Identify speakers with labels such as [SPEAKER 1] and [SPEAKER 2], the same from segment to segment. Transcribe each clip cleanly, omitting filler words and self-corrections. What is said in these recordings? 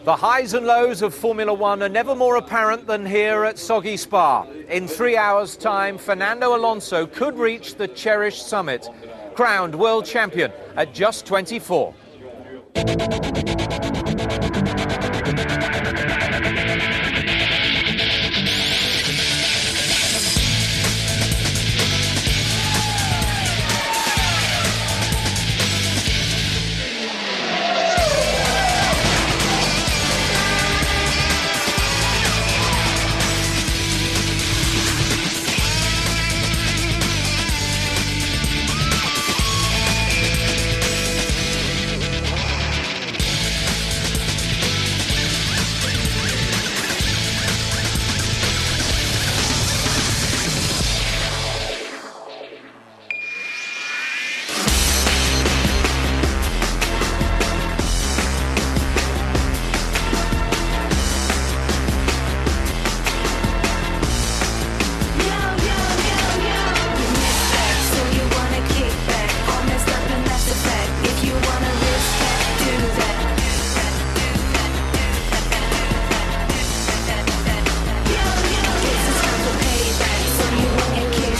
[SPEAKER 1] The highs and lows of Formula One are never more apparent than here at soggy Spa. In 3 hours' time, Fernando Alonso could reach the cherished summit, crowned world champion at just 24.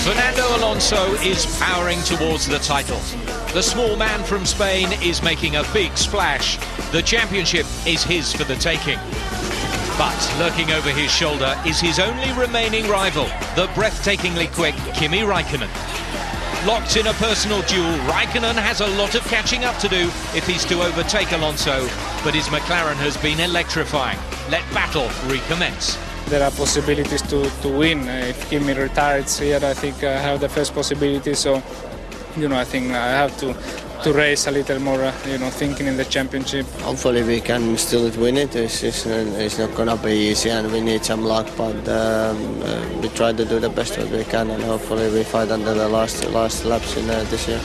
[SPEAKER 2] Fernando Alonso is powering towards the title. The small man from Spain is making a big splash. The championship is his for the taking. But lurking over his shoulder is his only remaining rival, the breathtakingly quick Kimi Räikkönen. Locked in a personal duel, Räikkönen has a lot of catching up to do if he's to overtake Alonso, but his McLaren has been electrifying. Let battle recommence.
[SPEAKER 3] There are possibilities to win. If Kimi retires here, I think I have the first possibility. So, I think I have to race a little more, thinking in the championship.
[SPEAKER 4] Hopefully we can still win it. It's not going to be easy and we need some luck, but we try to do the best that we can and hopefully we fight until the last laps in this year.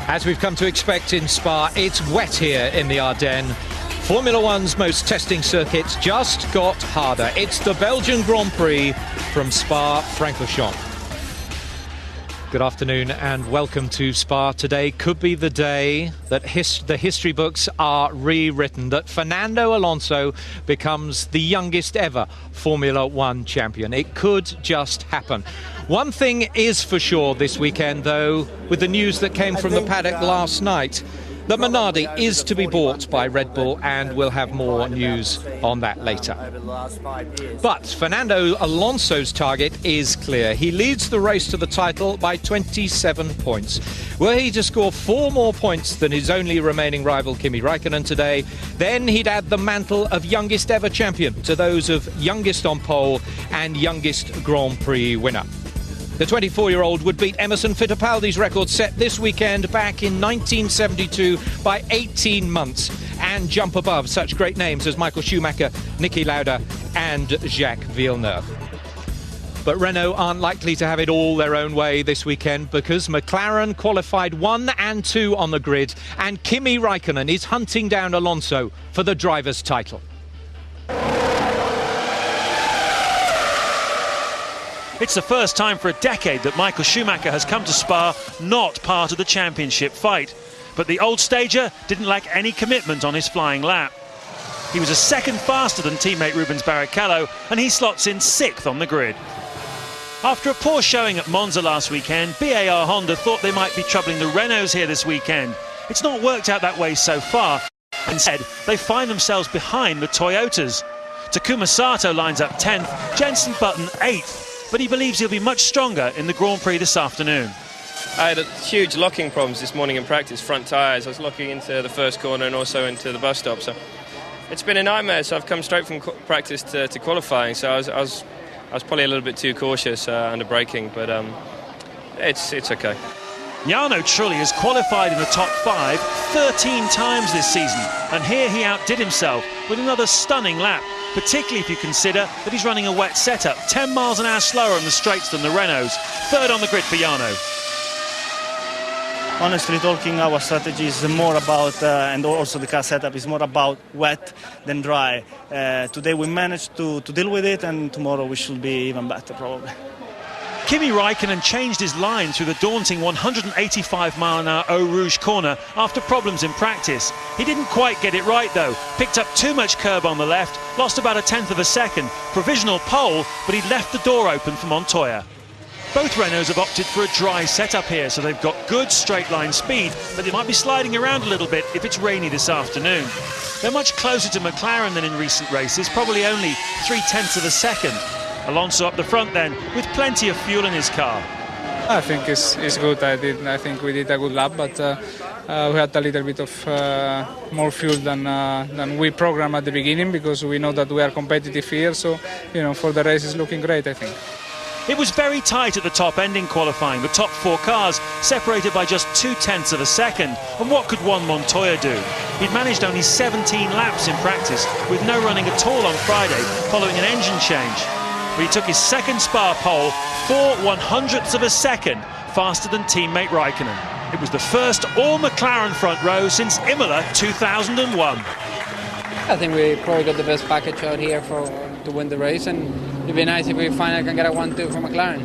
[SPEAKER 2] As we've come to expect in Spa, it's wet here in the Ardennes. Formula One's most testing circuit just got harder. It's the Belgian Grand Prix from Spa-Francorchamps. Good afternoon and welcome to Spa. Today could be the day that the history books are rewritten, that Fernando Alonso becomes the youngest ever Formula One champion. It could just happen. One thing is for sure this weekend, though, with the news that came from the paddock last night, that Minardi is to be bought by Red Bull, and we'll have more news on that later. But Fernando Alonso's target is clear. He leads the race to the title by 27 points. Were he to score 4 more points than his only remaining rival Kimi Räikkönen today, then he'd add the mantle of youngest ever champion to those of youngest on pole and youngest Grand Prix winner. The 24-year-old would beat Emerson Fittipaldi's record set this weekend back in 1972 by 18 months and jump above such great names as Michael Schumacher, Niki Lauda and Jacques Villeneuve. But Renault aren't likely to have it all their own way this weekend because McLaren qualified 1 and 2 on the grid and Kimi Räikkönen is hunting down Alonso for the driver's title.
[SPEAKER 5] It's the first time for a decade that Michael Schumacher has come to Spa not part of the championship fight. But the old stager didn't lack any commitment on his flying lap. He was a second faster than teammate Rubens Barrichello and he slots in 6th on the grid. After a poor showing at Monza last weekend, BAR Honda thought they might be troubling the Renaults here this weekend. It's not worked out that way so far. Instead, they find themselves behind the Toyotas. Takuma Sato lines up 10th, Jenson Button 8th. But he believes he'll be much stronger in the Grand Prix this afternoon.
[SPEAKER 6] I had huge locking problems this morning in practice, front tyres. I was locking into the first corner and also into the bus stop. So it's been a nightmare. So I've come straight from practice to qualifying. So I was probably a little bit too cautious under braking, but it's okay.
[SPEAKER 5] Jarno Trulli has qualified in the top 5 13 times this season, and here he outdid himself with another stunning lap, particularly if you consider that he's running a wet setup, 10 miles an hour slower on the straights than the Renaults. 3rd on the grid for Jarno.
[SPEAKER 7] Honestly talking, our strategy is more about, and also the car setup is more about wet than dry. Today we managed to deal with it, and tomorrow we should be even better probably.
[SPEAKER 5] Kimi Raikkonen changed his line through the daunting 185-mile-an-hour Eau Rouge corner after problems in practice. He didn't quite get it right though, picked up too much curb on the left, lost about a tenth of a second, provisional pole, but he left the door open for Montoya. Both Renaults have opted for a dry setup here, so they've got good straight line speed, but they might be sliding around a little bit if it's rainy this afternoon. They're much closer to McLaren than in recent races, probably only 0.3 of a second. Alonso up the front then, with plenty of fuel in his car.
[SPEAKER 3] I think it's good. I think we did a good lap, but we had a little bit of more fuel than we programmed at the beginning, because we know that we are competitive here. So, for the race, it's looking great, I think.
[SPEAKER 5] It was very tight at the top end in qualifying, the top 4 cars separated by just 0.2 of a second. And what could Juan Montoya do? He'd managed only 17 laps in practice, with no running at all on Friday following an engine change. But he took his second Spa pole 4/100ths of a second faster than teammate Raikkonen. It was the first all-McLaren front row since Imola 2001.
[SPEAKER 8] I think we probably got the best package out here to win the race, and it'd be nice if we finally can get a 1-2 from McLaren.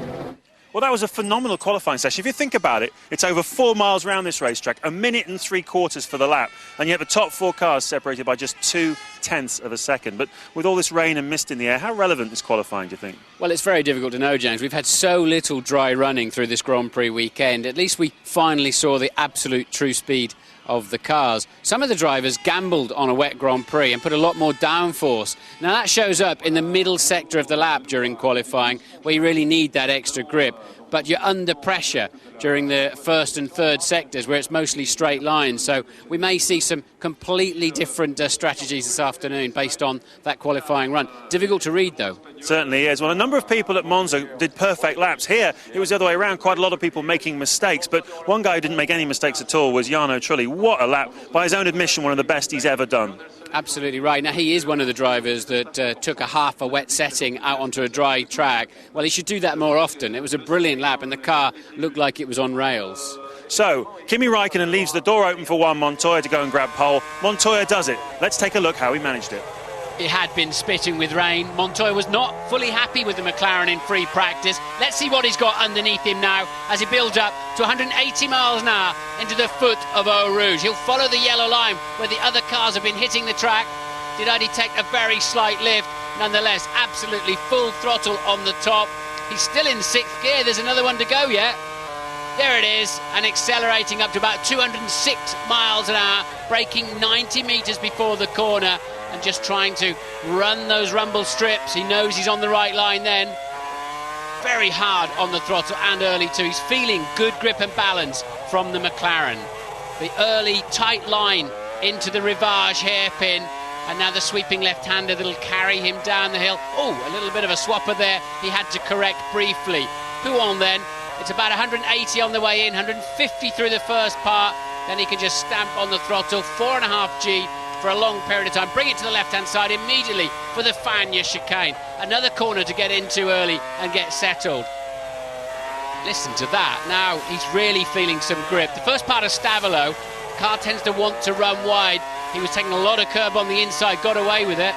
[SPEAKER 5] Well, that was a phenomenal qualifying session. If you think about it, it's over 4 miles around this racetrack, 1 minute and 3/4 for the lap, and yet the top 4 cars separated by just 0.2 of a second. But with all this rain and mist in the air, how relevant is qualifying, do you think?
[SPEAKER 9] Well, it's very difficult to know, James. We've had so little dry running through this Grand Prix weekend. At least we finally saw the absolute true speed of the cars. Some of the drivers gambled on a wet Grand Prix and put a lot more downforce. Now that shows up in the middle sector of the lap during qualifying, where you really need that extra grip. But you're under pressure during the first and third sectors, where it's mostly straight lines. So we may see some completely different strategies this afternoon based on that qualifying run. Difficult to read, though.
[SPEAKER 5] Certainly is. Well, a number of people at Monza did perfect laps. Here, it was the other way around. Quite a lot of people making mistakes. But one guy who didn't make any mistakes at all was Jarno Trulli. What a lap. By his own admission, one of the best he's ever done.
[SPEAKER 9] Absolutely right. Now, he is one of the drivers that took a half a wet setting out onto a dry track. Well, he should do that more often. It was a brilliant lap, and the car looked like it was on rails.
[SPEAKER 5] So, Kimi Raikkonen leaves the door open for Juan Montoya to go and grab pole. Montoya does it. Let's take a look how he managed it.
[SPEAKER 9] It had been spitting with rain. Montoya was not fully happy with the McLaren in free practice. Let's see what he's got underneath him now as he builds up to 180 miles an hour into the foot of Eau Rouge. He'll follow the yellow line where the other cars have been hitting the track. Did I detect a very slight lift? Nonetheless, absolutely full throttle on the top. He's still in 6th gear. There's another one to go yet. There it is, and accelerating up to about 206 miles an hour, braking 90 metres before the corner, and just trying to run those rumble strips. He knows he's on the right line then. Very hard on the throttle and early too. He's feeling good grip and balance from the McLaren. The early tight line into the Rivage hairpin, and now the sweeping left-hander that'll carry him down the hill. Oh, a little bit of a swapper there. He had to correct briefly. Pouon then, it's about 180 on the way in, 150 through the first part. Then he can just stamp on the throttle, 4.5G for a long period of time. Bring it to the left-hand side immediately for the Fagnes chicane. Another corner to get into early and get settled. Listen to that. Now he's really feeling some grip. The first part of Stavolo, the car tends to want to run wide. He was taking a lot of curb on the inside, got away with it.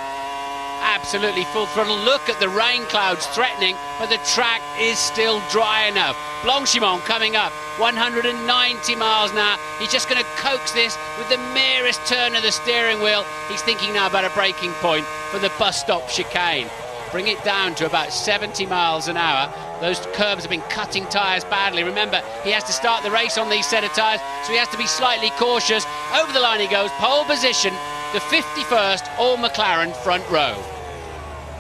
[SPEAKER 9] Absolutely full throttle. Look at the rain clouds threatening, but the track is still dry enough. Blanchimont coming up, 190 miles an hour. He's just going to coax this with the merest turn of the steering wheel. He's thinking now about a braking point for the bus stop chicane. Bring it down to about 70 miles an hour. Those curbs have been cutting tyres badly. Remember, he has to start the race on these set of tyres, so he has to be slightly cautious. Over the line he goes, pole position, the 51st all-McLaren front row.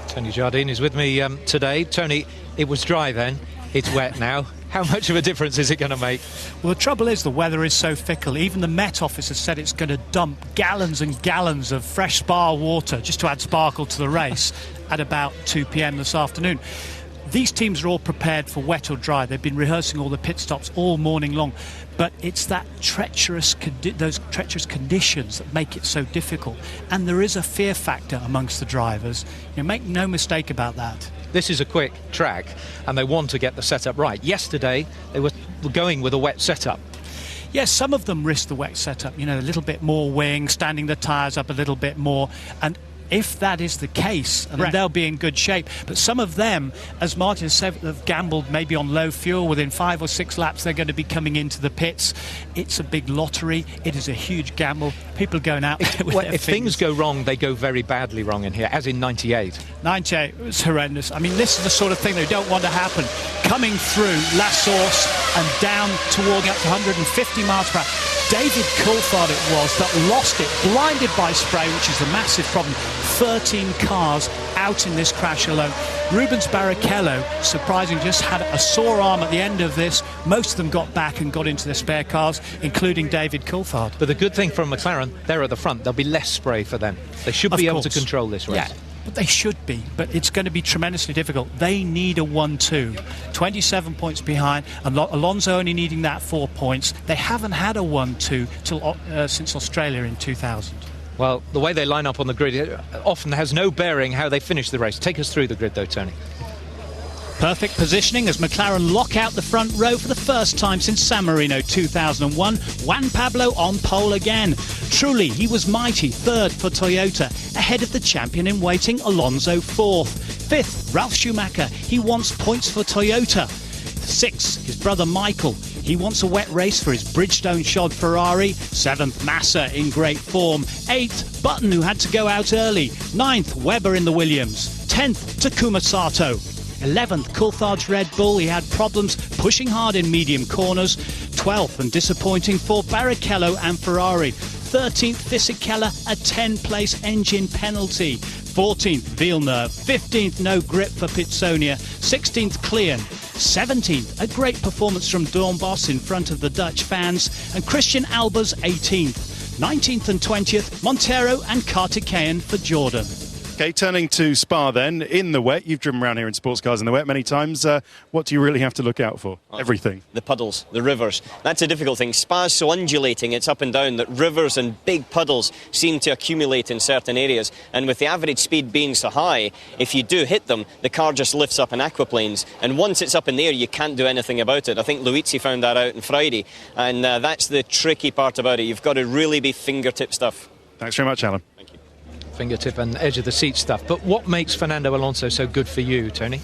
[SPEAKER 2] Tony Jardine is with me today. Tony, it was dry then, it's wet now. How much of a difference is it going to make?
[SPEAKER 10] Well, the trouble is the weather is so fickle. Even the Met Office has said it's going to dump gallons and gallons of fresh Spa water just to add sparkle to the race at about 2 p.m. this afternoon. These teams are all prepared for wet or dry. They've been rehearsing all the pit stops all morning long. But it's that those treacherous conditions that make it so difficult. And there is a fear factor amongst the drivers. Make no mistake about that.
[SPEAKER 2] This is a quick track, and they want to get the setup right. Yesterday, they were going with a wet setup.
[SPEAKER 10] Yes, some of them risk the wet setup. A little bit more wing, standing the tyres up a little bit more. And if that is the case, then they'll be in good shape. But some of them, as Martin said, have gambled maybe on low fuel. Within 5 or 6 laps, they're going to be coming into the pits. It's a big lottery. It is a huge gamble. People are going out there with their
[SPEAKER 2] if things go wrong, they go very badly wrong in here, as in 98.
[SPEAKER 10] 98 was horrendous. I mean, this is the sort of thing they don't want to happen. Coming through La Source and down toward up to 150 miles per hour. David Coulthard it was that lost it, blinded by spray, which is a massive problem. 13 cars out in this crash alone. Rubens Barrichello, surprisingly, just had a sore arm at the end of this. Most of them got back and got into their spare cars, including David Coulthard.
[SPEAKER 2] But the good thing from McLaren, they're at the front. There'll be less spray for them. They should be able to control this race.
[SPEAKER 10] Yeah. But they should be, but it's going to be tremendously difficult. They need a 1-2. 27 points behind, and Alonso only needing that 4 points. They haven't had a 1-2 since Australia in 2000.
[SPEAKER 2] Well, the way they line up on the grid often has no bearing how they finish the race. Take us through the grid, though, Tony.
[SPEAKER 11] Perfect positioning as McLaren lock out the front row for the first time since San Marino 2001. Juan Pablo on pole again. Truly, he was mighty. Third for Toyota, ahead of the champion in waiting, Alonso fourth. Fifth, Ralf Schumacher. He wants points for Toyota. Sixth, his brother Michael. He wants a wet race for his Bridgestone-shod Ferrari. Seventh, Massa in great form. Eighth, Button, who had to go out early. Ninth, Webber in the Williams. 10th, Takuma Sato. 11th, Coulthard's Red Bull. He had problems pushing hard in medium corners. 12th, and disappointing for Barrichello and Ferrari. 13th, Fisichella, a 10-place engine penalty. 14th, Villeneuve. 15th, no grip for Pitsonia. 16th, Klein. 17th, a great performance from Dornbos in front of the Dutch fans. And Christian Albers, 18th. 19th and 20th, Montero and Kartikeyan for Jordan.
[SPEAKER 12] Okay, turning to Spa then, in the wet. You've driven around here in sports cars in the wet many times. What do you really have to look out for? Everything.
[SPEAKER 13] The puddles, the rivers. That's a difficult thing. Spa's so undulating, it's up and down, that rivers and big puddles seem to accumulate in certain areas. And with the average speed being so high, if you do hit them, the car just lifts up in aquaplanes. And once it's up in the air, you can't do anything about it. I think Luizzi found that out on Friday. And that's the tricky part about it. You've got to really be fingertip stuff.
[SPEAKER 12] Thanks very much, Alan.
[SPEAKER 2] Fingertip and edge of the seat stuff. But what makes Fernando Alonso so good for you, Tony?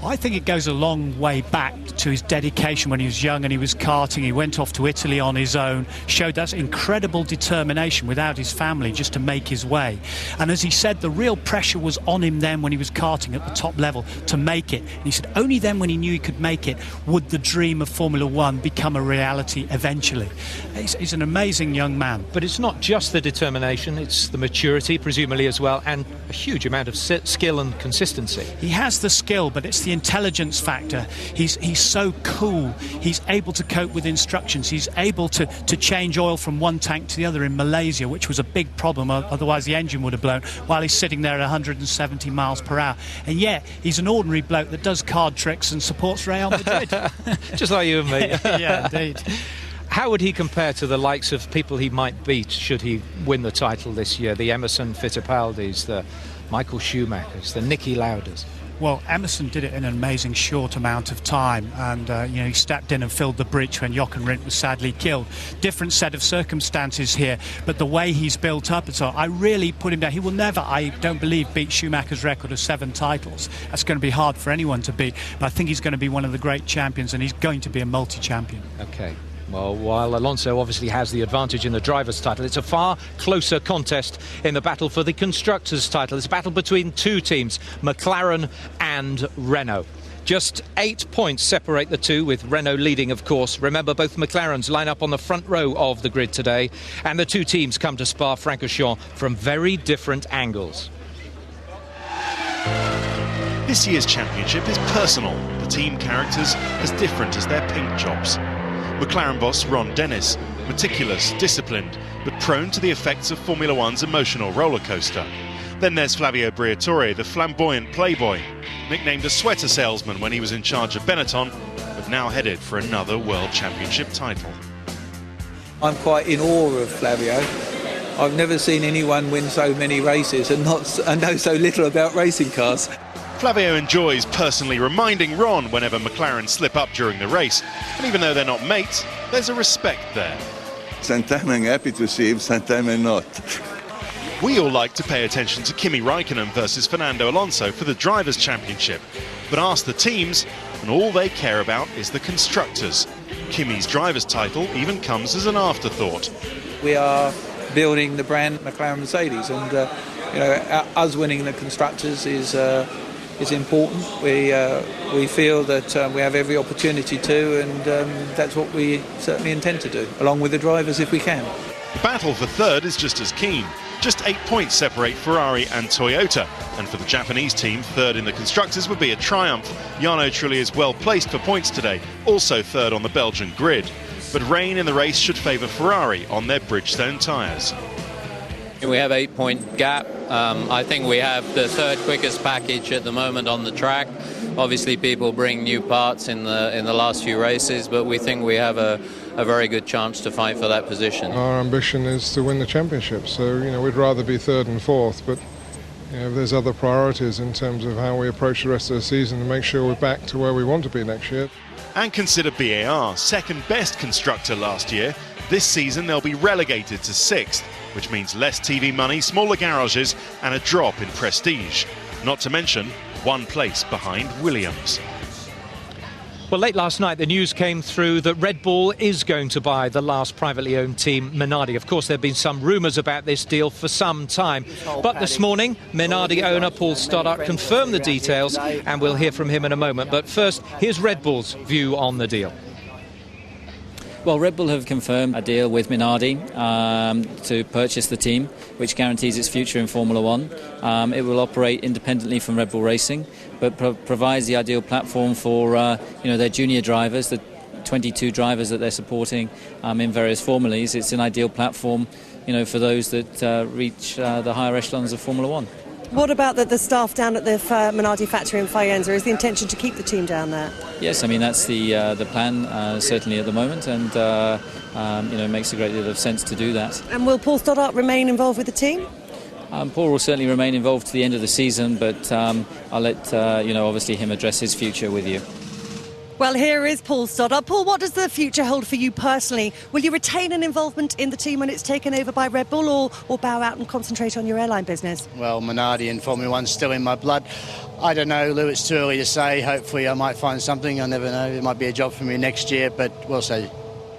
[SPEAKER 10] I think it goes a long way back to his dedication when he was young and he was karting. He went off to Italy on his own, showed that incredible determination without his family just to make his way. And as he said, the real pressure was on him then when he was karting at the top level to make it. And he said only then when he knew he could make it would the dream of Formula One become a reality eventually. He's an amazing young man.
[SPEAKER 2] But it's not just the determination, it's the maturity, presumably, as well, and a huge amount of skill and consistency.
[SPEAKER 10] He has the skill, but it's the intelligence factor. He's so cool. He's able to cope with instructions. He's able to change oil from one tank to the other in Malaysia, which was a big problem. Otherwise, the engine would have blown while he's sitting there at 170 miles per hour. And yet, he's an ordinary bloke that does card tricks and supports Real Madrid.
[SPEAKER 2] Just like you and me.
[SPEAKER 10] Yeah, indeed.
[SPEAKER 2] How would he compare to the likes of people he might beat should he win the title this year? The Emerson Fittipaldis, the Michael Schumachers, the Niki Lauders?
[SPEAKER 10] Well, Emerson did it in an amazing short amount of time, and he stepped in and filled the breach when Jochen Rindt was sadly killed. Different set of circumstances here, but the way he's built up, so I really put him down. He will never, I don't believe, beat Schumacher's record of 7 titles. That's going to be hard for anyone to beat, but I think he's going to be one of the great champions, and he's going to be a multi-champion.
[SPEAKER 2] Okay. Well, while Alonso obviously has the advantage in the driver's title, it's a far closer contest in the battle for the constructor's title. It's a battle between two teams, McLaren and Renault. Just 8 points separate the two, with Renault leading, of course. Remember, both McLarens line up on the front row of the grid today, and the two teams come to Spa-Francorchamps from very different angles.
[SPEAKER 12] This year's championship is personal. The team characters as different as their paint jobs. McLaren boss Ron Dennis, meticulous, disciplined, but prone to the effects of Formula One's emotional roller coaster. Then there's Flavio Briatore, the flamboyant playboy, nicknamed a sweater salesman when he was in charge of Benetton, but now headed for another World Championship title.
[SPEAKER 14] I'm quite in awe of Flavio. I've never seen anyone win so many races and know so little about racing cars.
[SPEAKER 12] Flavio enjoys personally reminding Ron whenever McLaren slip up during the race, and even though they're not mates, there's a respect there.
[SPEAKER 15] Sometimes I'm happy to see him, sometimes I'm not.
[SPEAKER 12] We all like to pay attention to Kimi Raikkonen versus Fernando Alonso for the Drivers' Championship, but ask the teams and all they care about is the constructors. Kimi's driver's title even comes as an afterthought.
[SPEAKER 14] We are building the brand McLaren Mercedes, and us winning the constructors is important. We feel that we have every opportunity to, and that's what we certainly intend to do, along with the drivers if we can.
[SPEAKER 12] The battle for third is just as keen. Just 8 points separate Ferrari and Toyota, and for the Japanese team, third in the constructors would be a triumph. Jarno Trulli is well placed for points today, also third on the Belgian grid. But rain in the race should favour Ferrari on their Bridgestone tyres.
[SPEAKER 15] We have 8-point gap. I think we have the third quickest package at the moment on the track. Obviously people bring new parts in the last few races, but we think we have a very good chance to fight for that position.
[SPEAKER 16] Our ambition is to win the championship, so we'd rather be third and fourth, but there's other priorities in terms of how we approach the rest of the season to make sure we're back to where we want to be next year.
[SPEAKER 12] And consider BAR, second best constructor last year. This season they'll be relegated to 6th, which means less TV money, smaller garages and a drop in prestige. Not to mention 1 place behind Williams.
[SPEAKER 2] Well, late last night the news came through that Red Bull is going to buy the last privately owned team, Minardi. Of course, there have been some rumours about this deal for some time. But this morning, Minardi owner Paul Stoddart confirmed the details, and we'll hear from him in a moment. But first, here's Red Bull's view on the deal.
[SPEAKER 17] Well, Red Bull have confirmed a deal with Minardi to purchase the team, which guarantees its future in Formula One. It will operate independently from Red Bull Racing, but provides the ideal platform for their junior drivers, the 22 drivers that they're supporting in various formulas. It's an ideal platform, for those that reach the higher echelons of Formula One.
[SPEAKER 18] What about the staff down at the Minardi factory in Faenza? Is the intention to keep the team down there?
[SPEAKER 17] Yes, I mean that's the plan certainly at the moment, and it makes a great deal of sense to do that.
[SPEAKER 18] And will Paul Stoddart remain involved with the team?
[SPEAKER 17] Paul will certainly remain involved to the end of the season, but I'll let obviously him address his future with you.
[SPEAKER 18] Well, here is Paul Stoddart. Paul, what does the future hold for you personally? Will you retain an involvement in the team when it's taken over by Red Bull, or bow out and concentrate on your airline business?
[SPEAKER 19] Well, Minardi and Formula One's still in my blood. I don't know, Lou, it's too early to say. Hopefully I might find something. I never know. It might be a job for me next year, but we'll see.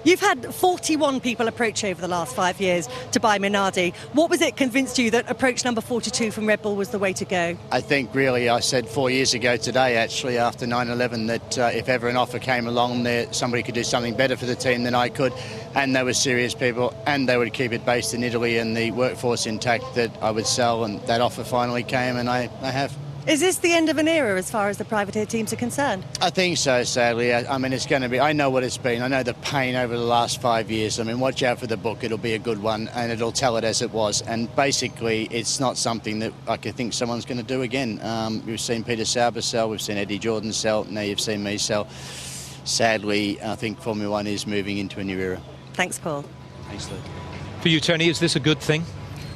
[SPEAKER 18] You've had 41 people approach over the last 5 years to buy Minardi. What was it convinced you that approach number 42 from Red Bull was the way to go?
[SPEAKER 19] I think really I said 4 years ago today, actually, after 9/11, that if ever an offer came along there, somebody could do something better for the team than I could, and they were serious people, and they would keep it based in Italy and the workforce intact, that I would sell, and that offer finally came, and I have.
[SPEAKER 18] Is this the end of an era as far as the privateer teams are concerned?
[SPEAKER 19] I think so, sadly. I mean, it's going to be... I know what it's been. I know the pain over the last 5 years. I mean, watch out for the book. It'll be a good one, and it'll tell it as it was. And basically, it's not something that I could think someone's going to do again. We've seen Peter Sauber sell. We've seen Eddie Jordan sell. Now you've seen me sell. Sadly, I think Formula One is moving into a new era.
[SPEAKER 18] Thanks, Paul.
[SPEAKER 19] Thanks, Lou.
[SPEAKER 2] For you, Tony, is this a good thing?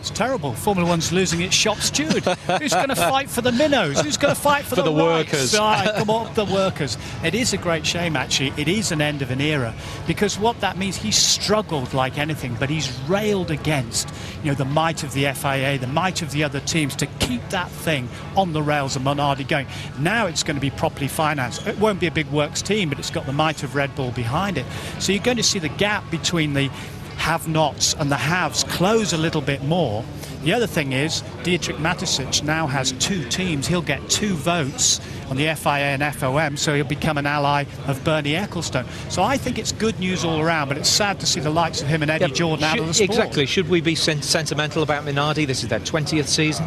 [SPEAKER 10] It's terrible. Formula One's losing its shop steward. Who's going to fight for the minnows? Who's going to fight for the
[SPEAKER 2] workers?
[SPEAKER 10] Come on, the workers. It is a great shame, actually. It is an end of an era, because what that means, he's struggled like anything, but he's railed against, the might of the FIA, the might of the other teams to keep that thing on the rails of Minardi going. Now it's going to be properly financed. It won't be a big works team, but it's got the might of Red Bull behind it. So you're going to see the gap between the have-nots and the haves close a little bit more. The other thing is Dietrich Mateschitz now has 2 teams. He'll get 2 votes on the FIA and FOM, so he'll become an ally of Bernie Ecclestone. So I think it's good news all around, but it's sad to see the likes of him and Eddie Jordan out of the sport.
[SPEAKER 2] Exactly. Should we be sentimental about Minardi? This is their 20th season.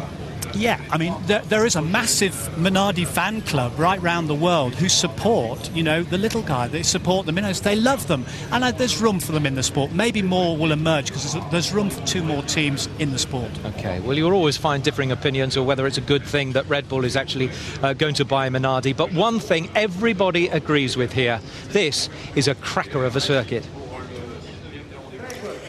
[SPEAKER 10] Yeah, I mean, there is a massive Minardi fan club right round the world who support, the little guy. They support the minnows. They love them. And there's room for them in the sport. Maybe more will emerge because there's room for 2 more teams in the sport.
[SPEAKER 2] OK, well, you'll always find differing opinions or whether it's a good thing that Red Bull is actually going to buy Minardi. But one thing everybody agrees with here, this is a cracker of a circuit.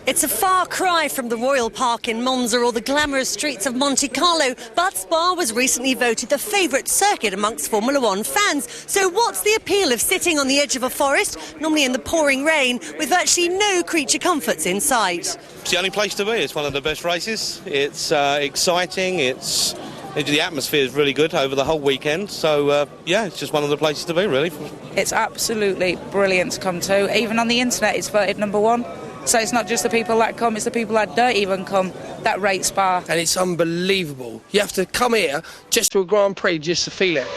[SPEAKER 18] It's a far cry from the Royal Park in Monza or the glamorous streets of Monte Carlo, but Spa was recently voted the favourite circuit amongst Formula One fans. So what's the appeal of sitting on the edge of a forest, normally in the pouring rain, with virtually no creature comforts in sight?
[SPEAKER 20] It's the only place to be. It's one of the best races. It's exciting. The atmosphere is really good over the whole weekend. So, yeah, it's just one of the places to be, really.
[SPEAKER 21] It's absolutely brilliant to come to. Even on the internet, it's voted #1. So it's not just the people that come, it's the people that don't even come that rate Spa.
[SPEAKER 22] And it's unbelievable. You have to come here just to a Grand Prix just to feel it.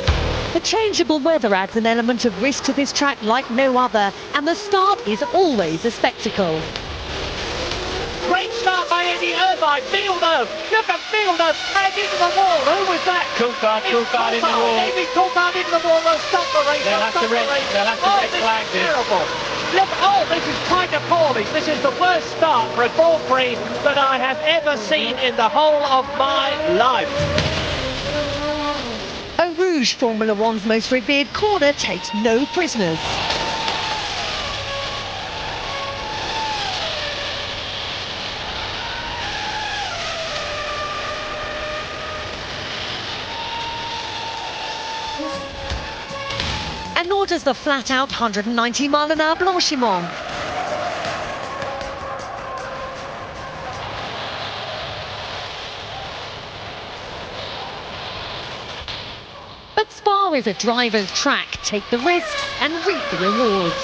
[SPEAKER 23] The changeable weather adds an element of risk to this track like no other, and the start is always a spectacle.
[SPEAKER 24] Great start by Eddie Irvine. Fielder, look at Fielder, and into the wall. Who was that? Coulthard in the wall. David Coulthard into the wall. They'll stop the race. They'll have to red flag this. Terrible. Look, this is quite appalling. This is the worst start for a Grand Prix that I have ever seen in the whole of my life.
[SPEAKER 23] Eau Rouge, Formula One's most revered corner, takes no prisoners. And nor does the flat-out 190-mile-an-hour Blanchiment. But Spa is a driver's track. Take the risks and reap the rewards.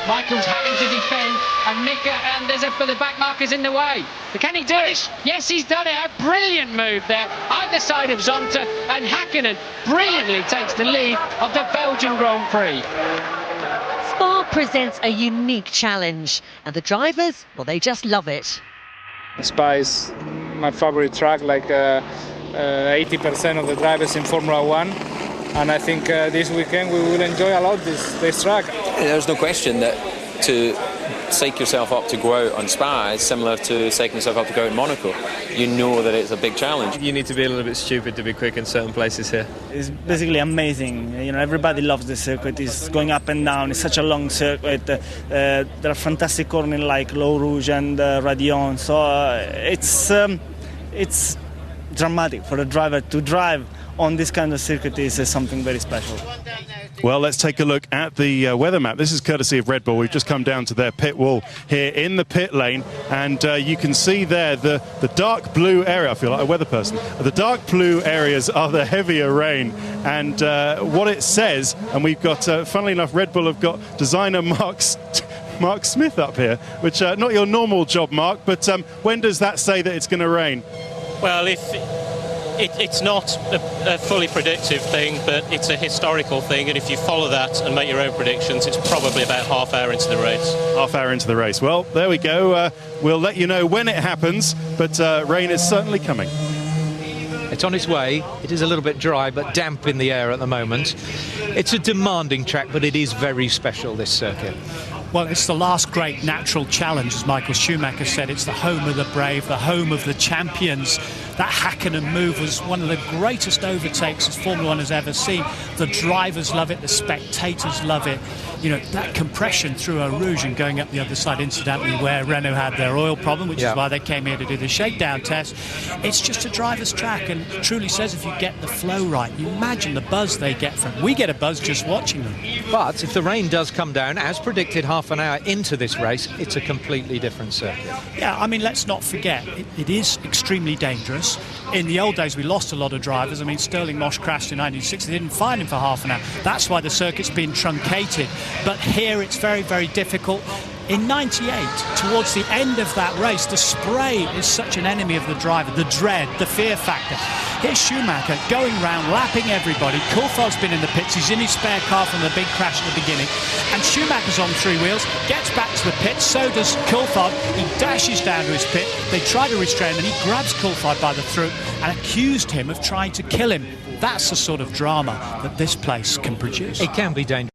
[SPEAKER 9] Michael's having to defend, and Mika, and the back marker's in the way. Can he do it? Yes, he's done it. A brilliant move there, either side of Zonta, and Hakkinen brilliantly takes the lead of the Belgian Grand Prix.
[SPEAKER 23] Spa presents a unique challenge, and the drivers, well, they just love it.
[SPEAKER 3] Spa is my favorite track, like 80% of the drivers in Formula One. And I think this weekend we will enjoy a lot this track.
[SPEAKER 25] There's no question that to psych yourself up to go out on Spa is similar to psyching yourself up to go out in Monaco. You know that it's a big challenge.
[SPEAKER 6] You need to be a little bit stupid to be quick in certain places here.
[SPEAKER 7] It's basically amazing. You know, everybody loves the circuit. It's going up and down. It's such a long circuit. There are fantastic corners like Eau Rouge and Radion. So it's dramatic for a driver to drive on this kind of circuit is something very special.
[SPEAKER 12] Well, let's take a look at the weather map. This is courtesy of Red Bull. We've just come down to their pit wall here in the pit lane, and you can see there the dark blue area. I feel like a weather person. The dark blue areas are the heavier rain, and what it says, and we've got, funnily enough, Red Bull have got designer Mark Smith up here, which not your normal job, Mark, but when does that say that it's going to rain?
[SPEAKER 26] Well, it's not a fully predictive thing, but it's a historical thing, and if you follow that and make your own predictions, it's probably about half hour into the race.
[SPEAKER 12] Half hour into the race. Well, there we go. We'll let you know when it happens, but rain is certainly coming.
[SPEAKER 2] It's on its way. It is a little bit dry, but damp in the air at the moment. It's a demanding track, but it is very special, this circuit.
[SPEAKER 10] Well, it's the last great natural challenge, as Michael Schumacher said. It's the home of the brave, the home of the champions. That Hakkinen move was one of the greatest overtakes as Formula One has ever seen. The drivers love it, the spectators love it. You know, that compression through Eau Rouge and going up the other side, incidentally, where Renault had their oil problem, which is why they came here to do the shakedown test. It's just a driver's track, and it truly says if you get the flow right, you imagine the buzz they get from it. We get a buzz just watching them.
[SPEAKER 2] But if the rain does come down, as predicted half an hour into this race, it's a completely different circuit.
[SPEAKER 10] Yeah, I mean, let's not forget, it is extremely dangerous. In the old days, we lost a lot of drivers. I mean, Sterling Moss crashed in 1960. They didn't find him for half an hour. That's why the circuit's been truncated. But here, it's very, very difficult. In 98, towards the end of that race, the spray is such an enemy of the driver, the dread, the fear factor. Here's Schumacher going round, lapping everybody. Coulthard's been in the pits. He's in his spare car from the big crash at the beginning. And Schumacher's on three wheels, gets back to the pit, so does Coulthard. He dashes down to his pit. They try to restrain him, and he grabs Coulthard by the throat and accused him of trying to kill him. That's the sort of drama that this place can produce.
[SPEAKER 2] It can be dangerous,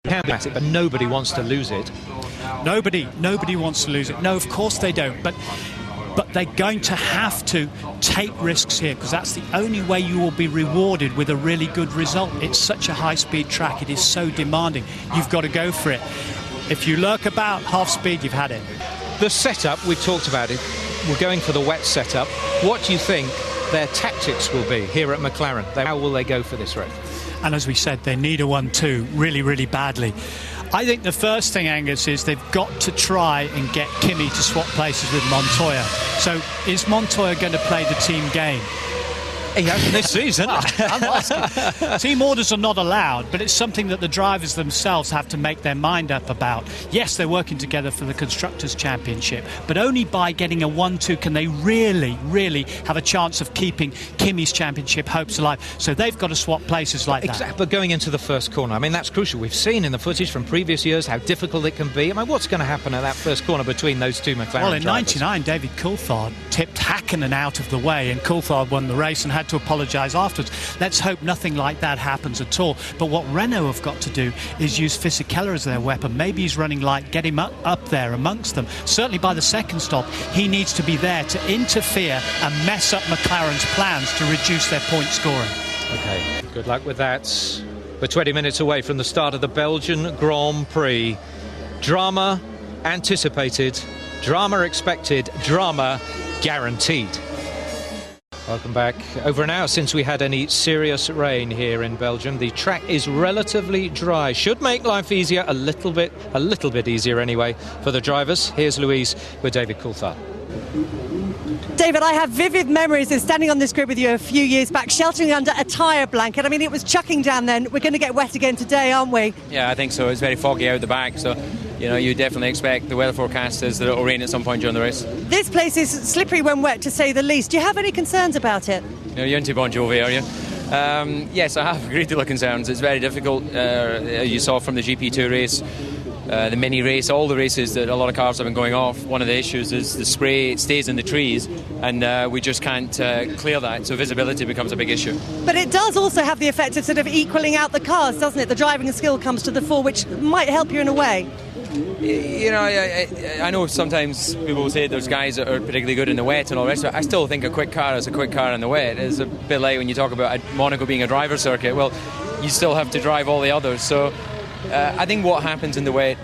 [SPEAKER 2] but nobody wants to lose it.
[SPEAKER 10] Nobody wants to lose it. No, of course they don't. But they're going to have to take risks here, because that's the only way you will be rewarded with a really good result. It's such a high-speed track. It is so demanding. You've got to go for it. If you lurk about half speed, you've had it.
[SPEAKER 2] The setup, we've talked about it. We're going for the wet setup. What do you think their tactics will be here at McLaren? How will they go for this race?
[SPEAKER 10] And as we said, they need a 1-2 really, really badly. I think the first thing, Angus, is they've got to try and get Kimi to swap places with Montoya. So is Montoya going to play the team game?
[SPEAKER 2] He hasn't this season.
[SPEAKER 10] I'm asking. Team orders are not allowed, but it's something that the drivers themselves have to make their mind up about. Yes, they're working together for the Constructors' Championship, but only by getting a 1-2 can they really, really have a chance of keeping Kimi's championship hopes alive. So they've got to swap places like that.
[SPEAKER 2] Exactly, but going into the first corner, I mean, that's crucial. We've seen in the footage from previous years how difficult it can be. I mean, what's going to happen at that first corner between those two McLaren
[SPEAKER 10] Well, in
[SPEAKER 2] drivers?
[SPEAKER 10] 99, David Coulthard tipped Hakkinen out of the way, and Coulthard won the race and had to apologise afterwards. Let's hope nothing like that happens at all. But what Renault have got to do is use Fisichella as their weapon. Maybe he's running light, get him up there amongst them. Certainly by the second stop, he needs to be there to interfere and mess up McLaren's plans to reduce their point scoring.
[SPEAKER 2] OK, good luck with that. We're 20 minutes away from the start of the Belgian Grand Prix. Drama anticipated, drama expected, drama guaranteed. Welcome back. Over an hour since we had any serious rain here in Belgium. The track is relatively dry. Should make life easier, a little bit easier anyway for the drivers. Here's Louise with David Coulthard.
[SPEAKER 18] David, I have vivid memories of standing on this grid with you a few years back, sheltering under a tyre blanket. I mean, it was chucking down then. We're going to get wet again today, aren't we?
[SPEAKER 25] Yeah, I think so. It's very foggy out the back, so you definitely expect, the weather forecast is that it will rain at some point during the race.
[SPEAKER 18] This place is slippery when wet, to say the least. Do you have any concerns about it?
[SPEAKER 25] You're into Bon Jovi, are you? Yes, I have a great deal of concerns. It's very difficult. You saw from the GP2 race, the mini race, all the races that a lot of cars have been going off. One of the issues is the spray stays in the trees, and we just can't clear that, so visibility becomes a big issue.
[SPEAKER 18] But it does also have the effect of sort of equalling out the cars, doesn't it? The driving skill comes to the fore, which might help you in a way.
[SPEAKER 25] I know sometimes people will say there's guys that are particularly good in the wet and all the rest of it. I still think a quick car is a quick car in the wet. It's a bit like when you talk about Monaco being a driver circuit. Well, you still have to drive all the others. So I think what happens in the wet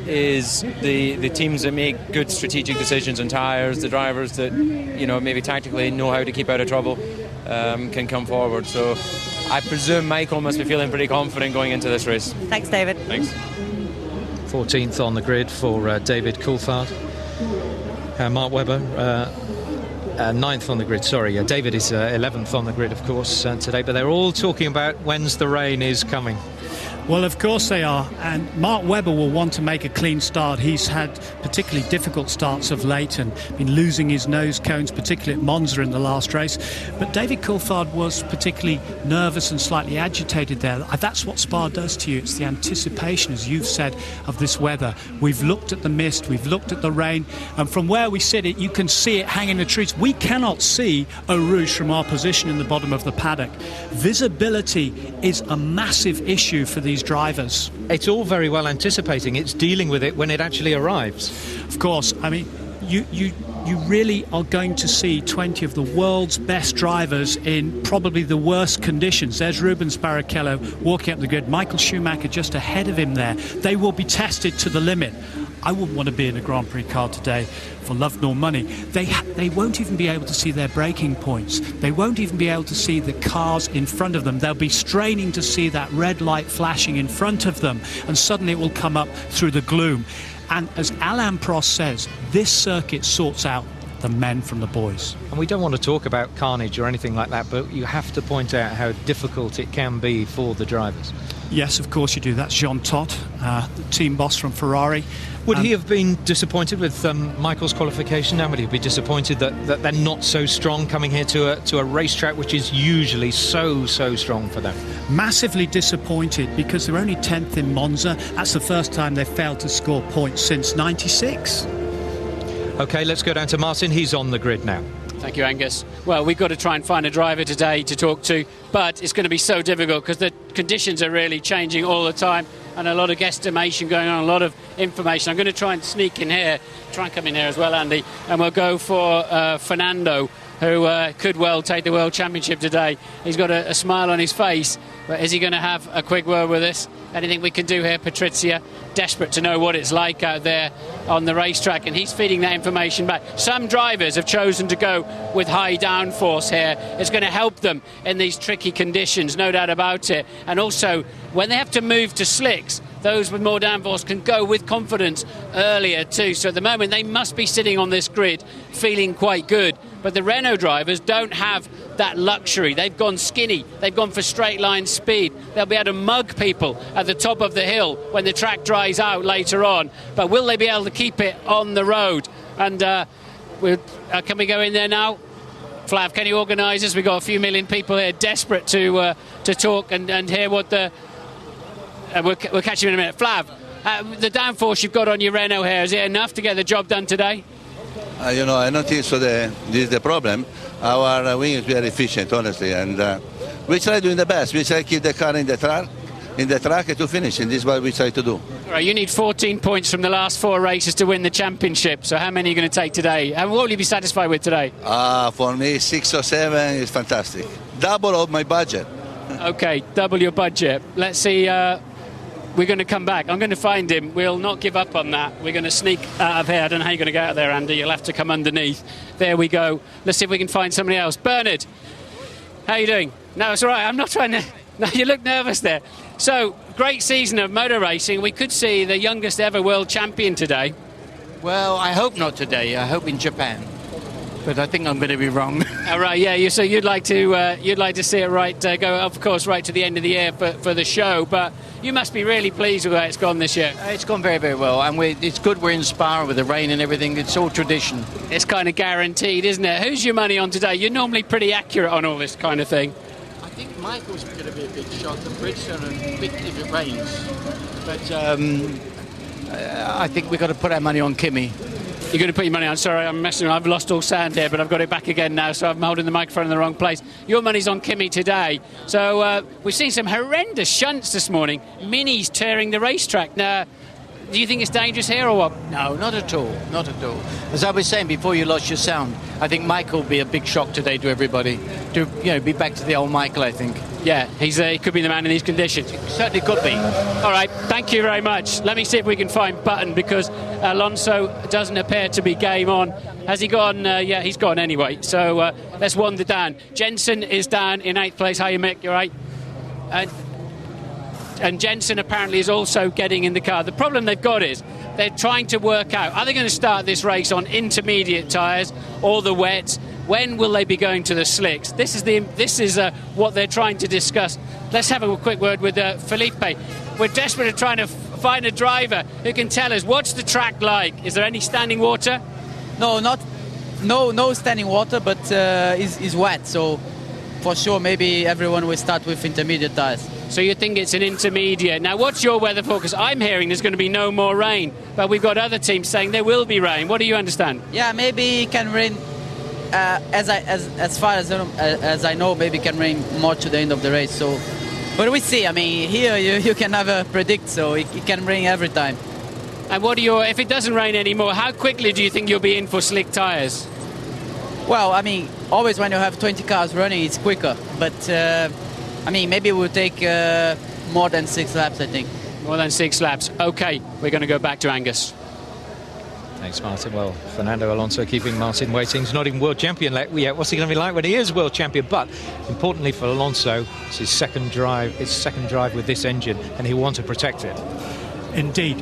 [SPEAKER 25] is the teams that make good strategic decisions on tyres, the drivers that maybe tactically know how to keep out of trouble, can come forward. So I presume Michael must be feeling pretty confident going into this race.
[SPEAKER 18] Thanks, David.
[SPEAKER 25] Thanks.
[SPEAKER 2] 14th on the grid for David Coulthard. Mark Webber 9th on the grid. Sorry, David is 11th on the grid, of course, today. But they're all talking about when's the rain is coming.
[SPEAKER 10] Well, of course they are, and Mark Webber will want to make a clean start. He's had particularly difficult starts of late and been losing his nose cones, particularly at Monza in the last race. But David Coulthard was particularly nervous and slightly agitated there. That's what Spa does to you. It's the anticipation, as you've said, of this weather. We've looked at the mist, we've looked at the rain, and from where we sit, you can see it hanging in the trees. We cannot see Eau Rouge from our position in the bottom of the paddock. Visibility is a massive issue for these drivers.
[SPEAKER 2] It's all very well anticipating. It's dealing with it when it actually arrives.
[SPEAKER 10] Of course. I mean, you really are going to see 20 of the world's best drivers in probably the worst conditions. There's Rubens Barrichello walking up the grid. Michael Schumacher just ahead of him there. They will be tested to the limit. I wouldn't want to be in a Grand Prix car today for love nor money. They won't even be able to see their braking points. They won't even be able to see the cars in front of them. They'll be straining to see that red light flashing in front of them, and suddenly it will come up through the gloom. And as Alain Prost says, this circuit sorts out the men from the boys.
[SPEAKER 2] And we don't want to talk about carnage or anything like that, but you have to point out how difficult it can be for the drivers.
[SPEAKER 10] Yes, of course you do. That's Jean Todt, the team boss from Ferrari.
[SPEAKER 2] Would he have been disappointed with Michael's qualification? Now, would he be disappointed that they're not so strong coming here to a racetrack which is usually so strong for them?
[SPEAKER 10] Massively disappointed because they're only 10th in Monza. That's the first time they've failed to score points since '96.
[SPEAKER 2] OK, let's go down to Martin. He's on the grid now.
[SPEAKER 9] Thank you, Angus. Well, we've got to try and find a driver today to talk to, but it's going to be so difficult because the conditions are really changing all the time and a lot of guesstimation going on, a lot of information. I'm going to try and sneak in here, try and come in here as well, Andy, and we'll go for Fernando, who could well take the World Championship today. He's got a smile on his face, but is he going to have a quick word with us? Anything we can do here, Patrizia? Desperate to know what it's like out there on the racetrack, and he's feeding that information back. Some drivers have chosen to go with high downforce here. It's going to help them in these tricky conditions, no doubt about it. And also, when they have to move to slicks, those with more downforce can go with confidence earlier too. So at the moment, they must be sitting on this grid feeling quite good. But the Renault drivers don't have that luxury. They've gone skinny. They've gone for straight line speed. They'll be able to mug people at the top of the hill when the track dries out later on. But will they be able to keep it on the road? And can we go in there now? Flav, can you organise us? We've got a few million people here desperate to talk and hear what the... we'll catch you in a minute. Flav, the downforce you've got on your Renault here, is it enough to get the job done today?
[SPEAKER 1] I don't think so. This is the problem. Our wing is very efficient, honestly, and we try doing the best. We try to keep the car in the track to finish, and this is what we try to do.
[SPEAKER 9] All right, you need 14 points from the last 4 races to win the championship. So how many are you going to take today? And what will you be satisfied with today?
[SPEAKER 1] For me, 6 or 7 is fantastic. Double of my budget.
[SPEAKER 9] Okay, double your budget. Let's see. We're going to come back. I'm going to find him. We'll not give up on that. We're going to sneak out of here. I don't know how you're going to get out of there, Andy. You'll have to come underneath. There we go. Let's see if we can find somebody else. Bernard, how are you doing? No, it's all right. I'm not trying to... No, you look nervous there. So, great season of motor racing. We could see the youngest ever world champion today.
[SPEAKER 4] Well, I hope not today. I hope in Japan. But I think I'm going to be wrong.
[SPEAKER 9] All right, yeah. So you'd like to see it right go, of course, right to the end of the year for the show. But you must be really pleased with how it's gone this year.
[SPEAKER 4] It's gone very, very well, and it's good. We're in Spa with the rain and everything. It's all tradition.
[SPEAKER 9] It's kind of guaranteed, isn't it? Who's your money on today? You're normally pretty accurate on all this kind of thing.
[SPEAKER 4] I think Michael's going to be a big shot. The Bridgestone are big if it rains, but I think we've got to put our money on Kimi.
[SPEAKER 9] You're going to put your money on. Sorry, I'm messing around. I've lost all sound here, but I've got it back again now, so I'm holding the microphone in the wrong place. Your money's on Kimi today. So we've seen some horrendous shunts this morning. Minis tearing the racetrack. Now, do you think it's dangerous here or what?
[SPEAKER 4] No, not at all. Not at all. As I was saying before you lost your sound, I think Michael will be a big shock today to everybody. To be back to the old Michael, I think.
[SPEAKER 9] Yeah, he could be the man in these conditions.
[SPEAKER 4] Certainly could be.
[SPEAKER 9] All right, thank you very much. Let me see if we can find Button, because Alonso doesn't appear to be game on. Has he gone? Yeah, he's gone anyway. So let's wander down. Jensen is down in 8th place. How are you, Mick? You all right? And Jensen apparently is also getting in the car. The problem they've got is they're trying to work out, are they going to start this race on intermediate tyres or the wets? When will they be going to the slicks? This is what they're trying to discuss. Let's have a quick word with Felipe. We're desperate at trying to find a driver who can tell us, what's the track like? Is there any standing water?
[SPEAKER 5] No standing water, but it's wet. So for sure, maybe everyone will start with intermediate tyres.
[SPEAKER 9] So you think it's an intermediate. Now, what's your weather forecast? I'm hearing there's going to be no more rain, but we've got other teams saying there will be rain. What do you understand?
[SPEAKER 5] Yeah, maybe it can rain. As far as I know, maybe it can rain more to the end of the race. So, but we see. I mean, here you can never predict, so it can rain every time.
[SPEAKER 9] And if it doesn't rain anymore, how quickly do you think you'll be in for slick tyres?
[SPEAKER 5] Well, I mean, always when you have 20 cars running, it's quicker. But I mean, maybe it will take more than 6 laps, I think.
[SPEAKER 9] More than 6 laps. Okay, we're going to go back to Angus.
[SPEAKER 2] Thanks, Martin. Well, Fernando Alonso keeping Martin waiting. He's not even world champion yet. What's he going to be like when he is world champion? But importantly for Alonso, it's his second drive with this engine, and he wants to protect it.
[SPEAKER 10] Indeed.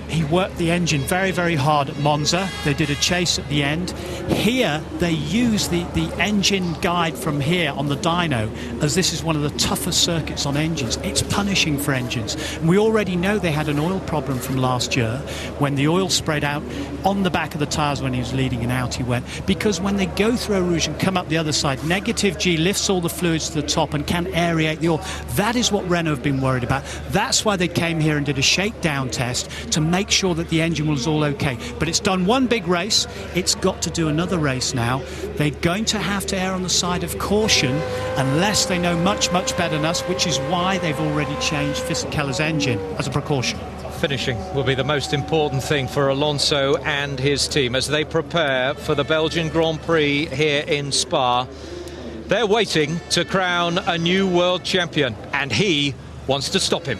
[SPEAKER 10] He worked the engine very, very hard at Monza. They did a chase at the end. Here, they use the engine guide from here on the dyno, as this is one of the toughest circuits on engines. It's punishing for engines. And we already know they had an oil problem from last year when the oil sprayed out on the back of the tyres when he was leading and out he went. Because when they go through Eau Rouge and come up the other side, negative G lifts all the fluids to the top and can aerate the oil. That is what Renault have been worried about. That's why they came here and did a shakedown test to make sure that the engine was all okay. But it's done one big race. It's got to do another race now. They're going to have to err on the side of caution unless they know much, much better than us, which is why they've already changed Fisicheller's engine as a precaution.
[SPEAKER 2] Finishing will be the most important thing for Alonso and his team as they prepare for the Belgian Grand Prix here in Spa. They're waiting to crown a new world champion, and he wants to stop him.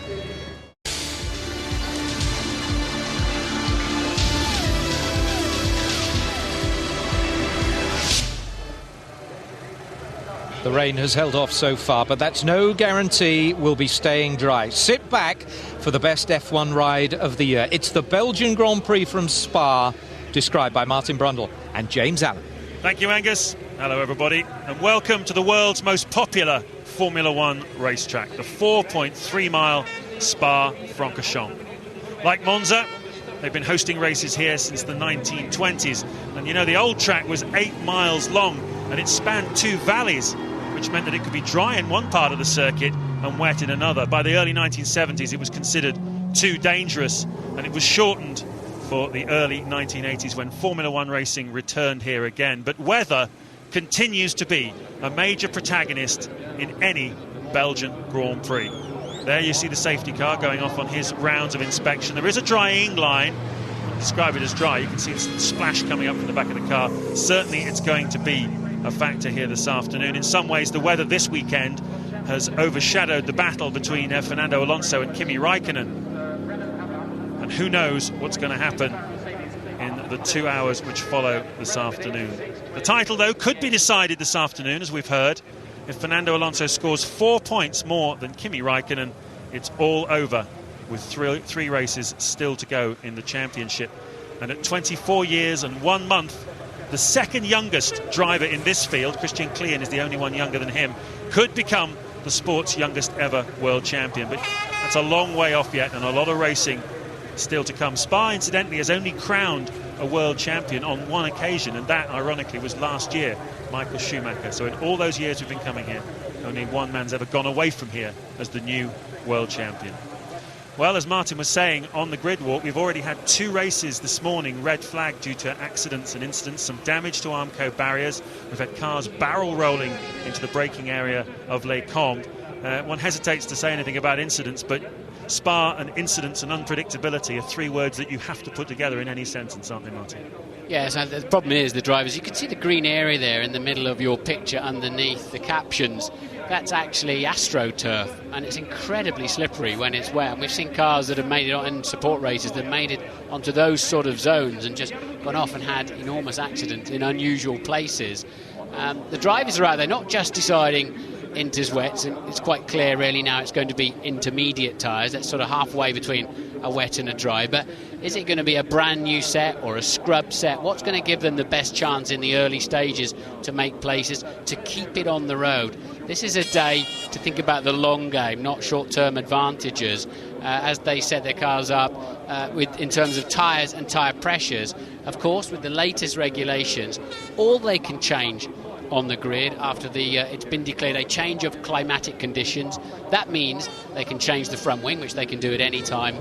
[SPEAKER 2] The rain has held off so far, but that's no guarantee we'll be staying dry. Sit back for the best F1 ride of the year. It's the Belgian Grand Prix from Spa, described by Martin Brundle and James Allen.
[SPEAKER 8] Thank you, Angus. Hello, everybody, and welcome to the world's most popular Formula One racetrack, the 4.3-mile Spa-Francorchamps. Like Monza, they've been hosting races here since the 1920s, and you know, the old track was 8 miles long, and it spanned 2 valleys, which meant that it could be dry in one part of the circuit and wet in another. By the early 1970s, it was considered too dangerous, and it was shortened for the early 1980s when Formula One racing returned here again. But weather continues to be a major protagonist in any Belgian Grand Prix. There you see the safety car going off on his rounds of inspection. There is a drying line. I'll describe it as dry. You can see the splash coming up from the back of the car. Certainly it's going to be a factor here this afternoon. In some ways, the weather this weekend has overshadowed the battle between Fernando Alonso and Kimi Raikkonen. And who knows what's going to happen in the 2 hours which follow this afternoon. The title, though, could be decided this afternoon, as we've heard. If Fernando Alonso scores 4 points more than Kimi Raikkonen, it's all over, with three races still to go in the championship. And at 24 years and 1 month, the second youngest driver in this field, Christian Klien is the only one younger than him, could become the sport's youngest ever world champion. But that's a long way off yet, and a lot of racing still to come. Spa, incidentally, has only crowned a world champion on one occasion, and that, ironically, was last year, Michael Schumacher. So in all those years we've been coming here, only one man's ever gone away from here as the new world champion. Well, as Martin was saying, on the grid walk, we've already had 2 races this morning red flagged due to accidents and incidents, some damage to Armco barriers. We've had cars barrel rolling into the braking area of Les Combes. One hesitates to say anything about incidents, but Spa and incidents and unpredictability are 3 words that you have to put together in any sentence, aren't they, Martin?
[SPEAKER 9] Yes, and the problem is the drivers. You can see the green area there in the middle of your picture underneath the captions. That's actually AstroTurf, and it's incredibly slippery when it's wet. And we've seen cars that have made it on in support races that made it onto those sort of zones and just gone off and had enormous accidents in unusual places. The drivers are out there not just deciding Inter's wets, and it's quite clear really now it's going to be intermediate tyres. That's sort of halfway between a wet and a dry. But is it going to be a brand new set or a scrub set? What's going to give them the best chance in the early stages to make places, to keep it on the road? This is a day to think about the long game, not short-term advantages. As they set their cars up in terms of tyres and tyre pressures, of course, with the latest regulations, all they can change on the grid after it's been declared a change of climatic conditions. That means they can change the front wing, which they can do at any time.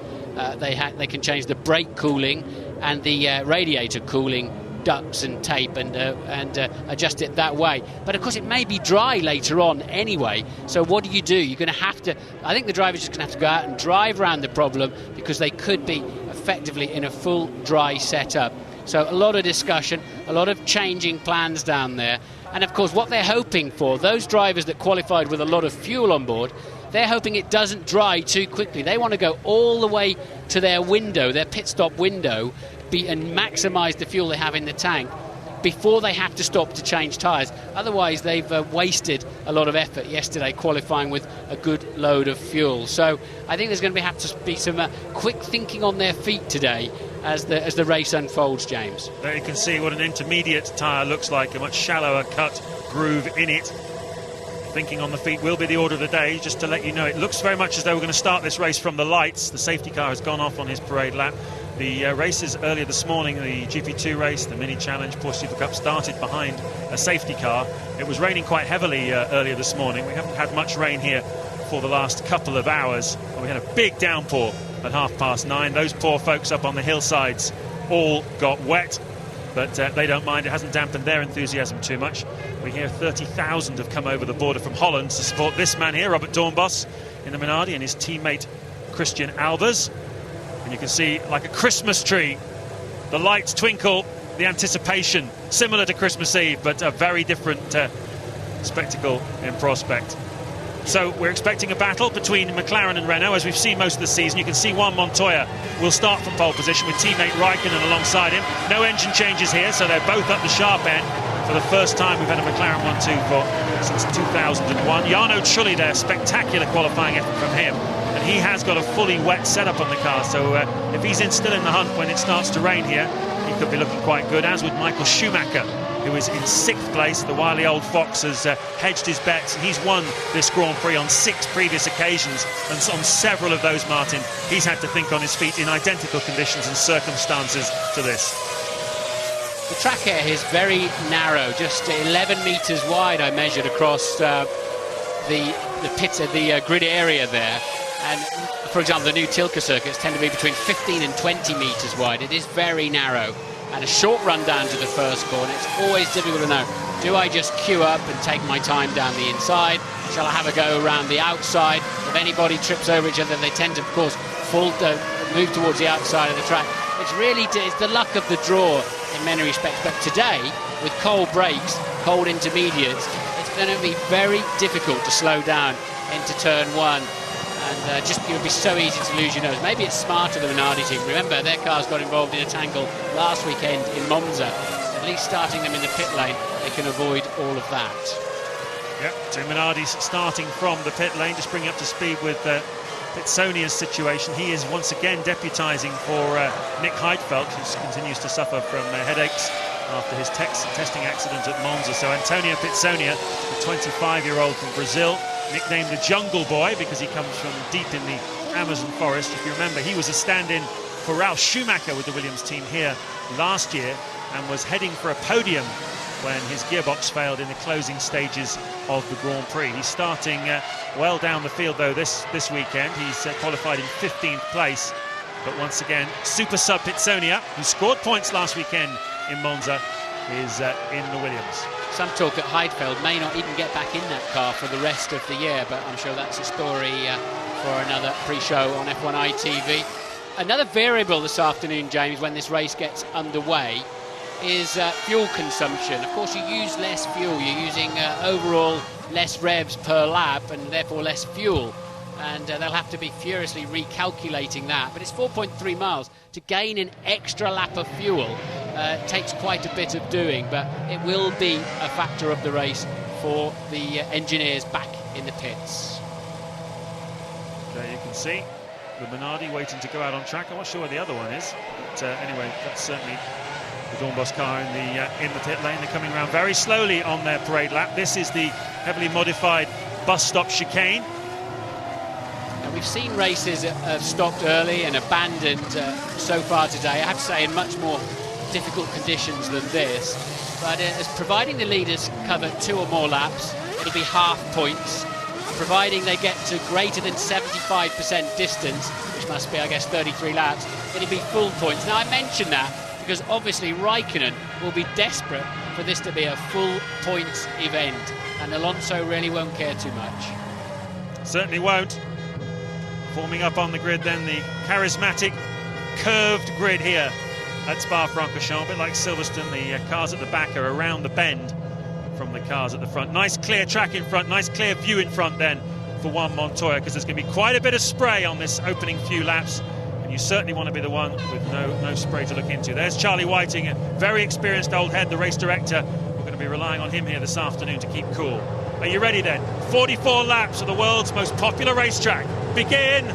[SPEAKER 9] They can change the brake cooling and the radiator cooling ducts and tape and adjust it that way. But of course it may be dry later on anyway, so what do? You're going to have to, I think the drivers are just going to have to go out and drive around the problem, because they could be effectively in a full dry setup. So a lot of discussion, a lot of changing plans down there. And of course what they're hoping for, those drivers that qualified with a lot of fuel on board, they're hoping it doesn't dry too quickly. They want to go all the way to their window, their pit stop window, and maximise the fuel they have in the tank before they have to stop to change tyres. Otherwise they've wasted a lot of effort yesterday qualifying with a good load of fuel. So I think there's going to have to be some quick thinking on their feet today as the race unfolds, James.
[SPEAKER 8] There you can see what an intermediate tyre looks like, a much shallower cut groove in it. Thinking on the feet will be the order of the day. Just to let you know, it looks very much as though we're going to start this race from the lights. The safety car has gone off on his parade lap. The races earlier this morning, the GP2 race, the Mini Challenge, Porsche Super Cup, started behind a safety car. It was raining quite heavily earlier this morning. We haven't had much rain here for the last couple of hours. We had a big downpour at 9:30. Those poor folks up on the hillsides all got wet, but they don't mind. It hasn't dampened their enthusiasm too much. We hear 30,000 have come over the border from Holland to support this man here, Robert Dornbos, in the Minardi, and his teammate Christian Albers. And you can see, like a Christmas tree, the lights twinkle, the anticipation, similar to Christmas Eve, but a very different spectacle in prospect. So we're expecting a battle between McLaren and Renault, as we've seen most of the season. You can see Juan Montoya will start from pole position with teammate Raikkonen alongside him. No engine changes here, so they're both up the sharp end. for the first time we've had a McLaren 1-2 since 2001. Jarno Trulli there, spectacular qualifying effort from him. And he has got a fully wet setup on the car, so if he's still in the hunt when it starts to rain here, he could be looking quite good, as would Michael Schumacher, who is in 6th place. The wily old fox has hedged his bets, and he's won this Grand Prix on 6 previous occasions, and on several of those, Martin, he's had to think on his feet in identical conditions and circumstances to this.
[SPEAKER 9] The track here is very narrow, just 11 metres wide I measured across the grid area there. And for example, the new Tilke circuits tend to be between 15 and 20 metres wide. It is very narrow. And a short run down to the first corner, it's always difficult to know. Do I just queue up and take my time down the inside? Shall I have a go around the outside? If anybody trips over each other, they tend to, of course, move towards the outside of the track. It's the luck of the draw in many respects. But today, with cold brakes, cold intermediates, it's going to be very difficult to slow down into turn 1. And it would be so easy to lose your nose. Maybe it's smarter than the Minardi team. Remember, their cars got involved in a tangle last weekend in Monza. At least starting them in the pit lane, they can avoid all of that.
[SPEAKER 8] Yep, so Minardi's starting from the pit lane, just bringing up to speed with Pitsonia's situation. He is once again deputising for Nick Heidfeld, who continues to suffer from headaches after his testing accident at Monza. So Antonio Pitsonia, the 25-year-old from Brazil, nicknamed the Jungle Boy because he comes from deep in the Amazon forest. If you remember, he was a stand-in for Ralf Schumacher with the Williams team here last year and was heading for a podium when his gearbox failed in the closing stages of the Grand Prix. He's starting well down the field though this weekend. He's qualified in 15th place, but once again Super Sub Pitsonia, who scored points last weekend in Monza, is in the Williams.
[SPEAKER 9] Some talk that Heidfeld may not even get back in that car for the rest of the year, but I'm sure that's a story for another pre-show on F1 ITV. Another variable this afternoon, James, when this race gets underway is fuel consumption. Of course, you use less fuel. You're using overall less revs per lap and therefore less fuel. And they'll have to be furiously recalculating that. But it's 4.3 miles. To gain an extra lap of fuel takes quite a bit of doing, but it will be a factor of the race for the engineers back in the pits.
[SPEAKER 8] There you can see the Minardi waiting to go out on track. I'm not sure where the other one is, but anyway, that's certainly the Dornbos car in the pit lane. They're coming around very slowly on their parade lap. This is the heavily modified bus stop chicane.
[SPEAKER 9] Now, we've seen races have stopped early and abandoned so far today. I have to say, in much more difficult conditions than this. But as providing the leaders cover 2 or more laps, it'll be half points. Providing they get to greater than 75% distance, which must be, I guess, 33 laps, it'll be full points. Now, I mention that because obviously Raikkonen will be desperate for this to be a full points event, and Alonso really won't care too much.
[SPEAKER 8] Certainly won't. Forming up on the grid then, the charismatic curved grid here at Spa-Francorchamps, a bit like Silverstone. The cars at the back are around the bend from the cars at the front. Nice clear track in front, nice clear view in front then for Juan Montoya, because there's going to be quite a bit of spray on this opening few laps, and you certainly want to be the one with no spray to look into. There's Charlie Whiting, a very experienced old head, the race director. We're going to be relying on him here this afternoon to keep cool. Are you ready then? 44 laps of the world's most popular racetrack. Begin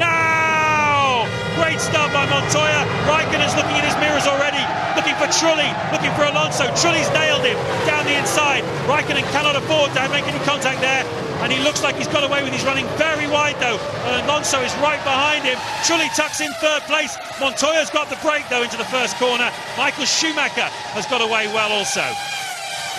[SPEAKER 8] now! Great start by Montoya. Raikkonen's looking in his mirrors already, looking for Trulli, looking for Alonso. Trulli's nailed him down the inside. Raikkonen cannot afford to make any contact there, and he looks like he's got away with. He's running very wide though. Alonso is right behind him. Trulli tucks in 3rd place. Montoya's got the break though into the first corner. Michael Schumacher has got away well also.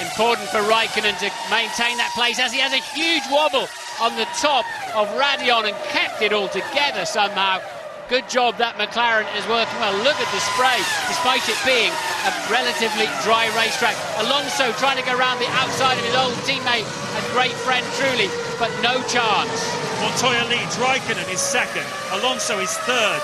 [SPEAKER 9] Important for Raikkonen to maintain that place, as he has a huge wobble on the top of Radion and kept it all together somehow. Good job that McLaren is working well. Look at the spray, despite it being a relatively dry racetrack. Alonso trying to go around the outside of his old teammate and great friend Trulli, but no chance.
[SPEAKER 8] Montoya leads, Raikkonen is 2nd, Alonso is 3rd.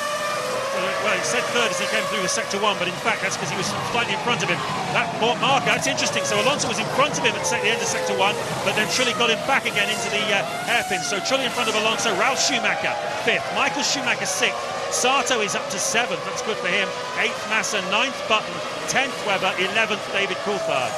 [SPEAKER 8] Well, he said 3rd as he came through the Sector 1, but in fact that's because he was slightly in front of him. That marker, that's interesting. So Alonso was in front of him at the end of Sector 1, but then Trulli got him back again into the hairpin. So Trulli in front of Alonso, Ralf Schumacher 5th, Michael Schumacher 6th, Sato is up to 7th, that's good for him, 8th Massa, 9th Button, 10th Webber, 11th David Coulthard.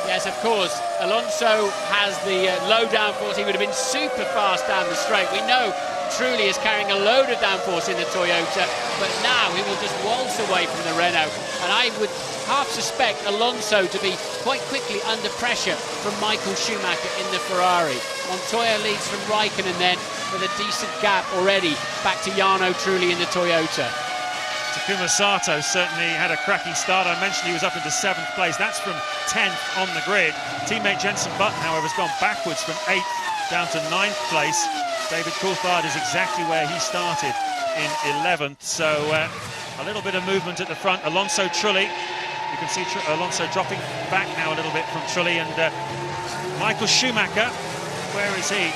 [SPEAKER 9] Yes, of course. Alonso has the low downforce. He would have been super fast down the straight. We know Trulli is carrying a load of downforce in the Toyota, but now he will just waltz away from the Renault. And I would half suspect Alonso to be quite quickly under pressure from Michael Schumacher in the Ferrari. Montoya leads from Raikkonen then with a decent gap already back to Jarno Trulli in the Toyota.
[SPEAKER 8] Takuma Sato certainly had a cracking start. I mentioned he was up into 7th place. That's from 10th on the grid. Teammate Jenson Button, however, has gone backwards from 8th down to 9th place. David Coulthard is exactly where he started in 11th. So a little bit of movement at the front. Alonso Trulli. You can see Alonso dropping back now a little bit from Trulli. And Michael Schumacher, where is he?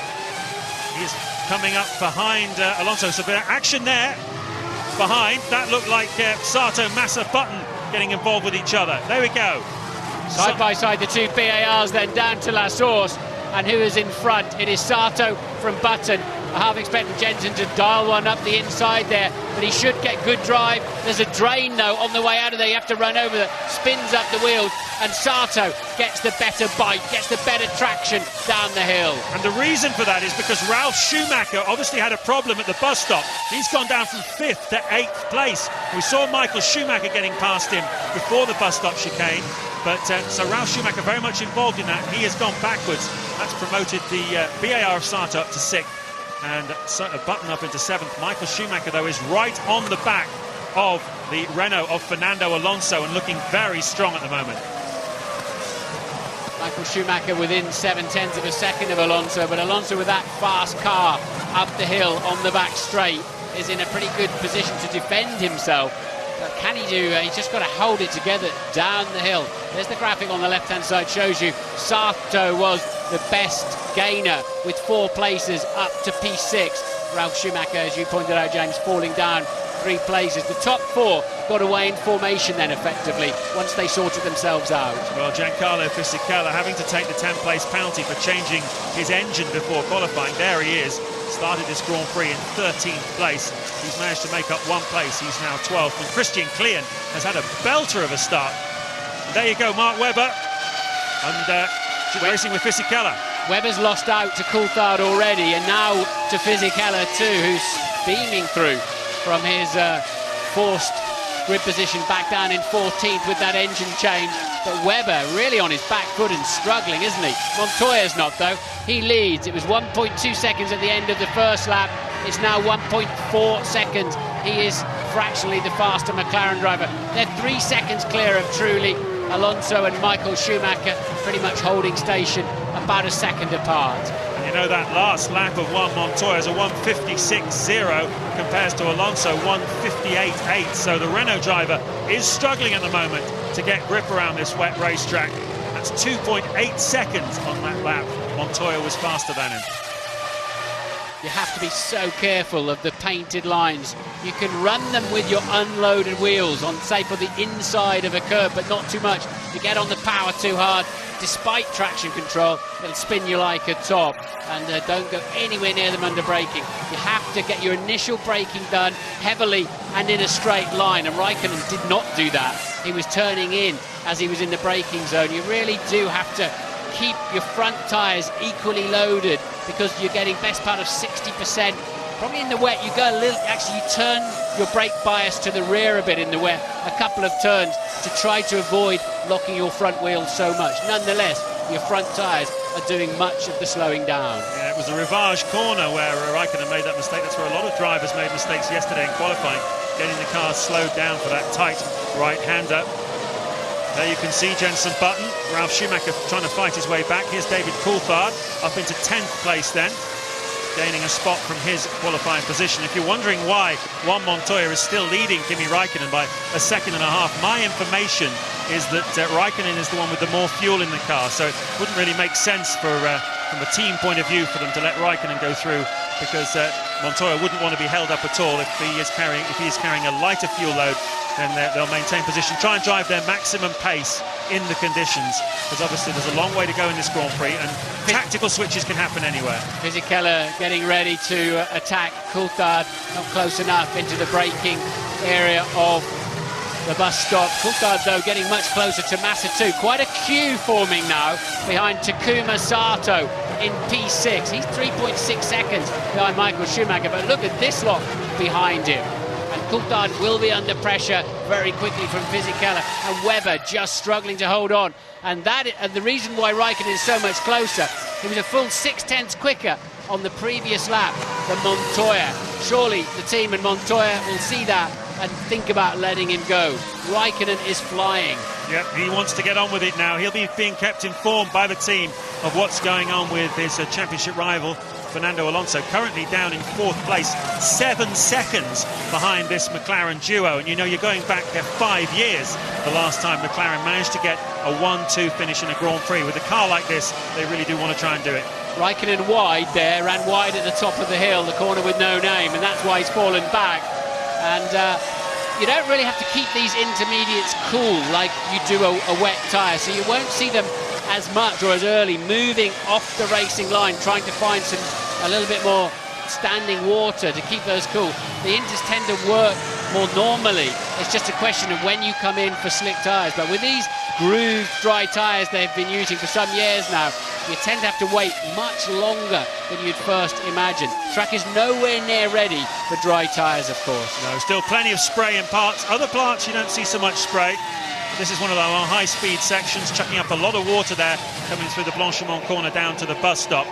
[SPEAKER 8] He is coming up behind Alonso. So a bit of action there. Behind, that looked like Sato, Massa, Button getting involved with each other. There we go.
[SPEAKER 9] Side by side, the two BARs then down to La Source. And who is in front? It is Sato from Button. I half expected Jensen to dial one up the inside there, but he should get good drive. There's a drain, though, on the way out of there. You have to run over that, spins up the wheels, and Sato gets the better bite, gets the better traction down the hill.
[SPEAKER 8] And the reason for that is because Ralf Schumacher obviously had a problem at the bus stop. He's gone down from 5th to 8th place. We saw Michael Schumacher getting past him before the bus stop chicane. But so Ralf Schumacher very much involved in that. He has gone backwards. That's promoted the BAR of Sato up to 6th. And Button up into 7th. Michael Schumacher, though, is right on the back of the Renault of Fernando Alonso and looking very strong at the moment.
[SPEAKER 9] Michael Schumacher within 0.7 of a second of Alonso, but Alonso with that fast car up the hill on the back straight is in a pretty good position to defend himself. But can he do? He's just got to hold it together down the hill. There's the graphic on the left-hand side, shows you Sato was the best gainer with 4 places up to P6. Ralf Schumacher, as you pointed out, James, falling down 3 places. The top 4 got away in formation then, effectively, once they sorted themselves out.
[SPEAKER 8] Well, Giancarlo Fisichella having to take the 10th-place penalty for changing his engine before qualifying. There he is. Started this Grand Prix in 13th place. He's managed to make up 1 place. He's now 12th. And Christian Klein has had a belter of a start. And there you go, Mark Webber. And racing with Fisichella.
[SPEAKER 9] Webber's lost out to Coulthard already, and now to Fisichella too, who's beaming through from his forced grid position back down in 14th with that engine change. But Webber really on his back foot and struggling, isn't he? Montoya's not, though. He leads. It was 1.2 seconds at the end of the first lap. It's now 1.4 seconds. He is fractionally the faster McLaren driver. They're 3 seconds clear of Trulli. Alonso and Michael Schumacher pretty much holding station about a second apart.
[SPEAKER 8] And you know that last lap of Juan Montoya is a 1:56.0 compares to Alonso 1:58.8. So the Renault driver is struggling at the moment to get grip around this wet racetrack. That's 2.8 seconds on that lap. Montoya was faster than him.
[SPEAKER 9] You have to be so careful of the painted lines. You can run them with your unloaded wheels on, say, for the inside of a curve, but not too much. You get on the power too hard, despite traction control, it'll spin you like a top. And don't go anywhere near them under braking. You have to get your initial braking done heavily and in a straight line. And Raikkonen did not do that. He was turning in as he was in the braking zone. You really do have to keep your front tyres equally loaded, because you're getting best part of 60%. Probably in the wet, you go a little, actually you turn your brake bias to the rear a bit in the wet, a couple of turns, to try to avoid locking your front wheels so much. Nonetheless, your front tyres are doing much of the slowing down.
[SPEAKER 8] Yeah, it was a Rivage corner where Raikkonen made that mistake. That's where a lot of drivers made mistakes yesterday in qualifying, getting the car slowed down for that tight right-hander. There you can see Jenson Button, Ralf Schumacher trying to fight his way back. Here's David Coulthard up into 10th place then, gaining a spot from his qualifying position. If you're wondering why Juan Montoya is still leading Kimi Raikkonen by 1.5 seconds, my information is that Raikkonen is the one with the more fuel in the car, so it wouldn't really make sense for from a team point of view for them to let Raikkonen go through, because Montoya wouldn't want to be held up at all if he is carrying a lighter fuel load. Then they'll maintain position, try and drive their maximum pace in the conditions, because obviously there's a long way to go in this Grand Prix, and tactical switches can happen anywhere.
[SPEAKER 9] Fisichella getting ready to attack Coulthard, not close enough into the braking area of the bus stop. Coulthard, though, getting much closer to Massa too. Quite a queue forming now behind Takuma Sato in P6. He's 3.6 seconds behind Michael Schumacher, but look at this lot behind him. And Coulthard will be under pressure very quickly from Fisichella, and Webber just struggling to hold on. And the reason why Raikkonen is so much closer, he was a full 6/10 quicker on the previous lap than Montoya. Surely the team in Montoya will see that and think about letting him go. Raikkonen is flying.
[SPEAKER 8] Yep, he wants to get on with it now. He'll be being kept informed by the team of what's going on with his championship rival, Fernando Alonso, currently down in 4th place, 7 seconds behind this McLaren duo. And you know, you're going back 5 years, the last time McLaren managed to get a 1-2 finish in a Grand Prix. With a car like this, they really do want to try and do it.
[SPEAKER 9] Raikkonen wide there, ran wide at the top of the hill, the corner with no name, and that's why he's fallen back. And you don't really have to keep these intermediates cool like you do a wet tyre, so you won't see them as much or as early moving off the racing line, trying to find a little bit more standing water to keep those cool. The inters tend to work more normally. It's just a question of when you come in for slick tyres. But with these grooved dry tyres they've been using for some years now, you tend to have to wait much longer than you'd first imagine. Track is nowhere near ready for dry tyres, of course.
[SPEAKER 8] No, still plenty of spray in parts. Other parts you don't see so much spray. This is one of our high-speed sections, chucking up a lot of water there, coming through the Blanchimont corner down to the bus stop.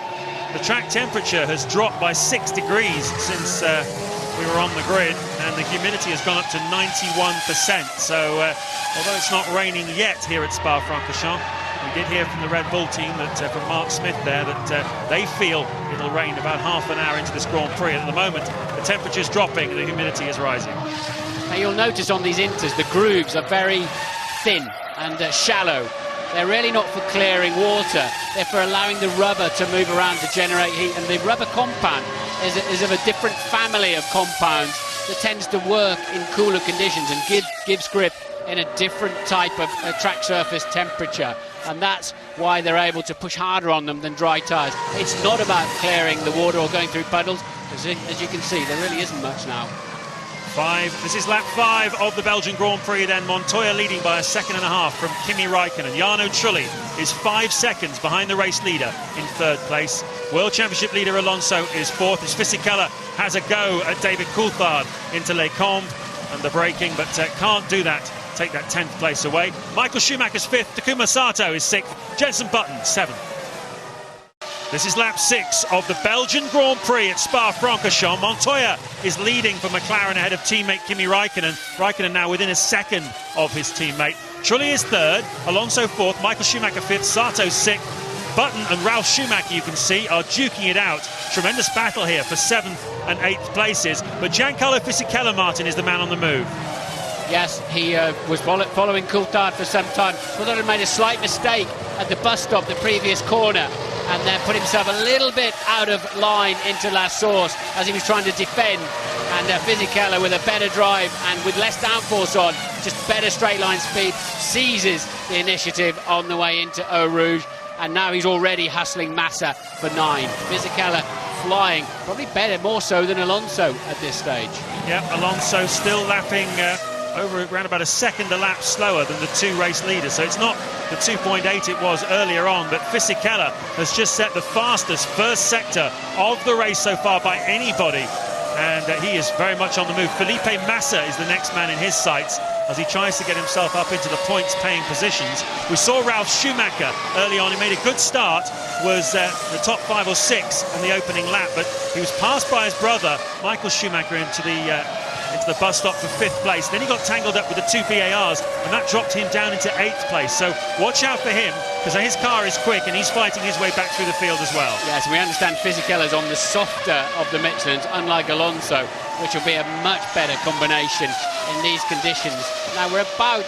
[SPEAKER 8] The track temperature has dropped by 6 degrees since we were on the grid, and the humidity has gone up to 91%. So although it's not raining yet here at Spa-Francorchamps, we did hear from the Red Bull team, that from Mark Smith there, that they feel it'll rain about half an hour into this Grand Prix. At the moment, the temperature's dropping and the humidity is rising.
[SPEAKER 9] Now you'll notice on these inters, the grooves are very thin and shallow. They're really not for clearing water, they're for allowing the rubber to move around to generate heat. And the rubber compound is of a different family of compounds that tends to work in cooler conditions and gives grip in a different type of track surface temperature. And that's why they're able to push harder on them than dry tyres. It's not about clearing the water or going through puddles. As you can see, there really isn't much now.
[SPEAKER 8] This is lap 5 of the Belgian Grand Prix then. Montoya leading by 1.5 seconds from Kimi Raikkonen. Jarno Trulli is 5 seconds behind the race leader in 3rd place. World Championship leader Alonso is 4th as Fisichella has a go at David Coulthard into Les Combes and the braking, but can't do that. Take that 10th place away. Michael Schumacher's 5th, Takuma Sato is 6th, Jenson Button 7th. This is lap 6 of the Belgian Grand Prix at Spa-Francorchamps. Montoya is leading for McLaren ahead of teammate Kimi Raikkonen. Raikkonen now within 1 second of his teammate. Trulli is 3rd, Alonso 4th, Michael Schumacher 5th, Sato 6th. Button and Ralf Schumacher, you can see, are duking it out. Tremendous battle here for 7th and 8th places. But Giancarlo Fisichella, Martin, is the man on the move.
[SPEAKER 9] Yes, he was following Coulthard for some time. Coulthard had made a slight mistake at the bus stop, the previous corner, and then put himself a little bit out of line into La Source as he was trying to defend. And Fisichella, with a better drive and with less downforce on, just better straight line speed, seizes the initiative on the way into Eau Rouge. And now he's already hustling Massa for 9. Fisichella flying, probably better, more so than Alonso at this stage.
[SPEAKER 8] Yep, Alonso still lapping over around about 1 second a lap slower than the 2 race leaders, so it's not the 2.8 it was earlier on, but Fisichella has just set the fastest first sector of the race so far by anybody, and he is very much on the move. Felipe Massa is the next man in his sights as he tries to get himself up into the points-paying positions. We saw Ralf Schumacher early on. He made a good start, was the top 5 or 6 on the opening lap, but he was passed by his brother, Michael Schumacher, into the bus stop for 5th place. Then he got tangled up with the 2 VARs, and that dropped him down into 8th place. So watch out for him, because his car is quick and he's fighting his way back through the field as well.
[SPEAKER 9] Yes, we understand Fisichella's on the softer of the Michelins, unlike Alonso, which will be a much better combination in these conditions. Now we're about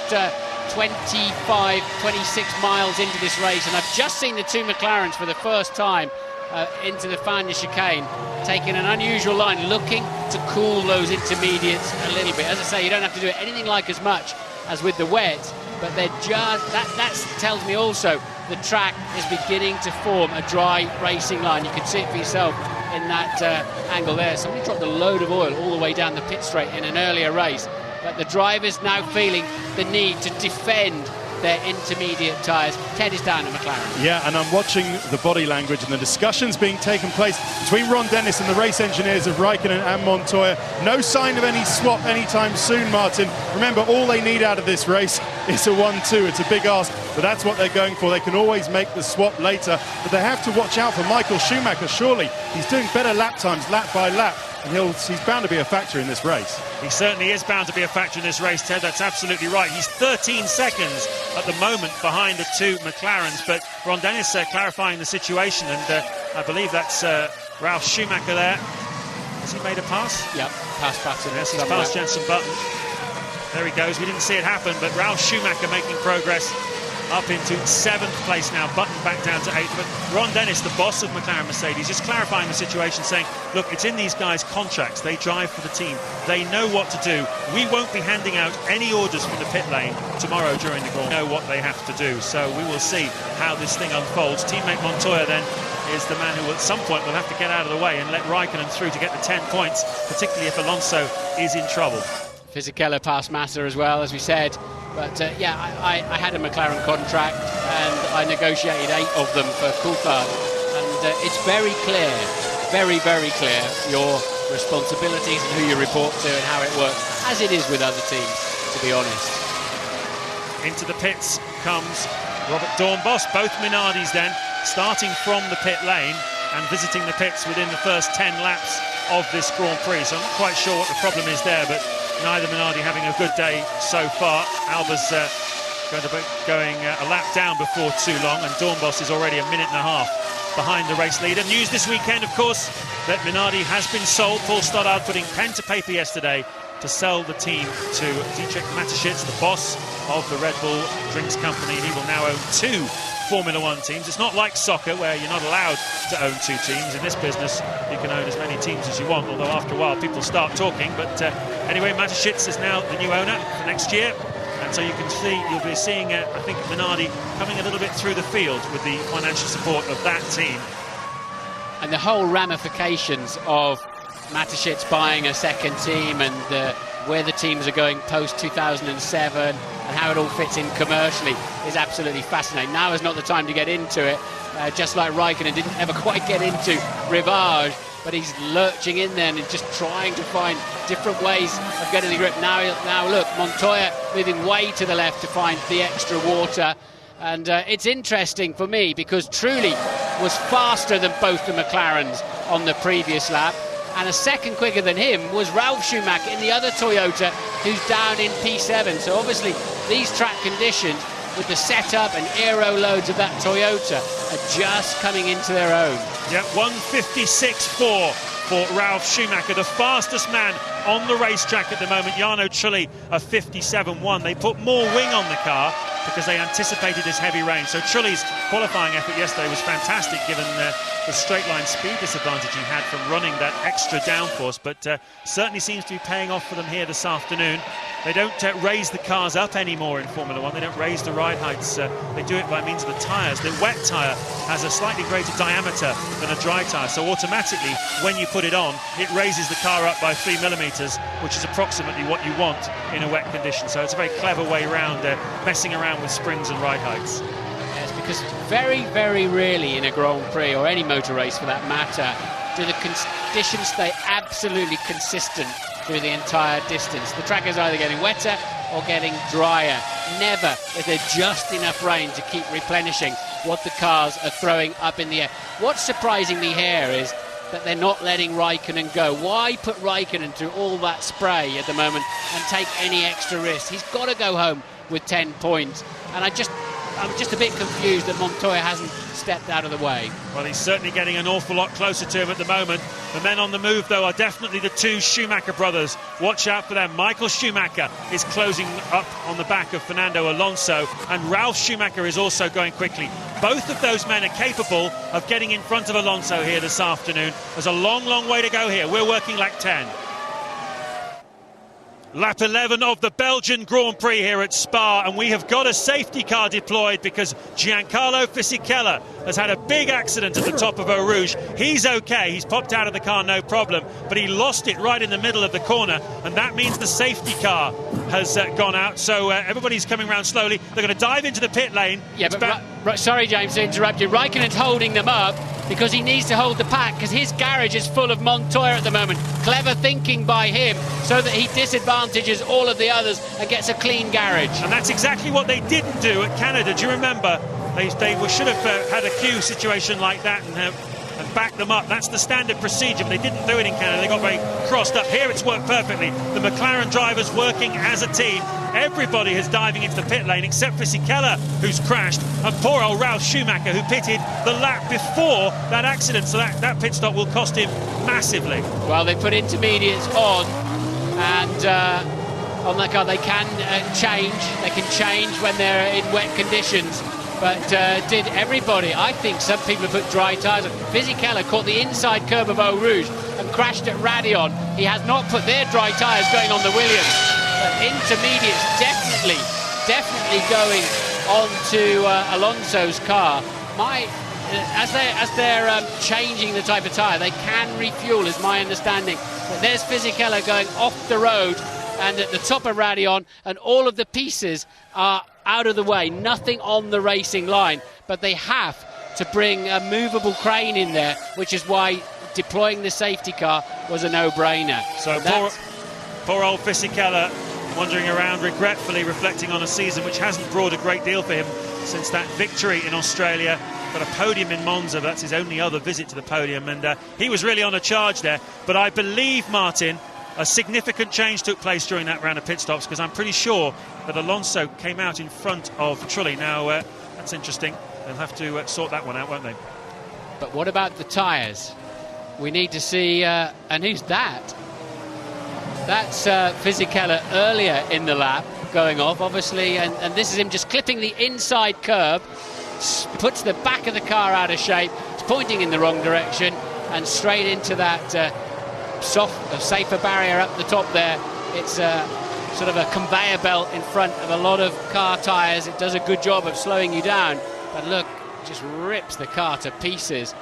[SPEAKER 9] 25, 26 miles into this race, and I've just seen the 2 McLarens for the first time into the fin de chicane, taking an unusual line, looking to cool those intermediates a little bit. As I say, you don't have to do it anything like as much as with the wets, but they're just, that tells me also the track is beginning to form a dry racing line. You can see it for yourself in that angle there. Somebody dropped a load of oil all the way down the pit straight in an earlier race, but the drivers now feeling the need to defend their intermediate tyres. Ted is down at McLaren.
[SPEAKER 12] Yeah, and I'm watching the body language and the discussions being taken place between Ron Dennis and the race engineers of Raikkonen and Montoya. No sign of any swap anytime soon, Martin. Remember, all they need out of this race is a 1-2. It's a big ask, but that's what they're going for. They can always make the swap later, but they have to watch out for Michael Schumacher. Surely he's doing better lap times, lap by lap, and he's bound to be a factor in this race.
[SPEAKER 8] He certainly is bound to be a factor in this race, Ted. That's absolutely right. He's 13 seconds at the moment behind the two McLarens, but Ron Dennis clarifying the situation, and I believe that's Ralf Schumacher there. Has he made a pass?
[SPEAKER 9] Yep, pass Button.
[SPEAKER 8] Yes, he's passed Jenson Button. There he goes. We didn't see it happen, but Ralf Schumacher making progress up into 7th place now. Button back down to 8th. But Ron Dennis, the boss of McLaren Mercedes, just clarifying the situation, saying, look, it's in these guys' contracts. They drive for the team. They know what to do. We won't be handing out any orders from the pit lane tomorrow during the Grand Prix. Know what they have to do. So we will see how this thing unfolds. Teammate Montoya then is the man who at some point will have to get out of the way and let Raikkonen through to get the 10 points, particularly if Alonso is in trouble.
[SPEAKER 9] Fisichella passed Massa as well, as we said. But yeah, I had a McLaren contract and I negotiated 8 of them for Coulthard. And it's very clear, very, very clear, your responsibilities and who you report to and how it works, as it is with other teams, to be honest.
[SPEAKER 8] Into the pits comes Robert Dornbos, both Minardis then, starting from the pit lane and visiting the pits within the first 10 laps of this Grand Prix. So I'm not quite sure what the problem is there, but neither Minardi having a good day so far. Alba's going to be going a lap down before too long, and Dornbos is already a minute and a half behind the race leader. News this weekend, of course, that Minardi has been sold. Paul Stoddard putting pen to paper yesterday to sell the team to Dietrich Mateschitz, the boss of the Red Bull Drinks Company. He will now own 2 Formula One teams. It's not like soccer where you're not allowed to own 2 teams. In this business, you can own as many teams as you want, although after a while people start talking. But anyway, Mateschitz is now the new owner for next year. And so you can see, you'll be seeing, I think, Minardi coming a little bit through the field with the financial support of that team.
[SPEAKER 9] And the whole ramifications of Mateschitz buying a second team and where the teams are going post-2007 and how it all fits in commercially is absolutely fascinating. Now is not the time to get into it, just like Raikkonen didn't ever quite get into Rivage, but he's lurching in there and just trying to find different ways of getting the grip. Now look, Montoya moving way to the left to find the extra water. And it's interesting for me because Trulli was faster than both the McLarens on the previous lap. And a second quicker than him was Ralf Schumacher in the other Toyota, who's down in P7. So obviously these track conditions with the setup and aero loads of that Toyota are just coming into their own.
[SPEAKER 8] Yeah, 1:56.4 for Ralf Schumacher, the fastest man on the racetrack at the moment. Jarno Trulli a 57.1. They put more wing on the car because they anticipated this heavy rain. So Trulli's qualifying effort yesterday was fantastic given the straight line speed disadvantage he had from running that extra downforce, but certainly seems to be paying off for them here this afternoon. They don't raise the cars up anymore in Formula One. They don't raise the ride heights. They do it by means of the tyres. The wet tyre has a slightly greater diameter than a dry tyre, so automatically when you put it on, it raises the car up by 3 millimetres, which is approximately what you want in a wet condition. So it's a very clever way around messing around with springs and ride heights.
[SPEAKER 9] Yes, because very, very rarely in a Grand Prix, or any motor race for that matter, do the conditions stay absolutely consistent through the entire distance. The track is either getting wetter or getting drier. Never is there just enough rain to keep replenishing what the cars are throwing up in the air. What's surprising me here is that they're not letting Raikkonen go. Why put Raikkonen through all that spray at the moment and take any extra risk? He's got to go home with 10 points. And I'm just a bit confused that Montoya hasn't stepped out of the way.
[SPEAKER 8] Well, he's certainly getting an awful lot closer to him at the moment. The men on the move, though, are definitely the 2 Schumacher brothers. Watch out for them. Michael Schumacher is closing up on the back of Fernando Alonso, and Ralf Schumacher is also going quickly. Both of those men are capable of getting in front of Alonso here this afternoon. There's a long, long way to go here. We're working lap 10. Lap 11 of the Belgian Grand Prix here at Spa, and we have got a safety car deployed because Giancarlo Fisichella has had a big accident at the top of Eau Rouge. He's okay, he's popped out of the car, no problem, but he lost it right in the middle of the corner, and that means the safety car has gone out, so everybody's coming round slowly. They're going to dive into the pit lane.
[SPEAKER 9] Yeah, but sorry, James, to interrupt you. Raikkonen's holding them up because he needs to hold the pack because his garage is full of Montoya at the moment. Clever thinking by him so that he disadvantages all of the others and gets a clean garage.
[SPEAKER 8] And that's exactly what they didn't do at Canada. Do you remember? They should have had a queue situation like that and back them up. That's the standard procedure, but they didn't do it in Canada. They got very crossed up. Here it's worked perfectly. The McLaren drivers working as a team. Everybody is diving into the pit lane except Fisichella, who's crashed, and poor old Ralf Schumacher, who pitted the lap before that accident. So that pit stop will cost him massively.
[SPEAKER 9] Well, they put intermediates on, and on that car they can change. They can change when they're in wet conditions. But did everybody? I think some people have put dry tyres on. Fisichella caught the inside curb of Eau Rouge and crashed at Radion. He has not put their dry tyres going on the Williams. But intermediates definitely going onto Alonso's car. As they're changing the type of tyre, they can refuel, is my understanding. But there's Fisichella going off the road and at the top of Radion, and all of the pieces are out of the way, nothing on the racing line, but they have to bring a movable crane in there, which is why deploying the safety car was a no-brainer.
[SPEAKER 8] So poor old Fisichella wandering around regretfully, reflecting on a season which hasn't brought a great deal for him since that victory in Australia. Got a podium in Monza, but that's his only other visit to the podium, and he was really on a charge there. But I believe, Martin, a significant change took place during that round of pit stops, because I'm pretty sure that Alonso came out in front of Trulli. Now, that's interesting. They'll have to sort that one out, won't they?
[SPEAKER 9] But what about the tyres? We need to see... and who's that? That's Fisichella earlier in the lap going off, obviously, and this is him just clipping the inside curb, puts the back of the car out of shape, it's pointing in the wrong direction, and straight into that safer barrier up the top there. It's sort of a conveyor belt in front of a lot of car tyres. It does a good job of slowing you down, but look, just rips the car to pieces.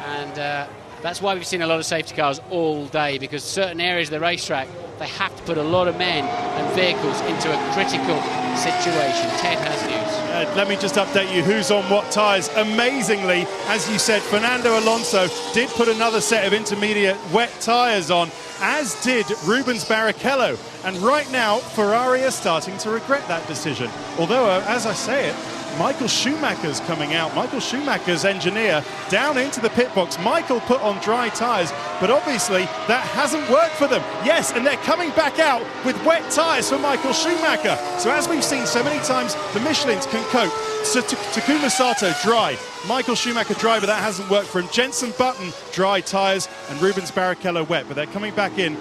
[SPEAKER 9] And that's why we've seen a lot of safety cars all day, because certain areas of the racetrack, they have to put a lot of men and vehicles into a critical situation. Ted has news.
[SPEAKER 11] Let me just update you who's on what tyres. Amazingly, as you said, Fernando Alonso did put another set of intermediate wet tyres on, as did Rubens Barrichello. And right now, Ferrari are starting to regret that decision. Although, as I say it, Michael Schumacher's coming out. Michael Schumacher's engineer down into the pit box. Michael put on dry tyres, but obviously that hasn't worked for them. Yes, and they're coming back out with wet tyres for Michael Schumacher. So as we've seen so many times, the Michelins can cope. So Takuma Sato dry, Michael Schumacher dry, but that hasn't worked for him. Jenson Button dry tyres, and Rubens Barrichello wet, but they're coming back in.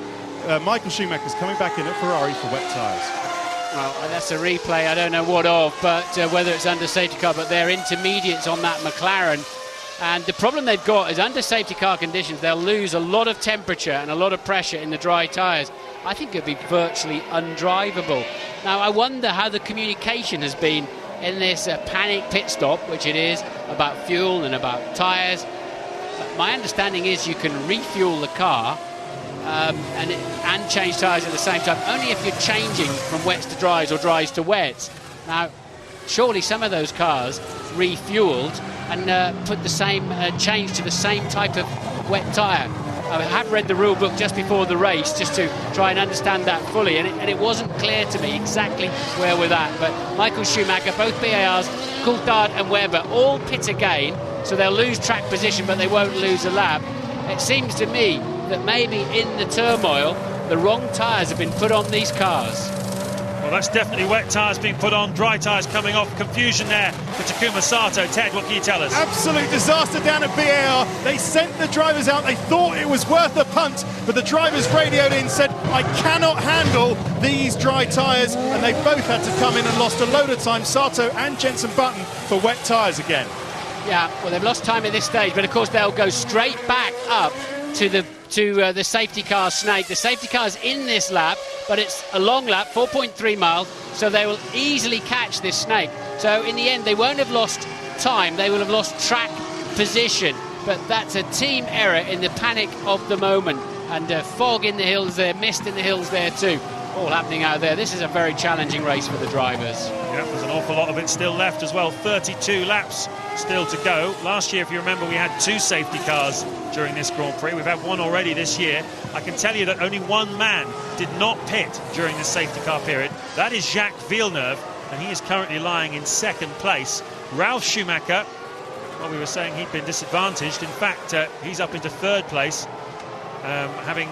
[SPEAKER 11] Michael Schumacher's coming back in at Ferrari for wet tyres.
[SPEAKER 9] Well, that's a replay, I don't know what of, but whether it's under safety car, but they're intermediates on that McLaren. And the problem they've got is under safety car conditions, they'll lose a lot of temperature and a lot of pressure in the dry tyres. I think it'd be virtually undrivable. Now, I wonder how the communication has been in this panic pit stop, which it is, about fuel and about tyres. But my understanding is you can refuel the car and change tyres at the same time, only if you're changing from wets to dries or dries to wets. Now, surely some of those cars refueled and put the same change to the same type of wet tyre. I have read the rule book just before the race just to try and understand that fully, and it wasn't clear to me exactly where we're at. But Michael Schumacher, both BARs, Coulthard and Webber all pit again, so they'll lose track position but they won't lose a lap. It seems to me that maybe in the turmoil the wrong tyres have been put on these cars.
[SPEAKER 8] Well, that's definitely wet tyres being put on, dry tyres coming off. Confusion there for Takuma Sato. Ted, what can you tell us?
[SPEAKER 11] Absolute disaster down at BAR. They sent the drivers out. They thought it was worth a punt, but the drivers radioed in, said, I cannot handle these dry tyres, and they both had to come in and lost a load of time, Sato and Jenson Button, for wet tyres again.
[SPEAKER 9] Yeah, well, they've lost time at this stage, but of course they'll go straight back up to the safety car snake. The safety car's in this lap, but it's a long lap, 4.3 miles, so they will easily catch this snake. So in the end, they won't have lost time, they will have lost track position. But that's a team error in the panic of the moment. And fog in the hills there, mist in the hills there too. all happening out there. This is a very challenging race for the drivers.
[SPEAKER 8] Yeah, there's an awful lot of it still left as well. 32 laps still to go. Last year, if you remember, we had 2 safety cars during this Grand Prix. We've had 1 already this year. I can tell you that only 1 man did not pit during the safety car period. That is Jacques Villeneuve, and he is currently lying in 2nd place. Ralf Schumacher, well, we were saying he'd been disadvantaged. In fact, he's up into 3rd place, having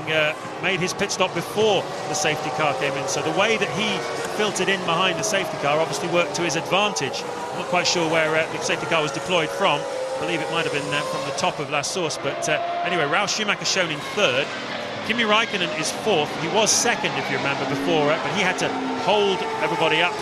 [SPEAKER 8] made his pit stop before the safety car came in. So the way that he filtered in behind the safety car obviously worked to his advantage. I'm not quite sure where the safety car was deployed from. I believe it might have been from the top of La Source. But anyway, Ralf Schumacher shown in 3rd. Kimi Raikkonen is 4th. He was 2nd, if you remember, before, but he had to hold everybody up.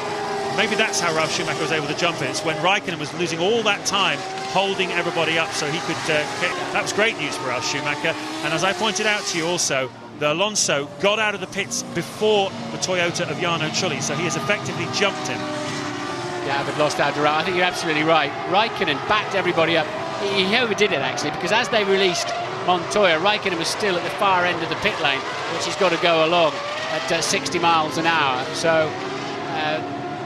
[SPEAKER 8] Maybe that's how Ralf Schumacher was able to jump it. It's when Raikkonen was losing all that time holding everybody up so he could that was great news for Ralf Schumacher. And as I pointed out to you also, the Alonso got out of the pits before the Toyota of Jarno Trulli, so he has effectively jumped him.
[SPEAKER 9] Yeah, but lost out to Ralf. I think you're absolutely right. Raikkonen backed everybody up. He overdid it, actually, because as they released Montoya, Raikkonen was still at the far end of the pit lane, which he's got to go along at 60 miles an hour. So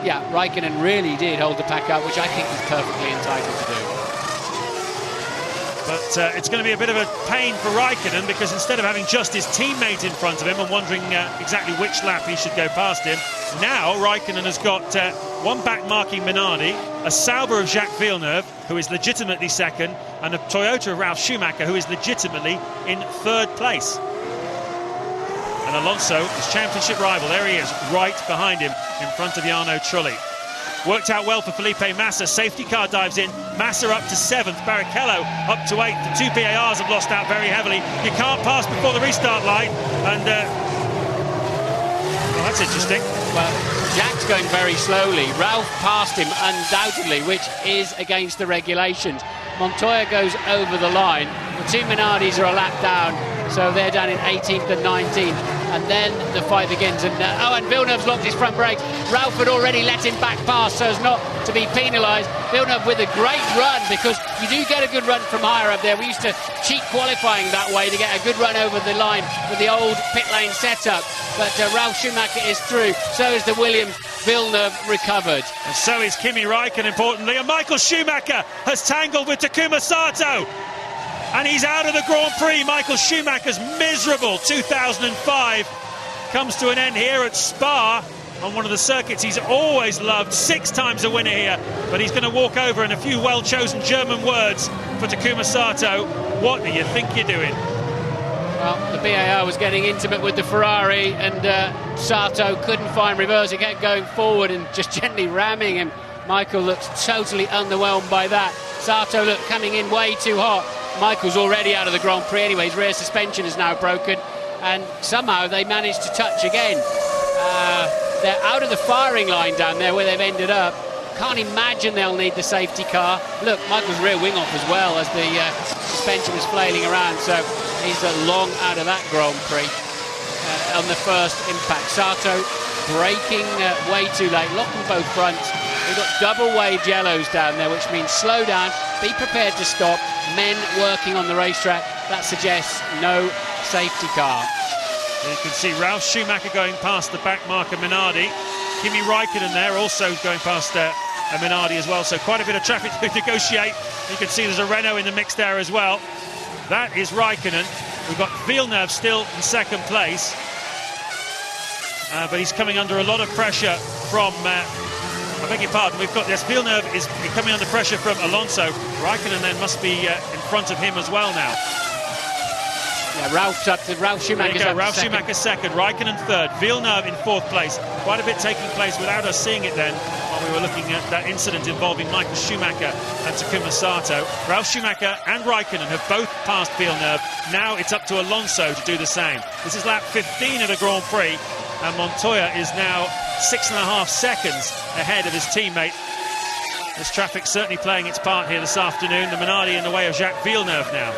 [SPEAKER 9] yeah, Raikkonen really did hold the pack up, which I think he's perfectly entitled to do.
[SPEAKER 8] But it's going to be a bit of a pain for Raikkonen, because instead of having just his teammate in front of him and wondering exactly which lap he should go past him, now Raikkonen has got 1 back-marking Minardi, a Sauber of Jacques Villeneuve, who is legitimately 2nd, and a Toyota of Ralf Schumacher, who is legitimately in 3rd place. And Alonso, his championship rival, there he is, right behind him, in front of Jarno Trulli. Worked out well for Felipe Massa. Safety car dives in. Massa up to 7th. Barrichello up to 8th. The 2 PARs have lost out very heavily. You can't pass before the restart line. And, well, that's interesting.
[SPEAKER 9] Well, Jack's going very slowly. Ralf passed him undoubtedly, which is against the regulations. Montoya goes over the line. The 2 Minardis are a lap down, so they're down in 18th and 19th. And then the fight begins. And and Villeneuve's locked his front brakes. Ralf had already let him back past so as not to be penalised. Villeneuve with a great run, because you do get a good run from higher up there. We used to cheat qualifying that way to get a good run over the line with the old pit lane setup. But Ralf Schumacher is through. So is the Williams. Villeneuve recovered.
[SPEAKER 8] And so is Kimi Raikkonen, importantly. And Michael Schumacher has tangled with Takuma Sato. And he's out of the Grand Prix. Michael Schumacher's miserable 2005 comes to an end here at Spa, on one of the circuits he's always loved. 6 times a winner here. But he's going to walk over, in a few well-chosen German words for Takuma Sato. What do you think you're doing?
[SPEAKER 9] Well, the BAR was getting intimate with the Ferrari, and Sato couldn't find reverse. He kept going forward and just gently ramming him. Michael looks totally underwhelmed by that. Sato looked coming in way too hot. Michael's already out of the Grand Prix anyway. His rear suspension is now broken, and somehow they managed to touch again. They're out of the firing line down there where they've ended up. Can't imagine they'll need the safety car. Look, Michael's rear wing off as well as the suspension was flailing around, so he's long out of that Grand Prix on the first impact. Sato braking way too late, locking both fronts. We've got double waved yellows down there, which means slow down, be prepared to stop. Men working on the racetrack, that suggests no safety car.
[SPEAKER 8] You can see Ralf Schumacher going past the back marker Minardi. Kimi Raikkonen there also going past a Minardi as well, so quite a bit of traffic to negotiate. You can see there's a Renault in the mix there as well. That is Raikkonen. We've got Villeneuve still in 2nd place, but he's coming under a lot of pressure from I beg your pardon, we've got this. Villeneuve is coming under pressure from Alonso. Raikkonen then must be in front of him as well now.
[SPEAKER 9] Yeah, Ralf Schumacher's up
[SPEAKER 8] Ralf Schumacher 2nd, Raikkonen 3rd, Villeneuve in 4th place. Quite a bit taking place without us seeing it then, while we were looking at that incident involving Michael Schumacher and Takuma Sato. Ralf Schumacher and Raikkonen have both passed Villeneuve. Now it's up to Alonso to do the same. This is lap 15 of the Grand Prix, and Montoya is now 6.5 seconds ahead of his teammate. This traffic certainly playing its part here this afternoon. The Minardi in the way of Jacques Villeneuve now.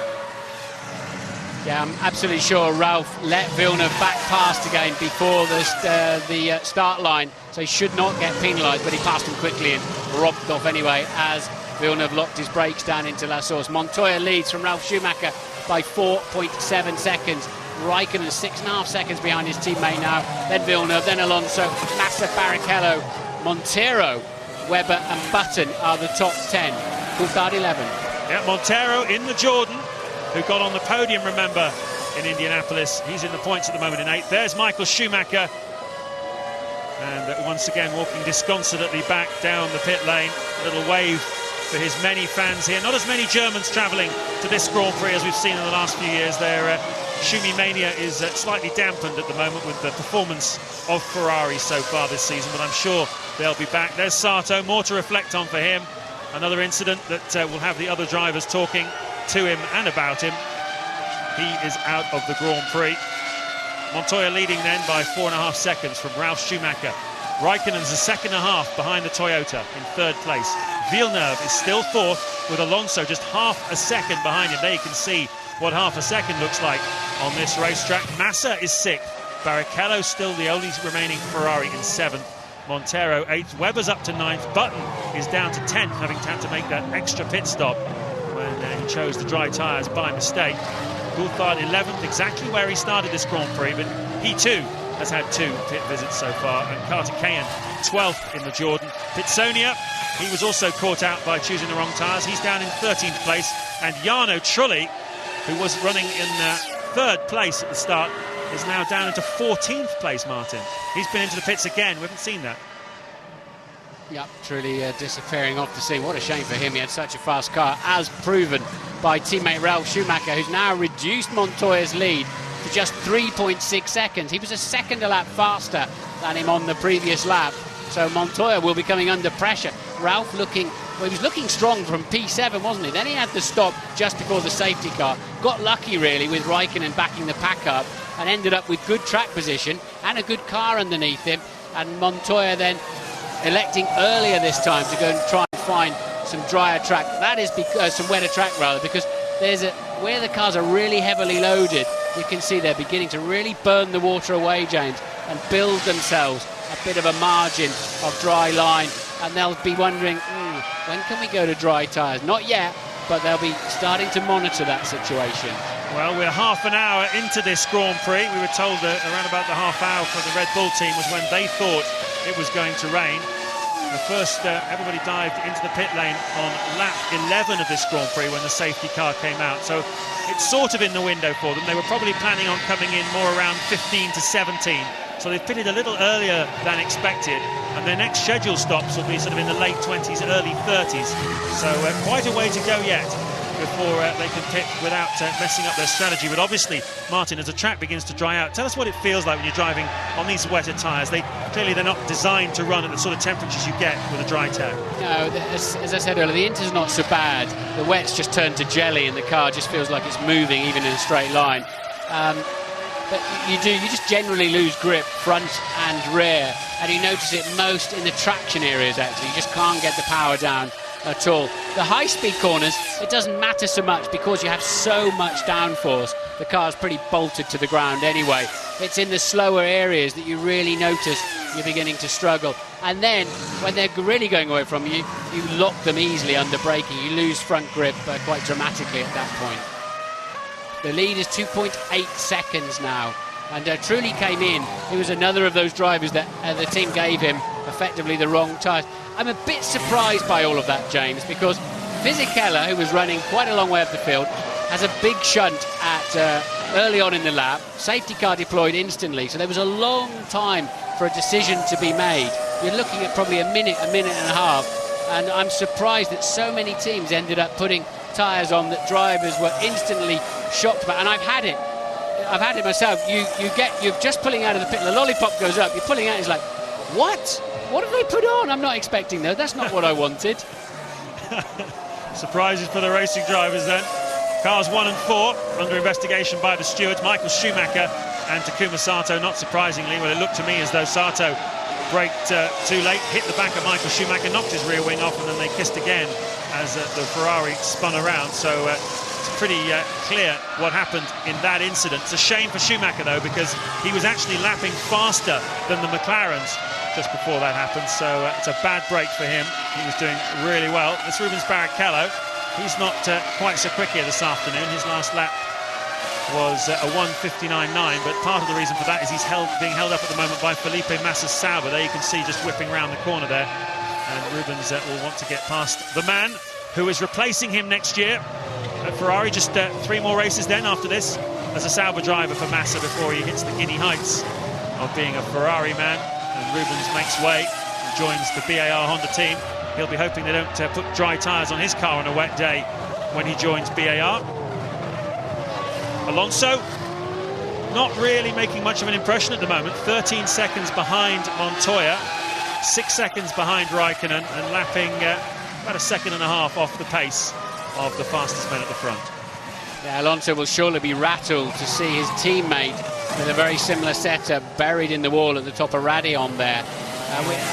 [SPEAKER 9] Yeah, I'm absolutely sure Ralf let Villeneuve back past again before the start line, so he should not get penalised, but he passed him quickly and robbed off anyway as Villeneuve locked his brakes down into La Source. Montoya leads from Ralf Schumacher by 4.7 seconds. Raikkonen 6.5 seconds behind his teammate now. Then Villeneuve, then Alonso, Massa, Barrichello, Montero, Webber and Button are the top 10. Coulthard 11.
[SPEAKER 8] Yeah, Montero in the Jordan, who got on the podium, remember, in Indianapolis. He's in the points at the moment in 8th. There's Michael Schumacher. And once again walking disconsolately back down the pit lane. A little wave for his many fans here. Not as many Germans travelling to this Grand Prix as we've seen in the last few years. Their Schumi mania is slightly dampened at the moment with the performance of Ferrari so far this season, but I'm sure they'll be back. There's Sato, more to reflect on for him. Another incident that will have the other drivers talking to him and about him. He is out of the Grand Prix. Montoya leading then by 4.5 seconds from Ralf Schumacher. Raikkonen's a second and a half behind the Toyota in 3rd place. Villeneuve is still 4th with Alonso just half a second behind him. There you can see what half a second looks like on this racetrack. Massa is 6th. Barrichello still the only remaining Ferrari in 7th. Montero 8th. Webber's up to 9th. Button is down to 10th, having had to make that extra pit stop when he chose the dry tyres by mistake. Coulthard 11th, exactly where he started this Grand Prix, but he too has had 2 pit visits so far. And Carter Kayan 12th in the Jordan. Pitsonia, he was also caught out by choosing the wrong tyres. He's down in 13th place. And Jarno Trulli, who was running in 3rd place at the start, is now down into 14th place, Martin. He's been into the pits again. We haven't seen that.
[SPEAKER 9] Yep, truly disappearing off the scene. What a shame for him. He had such a fast car, as proven by teammate Ralf Schumacher, who's now reduced Montoya's lead to just 3.6 seconds. He was a second a lap faster than him on the previous lap. So Montoya will be coming under pressure. Ralf looking, well, he was looking strong from P7, wasn't he? Then he had to stop just before the safety car. Got lucky, really, with Raikkonen backing the pack up and ended up with good track position and a good car underneath him. And Montoya then electing earlier this time to go and try and find some drier track. That is because some wetter track rather, because there's where the cars are really heavily loaded. You can see they're beginning to really burn the water away, James, and build themselves a bit of a margin of dry line. And they'll be wondering, when can we go to dry tyres? Not yet, but they'll be starting to monitor that situation.
[SPEAKER 8] Well, we're half an hour into this Grand Prix. We were told that around about the half hour for the Red Bull team was when they thought it was going to rain. The first, everybody dived into the pit lane on lap 11 of this Grand Prix when the safety car came out. So it's sort of in the window for them. They were probably planning on coming in more around 15 to 17. So they've pitted a little earlier than expected. And their next scheduled stops will be sort of in the late 20s, early 30s. So quite a way to go yet before they can pit without messing up their strategy. But obviously, Martin, as the track begins to dry out, tell us what it feels like when you're driving on these wetter tyres. Clearly they're not designed to run at the sort of temperatures you get with a dry tag.
[SPEAKER 9] No, as I said earlier, the Inter's not so bad. The wet's just turned to jelly and the car just feels like it's moving even in a straight line. But you just generally lose grip front and rear, and you notice it most in the traction areas actually. You just can't get the power down at all. The high-speed corners, it doesn't matter so much because you have so much downforce. The car's pretty bolted to the ground anyway. It's in the slower areas that you really notice you're beginning to struggle. And then, when they're really going away from you, you lock them easily under braking. You lose front grip quite dramatically at that point. The lead is 2.8 seconds now. And Trulli came in. He was another of those drivers that the team gave him effectively the wrong tyres. I'm a bit surprised by all of that, James, because Fisichella, who was running quite a long way up the field, has a big shunt at early on in the lap. Safety car deployed instantly, so there was a long time for a decision to be made. You're looking at probably a minute and a half, and I'm surprised that so many teams ended up putting tyres on that drivers were instantly shocked about. And I've had it myself. You're just pulling out of the pit, the lollipop goes up, you're pulling out, it's like, what have they put on? I'm not expecting that. That's not what I wanted.
[SPEAKER 8] Surprises for the racing drivers then. Cars 1 and 4 under investigation by the stewards, Michael Schumacher and Takuma Sato. Not surprisingly, well, it looked to me as though Sato braked too late, hit the back of Michael Schumacher, knocked his rear wing off, and then they kissed again as the Ferrari spun around. So it's pretty clear what happened in that incident. It's a shame for Schumacher, though, because he was actually lapping faster than the McLarens just before that happened. So it's a bad break for him. He was doing really well. It's Rubens Barrichello. He's not quite so quick here this afternoon. His last lap was a 1:59.9, but part of the reason for that is he's being held up at the moment by Felipe Massa-Sauber. There you can see just whipping round the corner there, and Rubens will want to get past the man who is replacing him next year at Ferrari. Just 3 more races then after this as a Sauber driver for Massa before he hits the giddy heights of being a Ferrari man. And Rubens makes way and joins the BAR Honda team. He'll be hoping they don't put dry tyres on his car on a wet day when he joins BAR. Alonso not really making much of an impression at the moment. 13 seconds behind Montoya, 6 seconds behind Raikkonen, and lapping about 1.5 seconds off the pace of the fastest men at the front.
[SPEAKER 9] Yeah, Alonso will surely be rattled to see his teammate with a very similar setup buried in the wall at the top of Radion there.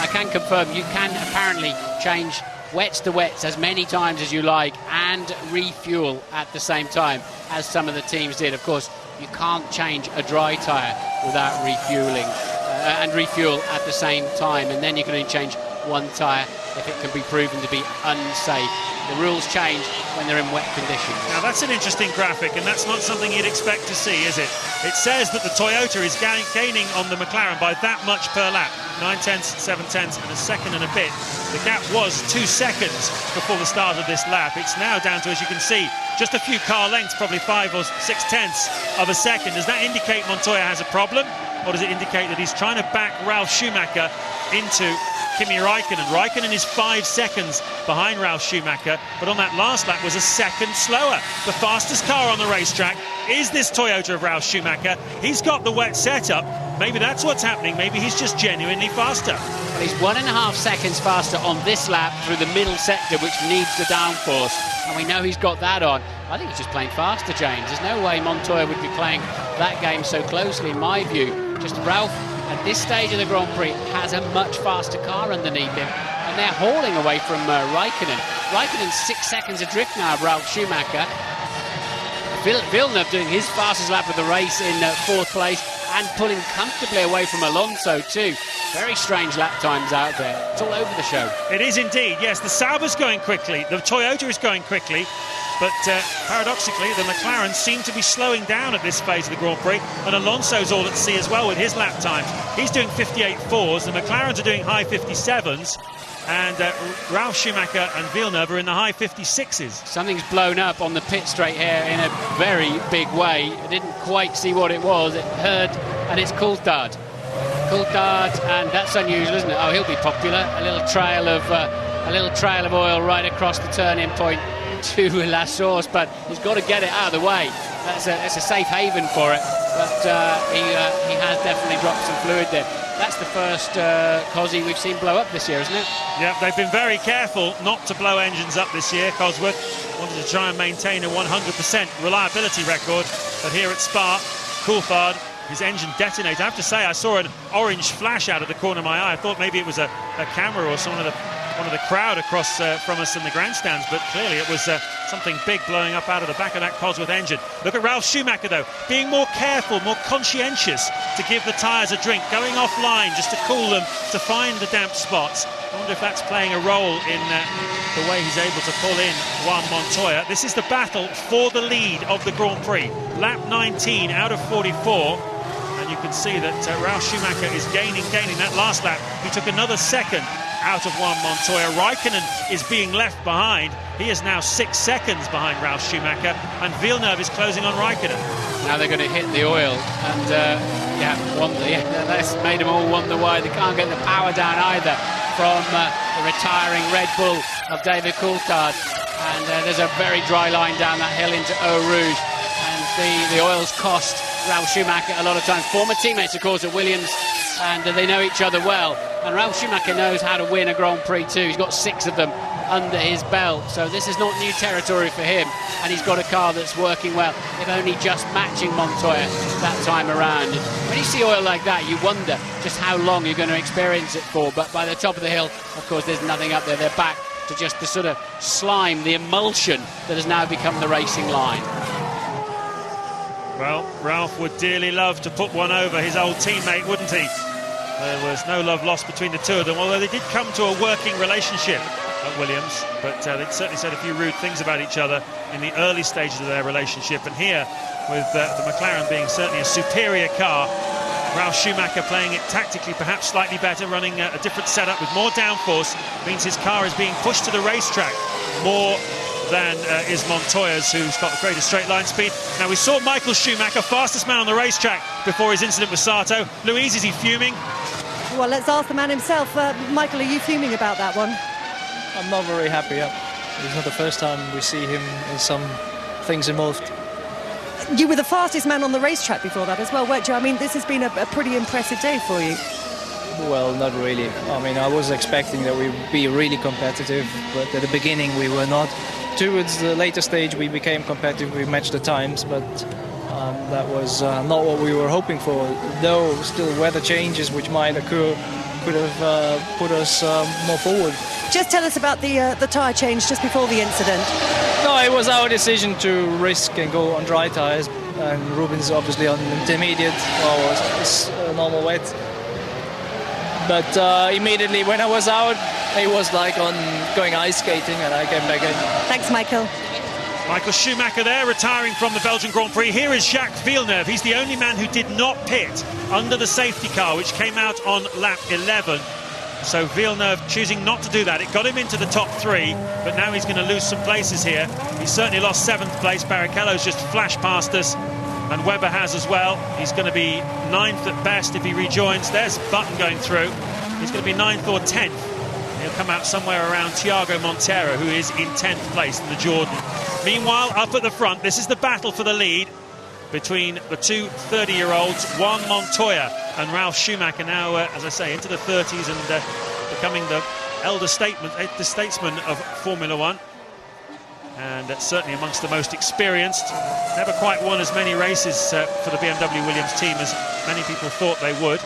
[SPEAKER 9] I can confirm you can apparently change wets to wets as many times as you like and refuel at the same time, as some of the teams did. Of course, you can't change a dry tyre without refueling and refuel at the same time, and then you can only change one tyre if it can be proven to be unsafe. The rules change when they're in wet conditions.
[SPEAKER 8] Now that's an interesting graphic, and that's not something you'd expect to see, is it? It says that the Toyota is gaining on the McLaren by that much per lap. 9/10, 7/10 and 1 second and a bit. The gap was 2 seconds before the start of this lap. It's now down to, as you can see, just a few car lengths, probably 5 or 6/10 of a second. Does that indicate Montoya has a problem, or does it indicate that he's trying to back Ralf Schumacher into Kimi Raikkonen? Raikkonen is 5 seconds behind Ralf Schumacher, but on that last lap was 1 second slower. The fastest car on the racetrack is this Toyota of Ralf Schumacher. He's got the wet setup. Maybe that's what's happening. Maybe he's just genuinely faster.
[SPEAKER 9] Well, he's 1.5 seconds faster on this lap through the middle sector, which needs the downforce, and we know he's got that on. I think he's just playing faster, James. There's no way Montoya would be playing that game so closely, in my view. Just Ralf, at this stage of the Grand Prix, has a much faster car underneath him, and they're hauling away from Raikkonen. Raikkonen's 6 seconds adrift now of Ralf Schumacher. Villeneuve doing his fastest lap of the race in 4th place and pulling comfortably away from Alonso too. Very strange lap times out there. It's all over the show.
[SPEAKER 8] It is indeed, yes. The Sauber's going quickly, the Toyota is going quickly, but paradoxically the McLaren seem to be slowing down at this phase of the Grand Prix, and Alonso's all at sea as well with his lap times. He's doing 58.4s, the McLarens are doing high 57s, and Ralf Schumacher and Villeneuve are in the high 56s.
[SPEAKER 9] Something's blown up on the pit straight here in a very big way. I didn't quite see what it was. It heard, and it's Coulthard. Coulthard, and that's unusual, isn't it? Oh, he'll be popular. A little trail of oil right across the turning point to La Source, but he's got to get it out of the way. That's a safe haven for it, but he has definitely dropped some fluid there. That's the first Cosy we've seen blow up this year, isn't it?
[SPEAKER 8] Yeah, they've been very careful not to blow engines up this year. Cosworth wanted to try and maintain a 100% reliability record, but here at Spa, Coulthard, his engine detonated. I have to say, I saw an orange flash out of the corner of my eye. I thought maybe it was a camera or one of the crowd across from us in the grandstands, but clearly it was something big blowing up out of the back of that Cosworth engine. Look at Ralf Schumacher though, being more careful, more conscientious to give the tyres a drink, going offline just to cool them, to find the damp spots. I wonder if that's playing a role in the way he's able to pull in Juan Montoya. This is the battle for the lead of the Grand Prix. Lap 19 out of 44. And you can see that Ralf Schumacher is gaining that last lap. He took another second out of Juan Montoya. Raikkonen is being left behind. He is now 6 seconds behind Ralf Schumacher, and Villeneuve is closing on Raikkonen.
[SPEAKER 9] Now they're going to hit the oil, and that's made them all wonder why they can't get the power down either from the retiring Red Bull of David Coulthard. And there's a very dry line down that hill into Eau Rouge, and the oil's cost Ralf Schumacher a lot of times. Former teammates, of course, at Williams, and they know each other well. And Ralf Schumacher knows how to win a Grand Prix too. He's got 6 of them under his belt, so this is not new territory for him, and he's got a car that's working well, if only just matching Montoya that time around. And when you see oil like that, you wonder just how long you're going to experience it for, but by the top of the hill, of course, there's nothing up there. They're back to just the sort of slime, the emulsion that has now become the racing line.
[SPEAKER 8] Well, Ralf would dearly love to put one over his old teammate, wouldn't he? There was no love lost between the two of them, although they did come to a working relationship at Williams, but they certainly said a few rude things about each other in the early stages of their relationship. And here, with the McLaren being certainly a superior car, Ralf Schumacher playing it tactically perhaps slightly better, running a different setup with more downforce, means his car is being pushed to the racetrack more than is Montoya's, who's got the greatest straight line speed. Now, we saw Michael Schumacher, fastest man on the racetrack before his incident with Sato. Louise, is he fuming?
[SPEAKER 18] Well, let's ask the man himself. Michael, are you fuming about that one?
[SPEAKER 13] I'm not very happy. It's not the first time we see him in some things involved.
[SPEAKER 18] You were the fastest man on the racetrack before that as well, weren't you? I mean, this has been a pretty impressive day for you.
[SPEAKER 13] Well, not really. I mean, I was expecting that we would be really competitive, but at the beginning we were not. Towards the later stage we became competitive, we matched the times, but that was not what we were hoping for. Though still weather changes which might occur could have put us more forward.
[SPEAKER 18] Just tell us about the tyre change just before the incident.
[SPEAKER 13] No, it was our decision to risk and go on dry tyres, and Rubens obviously on intermediate, well, it's normal wet. But immediately when I was out, it was like on going ice skating, and I came back in.
[SPEAKER 18] Thanks, Michael.
[SPEAKER 8] Michael Schumacher there, retiring from the Belgian Grand Prix. Here is Jacques Villeneuve. He's the only man who did not pit under the safety car, which came out on lap 11. So Villeneuve choosing not to do that. It got him into the top 3, but now he's going to lose some places here. He certainly lost 7th place. Barrichello's just flashed past us, and Webber has as well. He's going to be 9th at best if he rejoins. There's Button going through. He's going to be 9th or 10th. He'll come out somewhere around Thiago Monteiro, who is in 10th place in the Jordan. Meanwhile, up at the front, this is the battle for the lead between the two 30-year-olds, Juan Montoya and Ralf Schumacher, now, as I say, into the 30s and becoming the elder statesman of Formula One. And certainly amongst the most experienced. Never quite won as many races for the BMW Williams team as many people thought they would.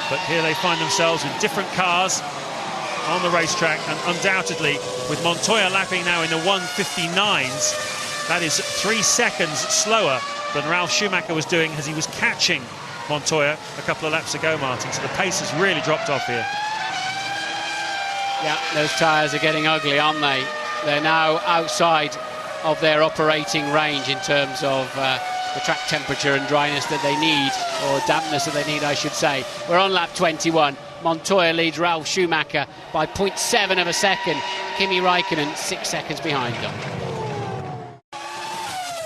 [SPEAKER 8] But here they find themselves with different cars on the racetrack, and undoubtedly with Montoya lapping now in the 1:59s, that is 3 seconds slower than Ralf Schumacher was doing as he was catching Montoya a couple of laps ago, Martin. So the pace has really dropped off here.
[SPEAKER 9] Yeah, those tyres are getting ugly, aren't they? They're now outside of their operating range in terms of the track temperature and dryness that they need, or dampness that they need, I should say. We're on lap 21. Montoya leads Ralf Schumacher by 0.7 of a second. Kimi Raikkonen 6 seconds behind them.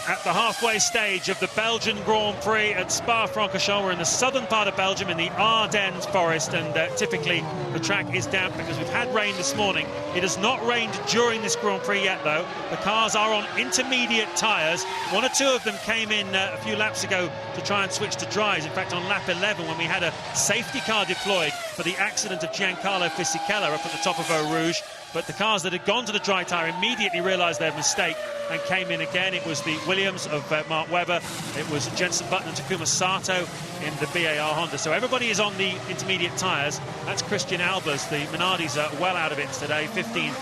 [SPEAKER 8] At the halfway stage of the Belgian Grand Prix at Spa-Francorchamps, we're in the southern part of Belgium in the Ardennes forest, and typically the track is damp because we've had rain this morning. It has not rained during this Grand Prix yet, though. The cars are on intermediate tyres. 1 or 2 of them came in a few laps ago to try and switch to dries. In fact, on lap 11, when we had a safety car deployed for the accident of Giancarlo Fisichella up at the top of Eau Rouge, but the cars that had gone to the dry tyre immediately realised their mistake and came in again. It was the Williams of Mark Webber, it was Jenson Button and Takuma Sato in the BAR Honda. So everybody is on the intermediate tyres. That's Christian Albers. The Minardis are well out of it today, 15th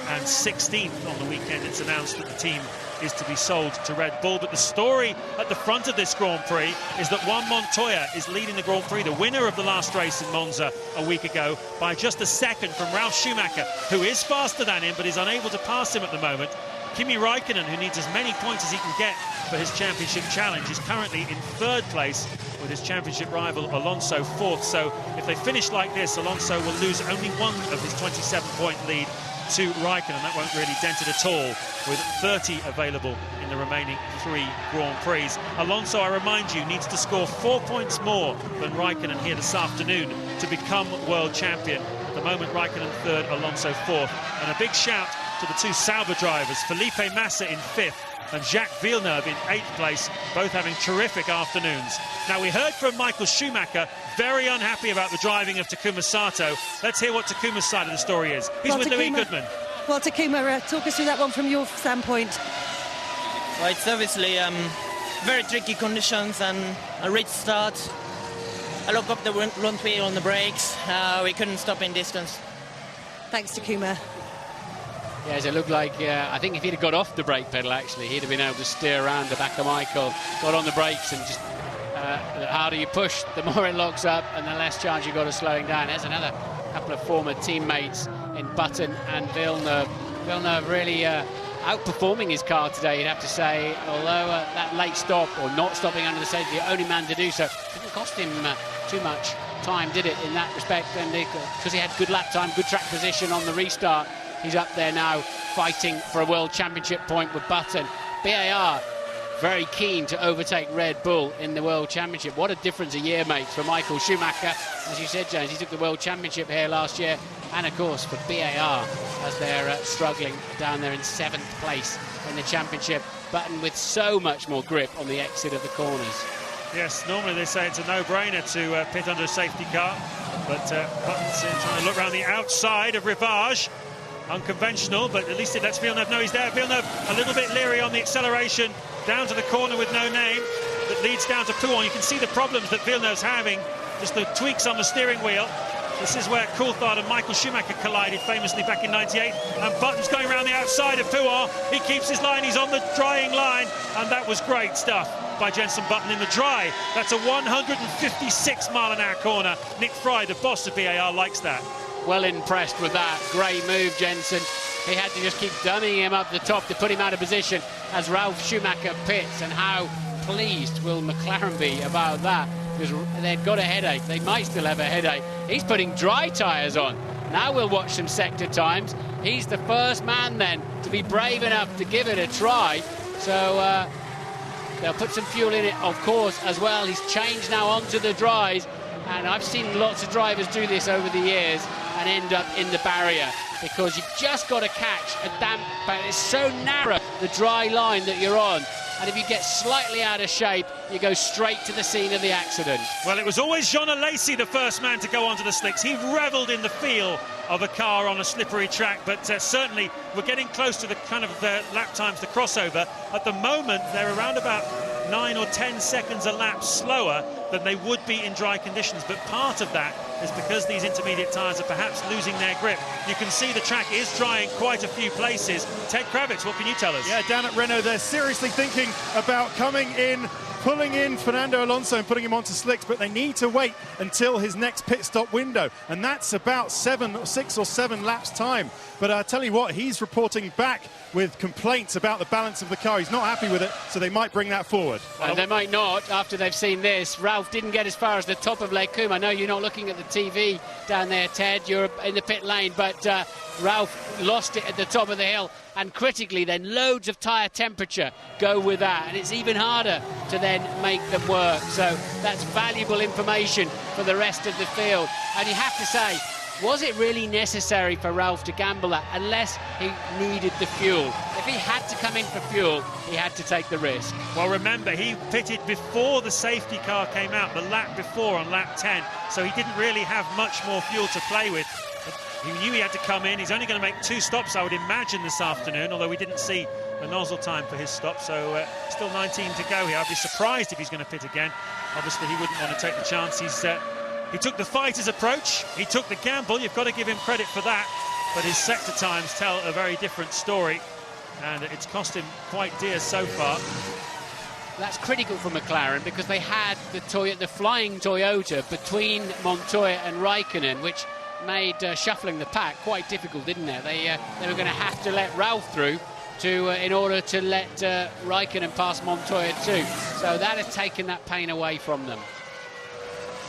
[SPEAKER 8] and 16th on the weekend. It's announced that the team is to be sold to Red Bull. But the story at the front of this Grand Prix is that Juan Montoya is leading the Grand Prix, the winner of the last race in Monza a week ago, by just a second from Ralf Schumacher, who is faster than him but is unable to pass him at the moment. Kimi Raikkonen, who needs as many points as he can get for his championship challenge, is currently in 3rd place with his championship rival Alonso 4th. So if they finish like this, Alonso will lose only one of his 27-point lead to Raikkonen. That won't really dent it at all, with 30 available in the remaining 3 Grand Prix. Alonso, I remind you, needs to score 4 points more than Raikkonen here this afternoon to become world champion. At the moment, Raikkonen 3rd, Alonso 4th. And a big shout to the 2 Sauber drivers, Felipe Massa in 5th and Jacques Villeneuve in 8th place, both having terrific afternoons. Now, we heard from Michael Schumacher, very unhappy about the driving of Takuma Sato. Let's hear what Takuma's side of the story is. He's with Louis Goodman.
[SPEAKER 18] Well, Takuma, talk us through that one from your standpoint.
[SPEAKER 14] Well, it's obviously very tricky conditions and a rich start. I locked up the front wheel on the brakes. We couldn't stop in distance.
[SPEAKER 18] Thanks, Takuma.
[SPEAKER 9] Yes, it looked like, I think if he'd have got off the brake pedal, actually, he'd have been able to steer around the back of Michael, got on the brakes, and just, the harder you push, the more it locks up, and the less chance you've got of slowing down. There's another couple of former teammates in Button and Villeneuve. Villeneuve really outperforming his car today, you'd have to say, although that late stop, or not stopping under the safety, the only man to do so, didn't cost him too much time, did it, in that respect? And because he had good lap time, good track position on the restart, he's up there now fighting for a World Championship point with Button. BAR very keen to overtake Red Bull in the World Championship. What a difference a year makes for Michael Schumacher. As you said, James, he took the World Championship here last year. And, of course, for BAR, as they're struggling down there in 7th place in the championship. Button with so much more grip on the exit of the corners.
[SPEAKER 8] Yes, normally they say it's a no-brainer to pit under a safety car. But Button's trying to look around the outside of Rivage. Unconventional, but at least it lets Villeneuve know he's there. Villeneuve a little bit leery on the acceleration. Down to the corner with no name. That leads down to Pouon. You can see the problems that Villeneuve's having. Just the tweaks on the steering wheel. This is where Coulthard and Michael Schumacher collided famously back in '98. And Button's going around the outside of Pouon. He keeps his line. He's on the drying line. And that was great stuff by Jenson Button in the dry. That's a 156-mile-an-hour corner. Nick Fry, the boss of BAR, likes that.
[SPEAKER 9] Well impressed with that. Great move, Jenson. He had to just keep dummying him up the top to put him out of position as Ralf Schumacher pits. And how pleased will McLaren be about that? Because they've got a headache. They might still have a headache. He's putting dry tyres on. Now we'll watch some sector times. He's the first man then to be brave enough to give it a try. So they'll put some fuel in it, of course, as well. He's changed now onto the dries. And I've seen lots of drivers do this over the years and end up in the barrier, because you've just got to catch a damp, but it's so narrow, the dry line that you're on. And if you get slightly out of shape, you go straight to the scene of the accident.
[SPEAKER 8] Well, it was always Jean Alesi, the first man to go onto the slicks. He revelled in the feel of a car on a slippery track, but certainly we're getting close to the kind of lap times, the crossover. At the moment, they're around about 9 or 10 seconds a lap slower than they would be in dry conditions. But part of that is because these intermediate tyres are perhaps losing their grip. You can see the track is dry in quite a few places. Ted Kravitz, what can you tell us?
[SPEAKER 11] Yeah, down at Renault, they're seriously thinking about coming in, pulling in Fernando Alonso and putting him onto slicks, but they need to wait until his next pit stop window, and that's about 6 or 7 laps time. But I tell you what, he's reporting back with complaints about the balance of the car. He's not happy with it, so they might bring that forward.
[SPEAKER 9] And they might not after they've seen this. Ralph didn't get as far as the top of Les Combes. I know you're not looking at the TV down there, Ted. You're in the pit lane, but Ralph lost it at the top of the hill. And critically, then loads of tyre temperature go with that, and it's even harder to then make them work. So that's valuable information for the rest of the field. And you have to say, was it really necessary for Ralph to gamble that unless he needed the fuel? If he had to come in for fuel, he had to take the risk.
[SPEAKER 8] Well, remember, he pitted before the safety car came out, the lap before on lap 10, so he didn't really have much more fuel to play with. He knew he had to come in. He's only going to make 2 stops, I would imagine, this afternoon, although we didn't see the nozzle time for his stop, so still 19 to go here. I'd be surprised if he's going to pit again. Obviously, he wouldn't want to take the chance. He took the fighter's approach. He took the gamble. You've got to give him credit for that. But his sector times tell a very different story, and it's cost him quite dear so far.
[SPEAKER 9] That's critical for McLaren, because they had the flying Toyota between Montoya and Raikkonen, which made shuffling the pack quite difficult, didn't it? They were going to have to let Ralph through in order to let Raikkonen pass Montoya too. So that has taken that pain away from them.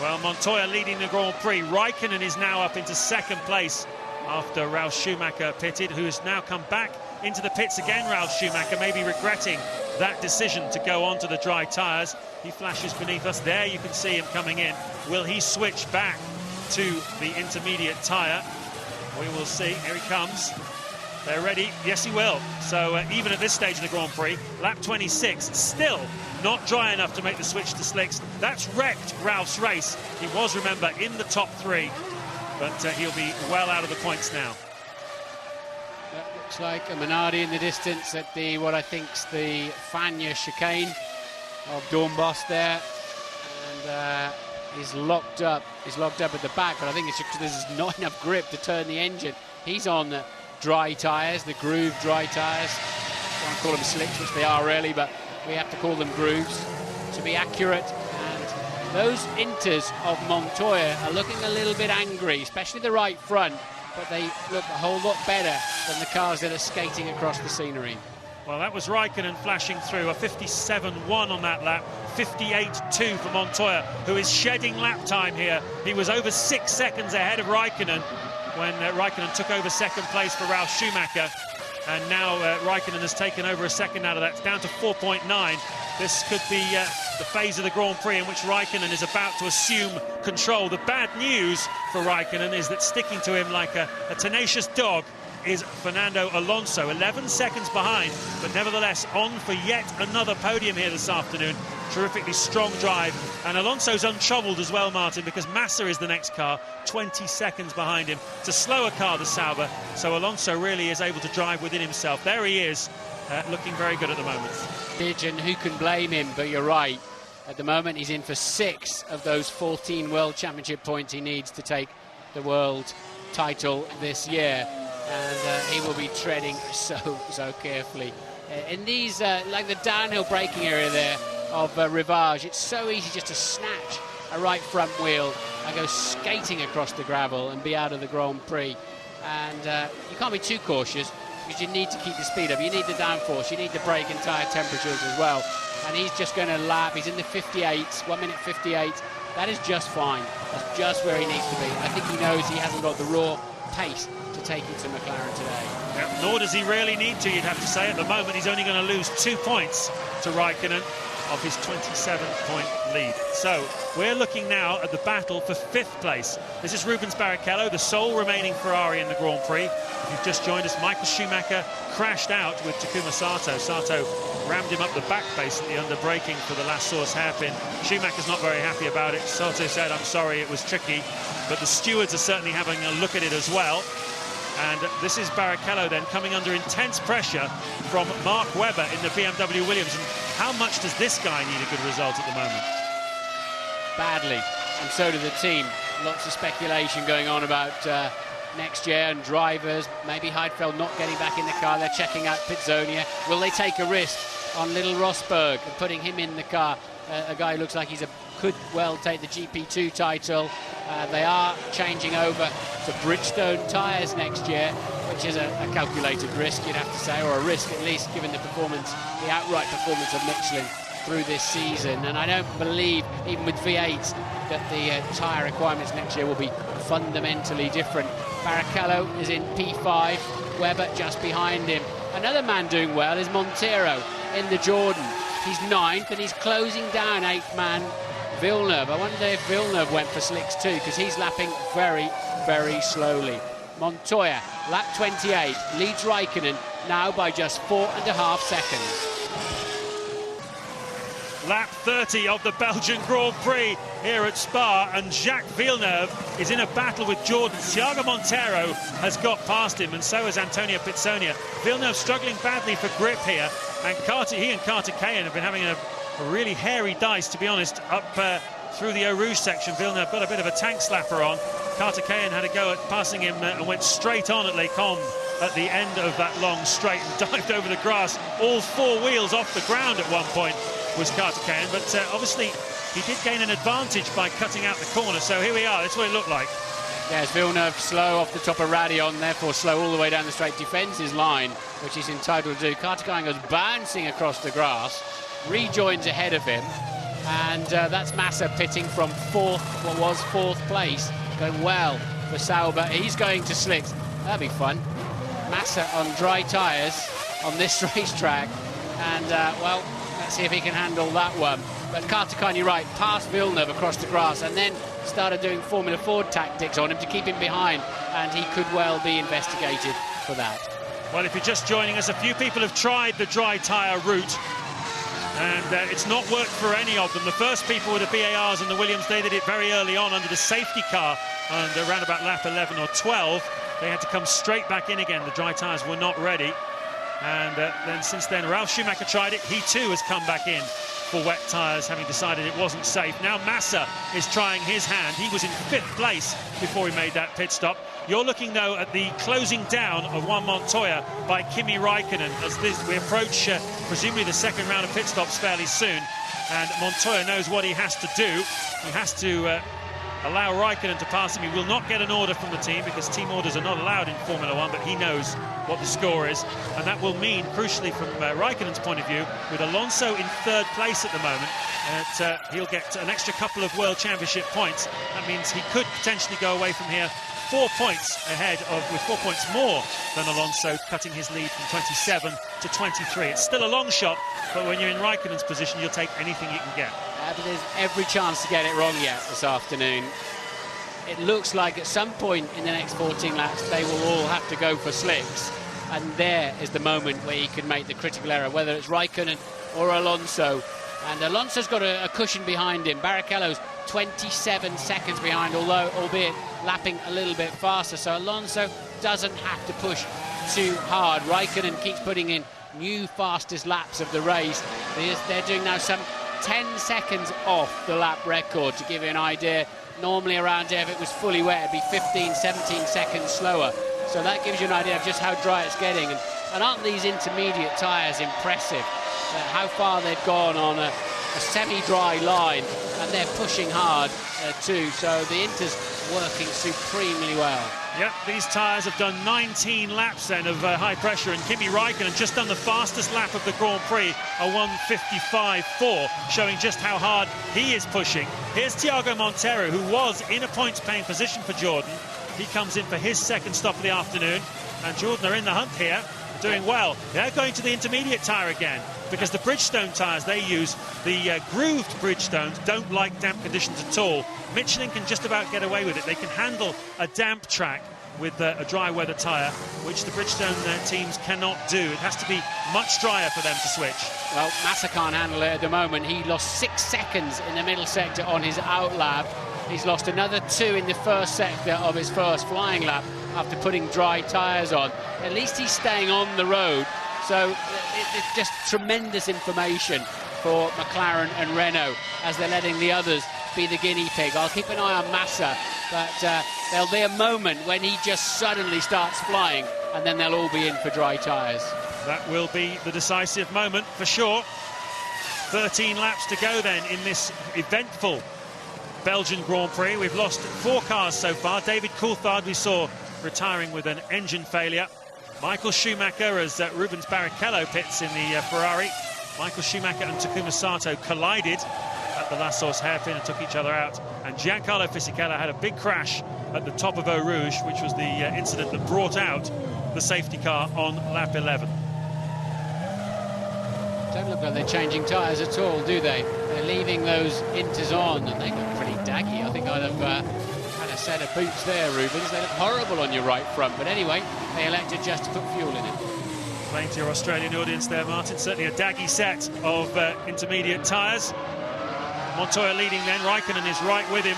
[SPEAKER 8] Well, Montoya leading the Grand Prix. Raikkonen is now up into 2nd place after Ralf Schumacher pitted, who has now come back into the pits again. Ralf Schumacher may be regretting that decision to go onto the dry tyres. He flashes beneath us. There you can see him coming in. Will he switch back to the intermediate tyre? We will see. Here he comes. They're ready. Yes, he will. So even at this stage of the Grand Prix, lap 26, still not dry enough to make the switch to slicks. That's wrecked Ralph's race. He was, remember, in the top 3, but he'll be well out of the points now.
[SPEAKER 9] That looks like a Minardi in the distance at what I think's the Fagnes chicane of Dornbos there, and he's locked up. He's locked up at the back, but I think it's because there's not enough grip to turn the engine. He's on the dry tyres, the groove dry tyres. I don't call them slicks, which they are really, but we have to call them grooves to be accurate. And those inters of Montoya are looking a little bit angry, especially the right front. but they look a whole lot better than the cars that are skating across the scenery.
[SPEAKER 8] Well, that was Raikkonen flashing through, a 57.1 on that lap, 58.2 for Montoya, who is shedding lap time here. He was over 6 seconds ahead of Raikkonen when Raikkonen took over second place for Ralf Schumacher. And now Raikkonen has taken over a second out of that. It's down to 4.9. This could be the phase of the Grand Prix in which Raikkonen is about to assume control. The bad news for Raikkonen is that sticking to him like a tenacious dog is Fernando Alonso, 11 seconds behind, but nevertheless on for yet another podium here this afternoon. Terrifically strong drive, and Alonso's untroubled as well, Martin, because Massa is the next car, 20 seconds behind him. It's a slower car, the Sauber, so Alonso really is able to drive within himself. There he is, looking very good at the moment.
[SPEAKER 9] And who can blame him? But you're right, at the moment he's in for 6 of those 14 World Championship points he needs to take the world title this year. And he will be treading so carefully. In these, like the downhill braking area there of Rivage, it's so easy just to snatch a right front wheel and go skating across the gravel and be out of the Grand Prix. And you can't be too cautious because you need to keep the speed up. You need the downforce, you need the brake and tyre temperatures as well. And he's just going to lap, he's in the 58, 1 minute 58. That is just fine. That's just where he needs to be. I think he knows he hasn't got the raw pace to take it to McLaren today.
[SPEAKER 8] Yeah, nor does he really need to, you'd have to say. At the moment, he's only going to lose 2 points to Raikkonen of his 27-point lead. So we're looking now at the battle for 5th place. This is Rubens Barrichello, the sole remaining Ferrari in the Grand Prix. If you've just joined us, Michael Schumacher crashed out with Takuma Sato. Sato rammed him up the back basically under braking for the last source hairpin. Schumacher's not very happy about it. Sato said, "I'm sorry, it was tricky," but the stewards are certainly having a look at it as well. And this is Barrichello then coming under intense pressure from Mark Webber in the BMW Williams. And how much does this guy need a good result at the moment?
[SPEAKER 9] Badly, and so do the team. Lots of speculation going on about next year and drivers. Maybe Heidfeld not getting back in the car. They're checking out Pitzonia. Will they take a risk on little Rosberg and putting him in the car? A guy who looks like could well take the GP2 title. They are changing over to Bridgestone tyres next year, which is a calculated risk, you'd have to say, or a risk at least, given the performance, the outright performance of Michelin through this season. And I don't believe, even with V8s, that the tyre requirements next year will be fundamentally different. Barrichello is in P5, Webber just behind him. Another man doing well is Montero in the Jordan. He's 9th and he's closing down 8th man Villeneuve. I wonder if Villeneuve went for slicks too, because he's lapping very, very slowly. Montoya, lap 28, leads Raikkonen now by just 4.5 seconds.
[SPEAKER 8] Lap 30 of the Belgian Grand Prix here at Spa, and Jacques Villeneuve is in a battle with Jordan. Thiago Montero has got past him, and so has Antonio Pitzonia. Villeneuve struggling badly for grip here, and he and Carter Kayan have been having a really hairy dice, to be honest, up through the Eau Rouge section. Villeneuve got a bit of a tank slapper on. Carter Kayan had a go at passing him and went straight on at Les Combes at the end of that long straight and dived over the grass. All 4 wheels off the ground at one point was Carter Kayan, but obviously he did gain an advantage by cutting out the corner. So here we are, that's what it looked like.
[SPEAKER 9] Yes, Villeneuve slow off the top of Radion, therefore slow all the way down the straight, defends his line, which he's entitled to do. Carter Kayan goes bouncing across the grass, rejoins ahead of him, and that's Massa pitting from what was fourth place, going well for Sauber. He's going to slicks. That'll be fun. Massa on dry tyres on this racetrack, and well, let's see if he can handle that one. But Carter Kayan, you're right, passed Villeneuve across the grass and then started doing Formula Ford tactics on him to keep him behind, and he could well be investigated for that.
[SPEAKER 8] Well, if you're just joining us, a few people have tried the dry tyre route, and it's not worked for any of them. The first people were the BARs and the Williams. They did it very early on under the safety car, and around about lap 11 or 12 they had to come straight back in again. The dry tyres were not ready, and then since then Ralf Schumacher tried it. He too has come back in for wet tyres, having decided it wasn't safe. Now Massa is trying his hand. He was in 5th place before he made that pit stop. You're looking, though, at the closing down of Juan Montoya by Kimi Raikkonen as we approach presumably the second round of pit stops fairly soon. And Montoya knows what he has to do. He has to allow Raikkonen to pass him. He will not get an order from the team because team orders are not allowed in Formula 1, but he knows what the score is. And that will mean, crucially from Raikkonen's point of view, with Alonso in third place at the moment, that he'll get an extra couple of World Championship points. That means he could potentially go away from here 4 points ahead with 4 points more than Alonso, cutting his lead from 27 to 23. It's still a long shot, but when you're in Raikkonen's position, you'll take anything you can get.
[SPEAKER 9] But there's every chance to get it wrong yet this afternoon. It looks like at some point in the next 14 laps, they will all have to go for slicks. And there is the moment where he could make the critical error, whether it's Raikkonen or Alonso. And Alonso's got a cushion behind him. Barrichello's 27 seconds behind, albeit lapping a little bit faster. So Alonso doesn't have to push too hard. Raikkonen keeps putting in new fastest laps of the race. They're doing now some 10 seconds off the lap record, to give you an idea. Normally around here, if it was fully wet, it'd be 15, 17 seconds slower. So that gives you an idea of just how dry it's getting. And aren't these intermediate tyres impressive? How far they've gone on a semi-dry line, and they're pushing hard too. So the Inter's working supremely well.
[SPEAKER 8] Yep, these tyres have done 19 laps then of high pressure, and Kimi Raikkonen just done the fastest lap of the Grand Prix, a 1:55.4, showing just how hard he is pushing. Here's Thiago Monteiro, who was in a points-paying position for Jordan. He comes in for his second stop of the afternoon, and Jordan are in the hunt here, doing well. They're going to the intermediate tyre again, because the Bridgestone tyres they use, the grooved Bridgestones, don't like damp conditions at all. Michelin can just about get away with it. They can handle a damp track with a dry weather tyre, which the Bridgestone teams cannot do. It has to be much drier for them to switch.
[SPEAKER 9] Well, Massa can't handle it at the moment. He lost 6 seconds in the middle sector on his out lap. He's lost another 2 in the first sector of his first flying lap after putting dry tyres on. At least he's staying on the road. So it's just tremendous information for McLaren and Renault as they're letting the others be the guinea pig. I'll keep an eye on Massa, but there'll be a moment when he just suddenly starts flying, and then they'll all be in for dry tyres.
[SPEAKER 8] That will be the decisive moment for sure. 13 laps to go then in this eventful Belgian Grand Prix. We've lost 4 cars so far. David Coulthard we saw retiring with an engine failure. Michael Schumacher as Rubens Barrichello pits in the Ferrari. Michael Schumacher and Takuma Sato collided at the La Source hairpin and took each other out. And Giancarlo Fisichella had a big crash at the top of Eau Rouge, which was the incident that brought out the safety car on lap 11.
[SPEAKER 9] Don't look like they're changing tyres at all, do they? They're leaving those Inters on, and they look pretty daggy. I think I'd have had a set of boots there, Rubens. They look horrible on your right front, but anyway, they elected just to put fuel in it.
[SPEAKER 8] Playing to your Australian audience there, Martin. Certainly a daggy set of intermediate tyres. Montoya leading then. Raikkonen is right with him.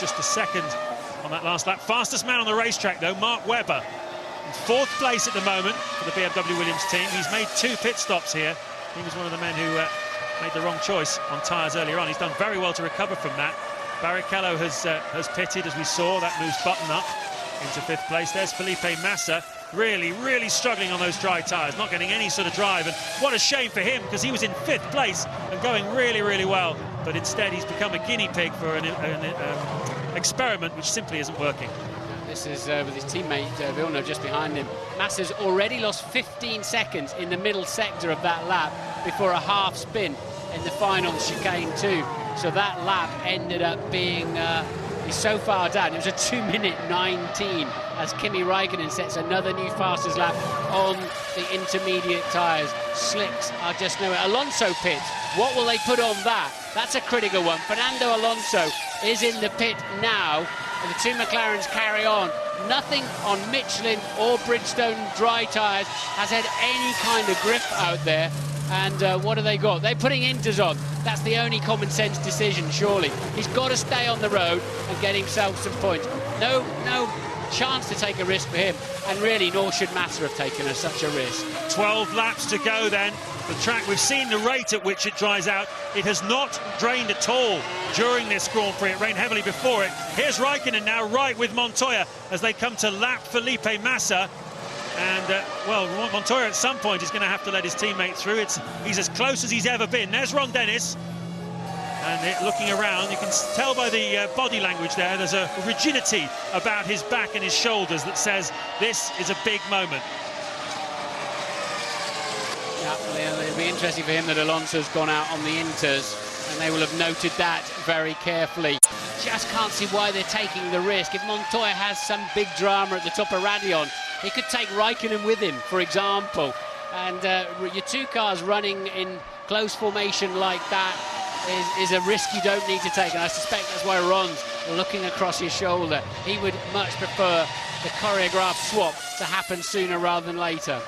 [SPEAKER 8] Just a second on that last lap. Fastest man on the racetrack, though, Mark Webber. In 4th place at the moment for the BMW Williams team. He's made 2 pit stops here. He was one of the men who made the wrong choice on tyres earlier on. He's done very well to recover from that. Barrichello has pitted, as we saw. That moves Button up into 5th place. There's Felipe Massa. Really struggling on those dry tyres, not getting any sort of drive, and what a shame for him, because he was in 5th place and going really well, but instead he's become a guinea pig for an experiment which simply isn't working.
[SPEAKER 9] This is with his teammate Villeneuve just behind him. Massa's already lost 15 seconds in the middle sector of that lap before a half spin in the final chicane 2, so that lap ended up being he's so far down. It was a 2:19 as Kimi Raikkonen sets another new fastest lap on the intermediate tyres. Slicks are just nowhere. Alonso pits. What will they put on that? That's a critical one. Fernando Alonso is in the pit now, and the 2 McLarens carry on. Nothing on Michelin or Bridgestone dry tyres has had any kind of grip out there. And what have they got? They're putting Inters on. That's the only common sense decision, surely. He's got to stay on the road and get himself some points. No chance to take a risk for him, and really nor should Massa have taken such a risk.
[SPEAKER 8] 12 laps to go then. The track, we've seen the rate at which it dries out. It has not drained at all during this Grand Prix. It rained heavily before it. Here's Raikkonen now right with Montoya as they come to lap Felipe Massa. And, well, Montoya at some point is going to have to let his teammate through. He's as close as he's ever been. There's Ron Dennis. And looking around, you can tell by the body language there's a rigidity about his back and his shoulders that says this is a big moment.
[SPEAKER 9] Yeah, well, it'll be interesting for him that Alonso's gone out on the inters, and they will have noted that very carefully. Just can't see why they're taking the risk. If Montoya has some big drama at the top of Radion, he could take Raikkonen with him, for example. And your two cars running in close formation like that is a risk you don't need to take, and I suspect that's why Ron's looking across his shoulder. He would much prefer the choreographed swap to happen sooner rather than later.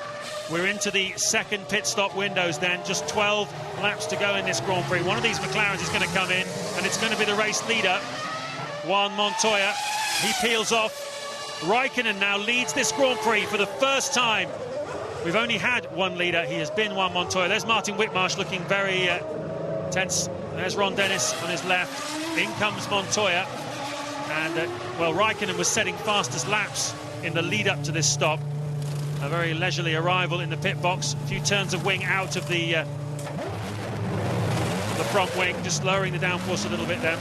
[SPEAKER 8] We're into the second pit stop windows then, just 12 laps to go in this Grand Prix. One of these McLarens is going to come in, and it's going to be the race leader, Juan Montoya. He peels off. Raikkonen now leads this Grand Prix for the first time. We've only had one leader. He has been Juan Montoya. There's Martin Whitmarsh looking very tense. There's Ron Dennis on his left. In comes Montoya. And, well, Raikkonen was setting fastest laps in the lead-up to this stop. A very leisurely arrival in the pit box. A few turns of wing out of the front wing, just lowering the downforce a little bit then.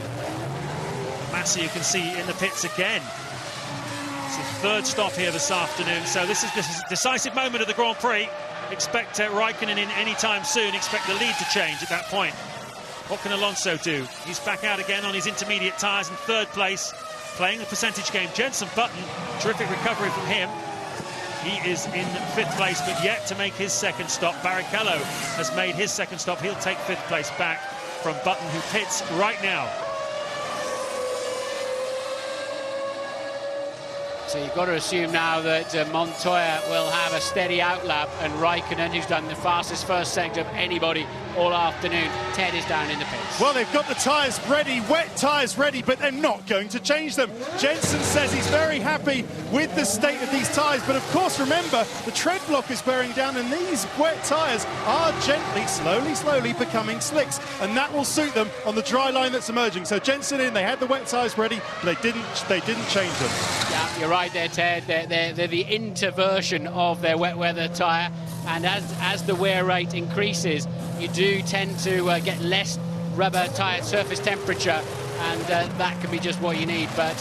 [SPEAKER 8] Massa, you can see, in the pits again. It's his third stop here this afternoon, so this is a decisive moment of the Grand Prix. Expect Raikkonen in any time soon. Expect the lead to change at that point. What can Alonso do? He's back out again on his intermediate tyres in third place, playing the percentage game. Jenson Button, terrific recovery from him. He is in fifth place, but yet to make his second stop. Barrichello has made his second stop. He'll take fifth place back from Button, who pits right now.
[SPEAKER 9] So you've got to assume now that Montoya will have a steady outlap, and Raikkonen, who's done the fastest first sector of anybody all afternoon, Ted is down in the pits.
[SPEAKER 11] Well, they've got the tyres ready, wet tyres ready, but they're not going to change them. Jenson says he's very happy with the state of these tyres, but of course, remember, the tread block is bearing down, and these wet tyres are gently, slowly becoming slicks, and that will suit them on the dry line that's emerging. So Jenson in, they had the wet tyres ready, but they didn't change them.
[SPEAKER 9] Yeah, you're right there, Ted. They're the inter-version of their wet weather tyre, and as the wear rate increases, you do tend to get less rubber tyre surface temperature, and that can be just what you need. But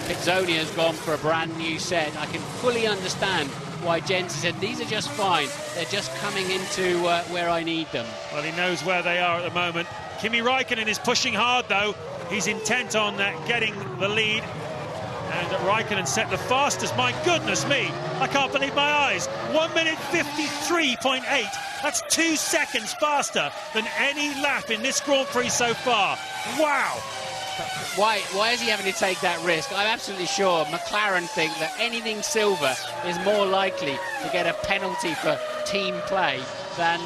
[SPEAKER 9] Pizzoni has gone for a brand new set. I can fully understand why Jenson said these are just fine. They're just coming into where I need them.
[SPEAKER 8] Well, he knows where they are at the moment. Kimi Raikkonen is pushing hard, though. He's intent on getting the lead. And Raikkonen set the fastest. My goodness me, I can't believe my eyes. 1 minute 53.8. That's 2 seconds faster than any lap in this Grand Prix so far. Wow.
[SPEAKER 9] Why is he having to take that risk? I'm absolutely sure McLaren think that anything silver is more likely to get a penalty for team play than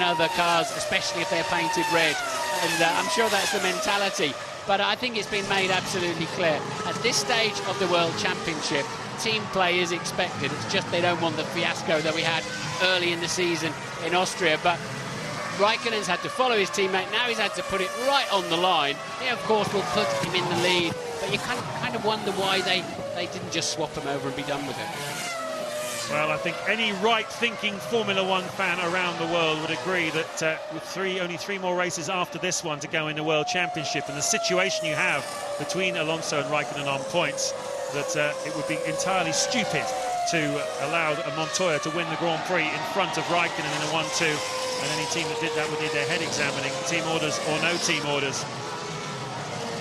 [SPEAKER 9] other cars, especially if they're painted red. And I'm sure that's the mentality. But I think it's been made absolutely clear. At this stage of the World Championship, team play is expected. It's just they don't want the fiasco that we had early in the season in Austria. But Raikkonen's had to follow his teammate. Now he's had to put it right on the line. He, of course, will put him in the lead. But you kind of wonder why they didn't just swap him over and be done with it.
[SPEAKER 8] Well, I think any right-thinking Formula One fan around the world would agree that with only three more races after this one to go in the World Championship, and the situation you have between Alonso and Raikkonen on points, that it would be entirely stupid to allow Montoya to win the Grand Prix in front of Raikkonen in a 1-2. And any team that did that would need their head examining, team orders or no team orders.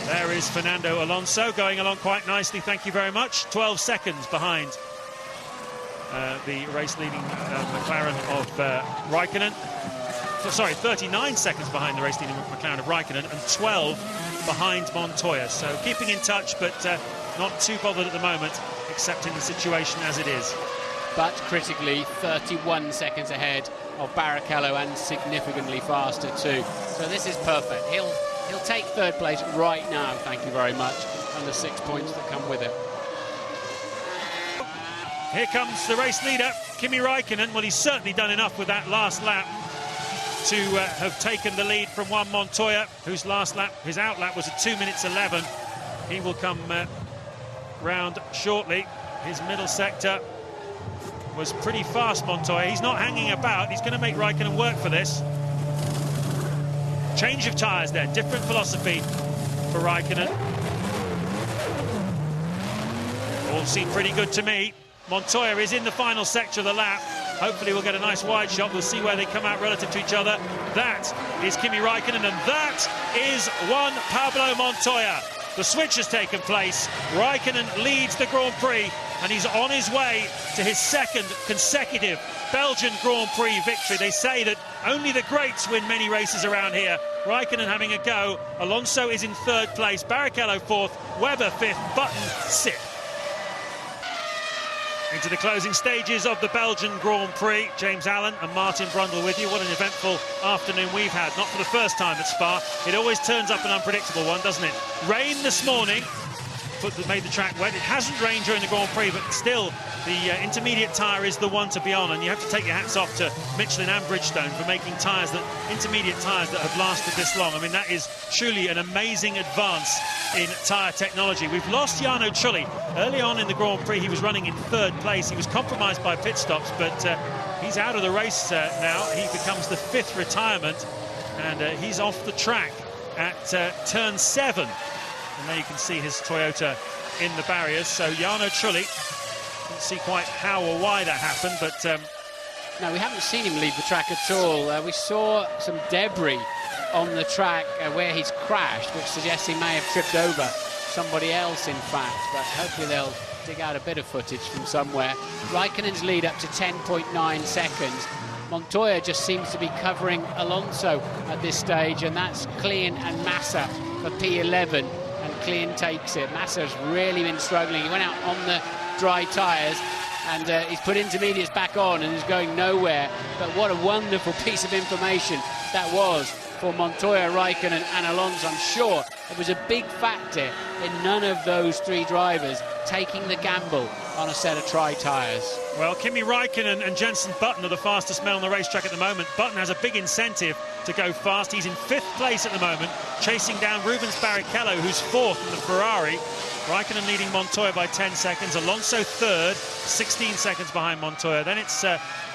[SPEAKER 8] There is Fernando Alonso going along quite nicely, thank you very much. 12 seconds behind the race-leading McLaren of Raikkonen. Sorry, 39 seconds behind the race-leading McLaren of Raikkonen and 12 behind Montoya. So keeping in touch, but not too bothered at the moment, accepting the situation as it is.
[SPEAKER 9] But critically, 31 seconds ahead of Barrichello and significantly faster too. So this is perfect. He'll take third place right now, thank you very much, and the 6 points that come with it.
[SPEAKER 8] Here comes the race leader, Kimi Raikkonen. Well, he's certainly done enough with that last lap to have taken the lead from Juan Montoya, whose last lap, his outlap was at 2 minutes 11. He will come round shortly. His middle sector was pretty fast, Montoya. He's not hanging about. He's going to make Raikkonen work for this. Change of tyres there, different philosophy for Raikkonen. All seem pretty good to me. Montoya is in the final sector of the lap. Hopefully we'll get a nice wide shot. We'll see where they come out relative to each other. That is Kimi Raikkonen, and that is Juan Pablo Montoya. The switch has taken place. Raikkonen leads the Grand Prix, and he's on his way to his second consecutive Belgian Grand Prix victory. They say that only the greats win many races around here. Raikkonen having a go. Alonso is in third place. Barrichello fourth. Webber fifth. Button sixth. Into the closing stages of the Belgian Grand Prix. James Allen and Martin Brundle with you. What an eventful afternoon we've had. Not for the first time at Spa. It always turns up an unpredictable one, doesn't it? Rain this morning made the track wet. It hasn't rained during the Grand Prix, but still the intermediate tyre is the one to be on, and you have to take your hats off to Michelin and Bridgestone for making intermediate tyres that have lasted this long. I mean, that is truly an amazing advance in tyre technology. We've lost Jarno Trulli. Early on in the Grand Prix, he was running in third place. He was compromised by pit stops, but he's out of the race now. He becomes the fifth retirement, and he's off the track at turn 7. And there you can see his Toyota in the barriers. So Jarno Trulli, didn't see quite how or why that happened, but
[SPEAKER 9] no, we haven't seen him leave the track at all. We saw some debris on the track where he's crashed, which suggests he may have tripped over somebody else, in fact. But hopefully they'll dig out a bit of footage from somewhere. Raikkonen's lead up to 10.9 seconds. Montoya just seems to be covering Alonso at this stage, and that's Klein and Massa for P11. And Klein takes it. Massa's really been struggling. He went out on the dry tyres, and he's put intermediates back on and is going nowhere. But what a wonderful piece of information that was for Montoya, Raikkonen and Alonso. I'm sure it was a big factor in none of those three drivers taking the gamble on a set of dry tyres.
[SPEAKER 8] Well, Kimi Raikkonen and Jenson Button are the fastest men on the racetrack at the moment. Button has a big incentive to go fast. He's in 5th place at the moment, chasing down Rubens Barrichello, who's 4th in the Ferrari. Raikkonen leading Montoya by 10 seconds. Alonso 3rd, 16 seconds behind Montoya. Then it's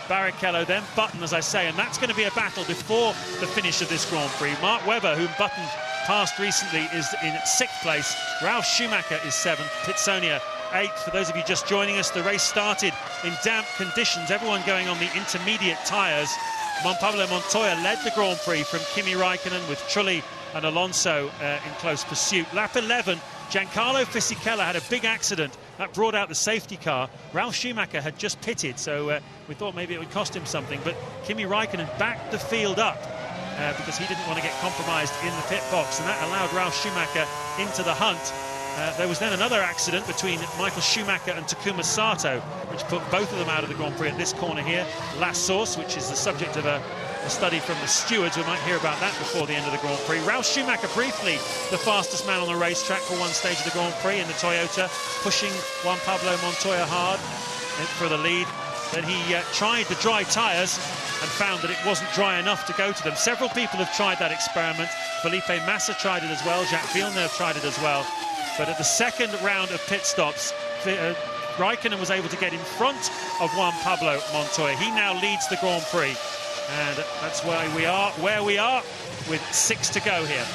[SPEAKER 8] Barrichello, then Button, as I say, and that's going to be a battle before the finish of this Grand Prix. Mark Webber, whom Button passed recently, is in 6th place. Ralf Schumacher is 7th. Pitsonia 8th. For those of you just joining us, the race started in damp conditions, everyone going on the intermediate tyres. Juan Pablo Montoya led the Grand Prix from Kimi Raikkonen, with Trulli and Alonso in close pursuit. Lap 11, Giancarlo Fisichella had a big accident that brought out the safety car. Ralf Schumacher had just pitted, so we thought maybe it would cost him something, but Kimi Raikkonen backed the field up because he didn't want to get compromised in the pit box, and that allowed Ralf Schumacher into the hunt. There was then another accident between Michael Schumacher and Takuma Sato, which put both of them out of the Grand Prix at this corner here. Last Source, which is the subject of a study from the stewards. We might hear about that before the end of the Grand Prix. Ralf Schumacher, briefly the fastest man on the racetrack for one stage of the Grand Prix in the Toyota, pushing Juan Pablo Montoya hard for the lead. Then he tried the dry tyres and found that it wasn't dry enough to go to them. Several people have tried that experiment. Felipe Massa tried it as well. Jacques Villeneuve tried it as well. But at the second round of pit stops, Raikkonen was able to get in front of Juan Pablo Montoya. He now leads the Grand Prix. And that's why we are where we are, with 6 to go here.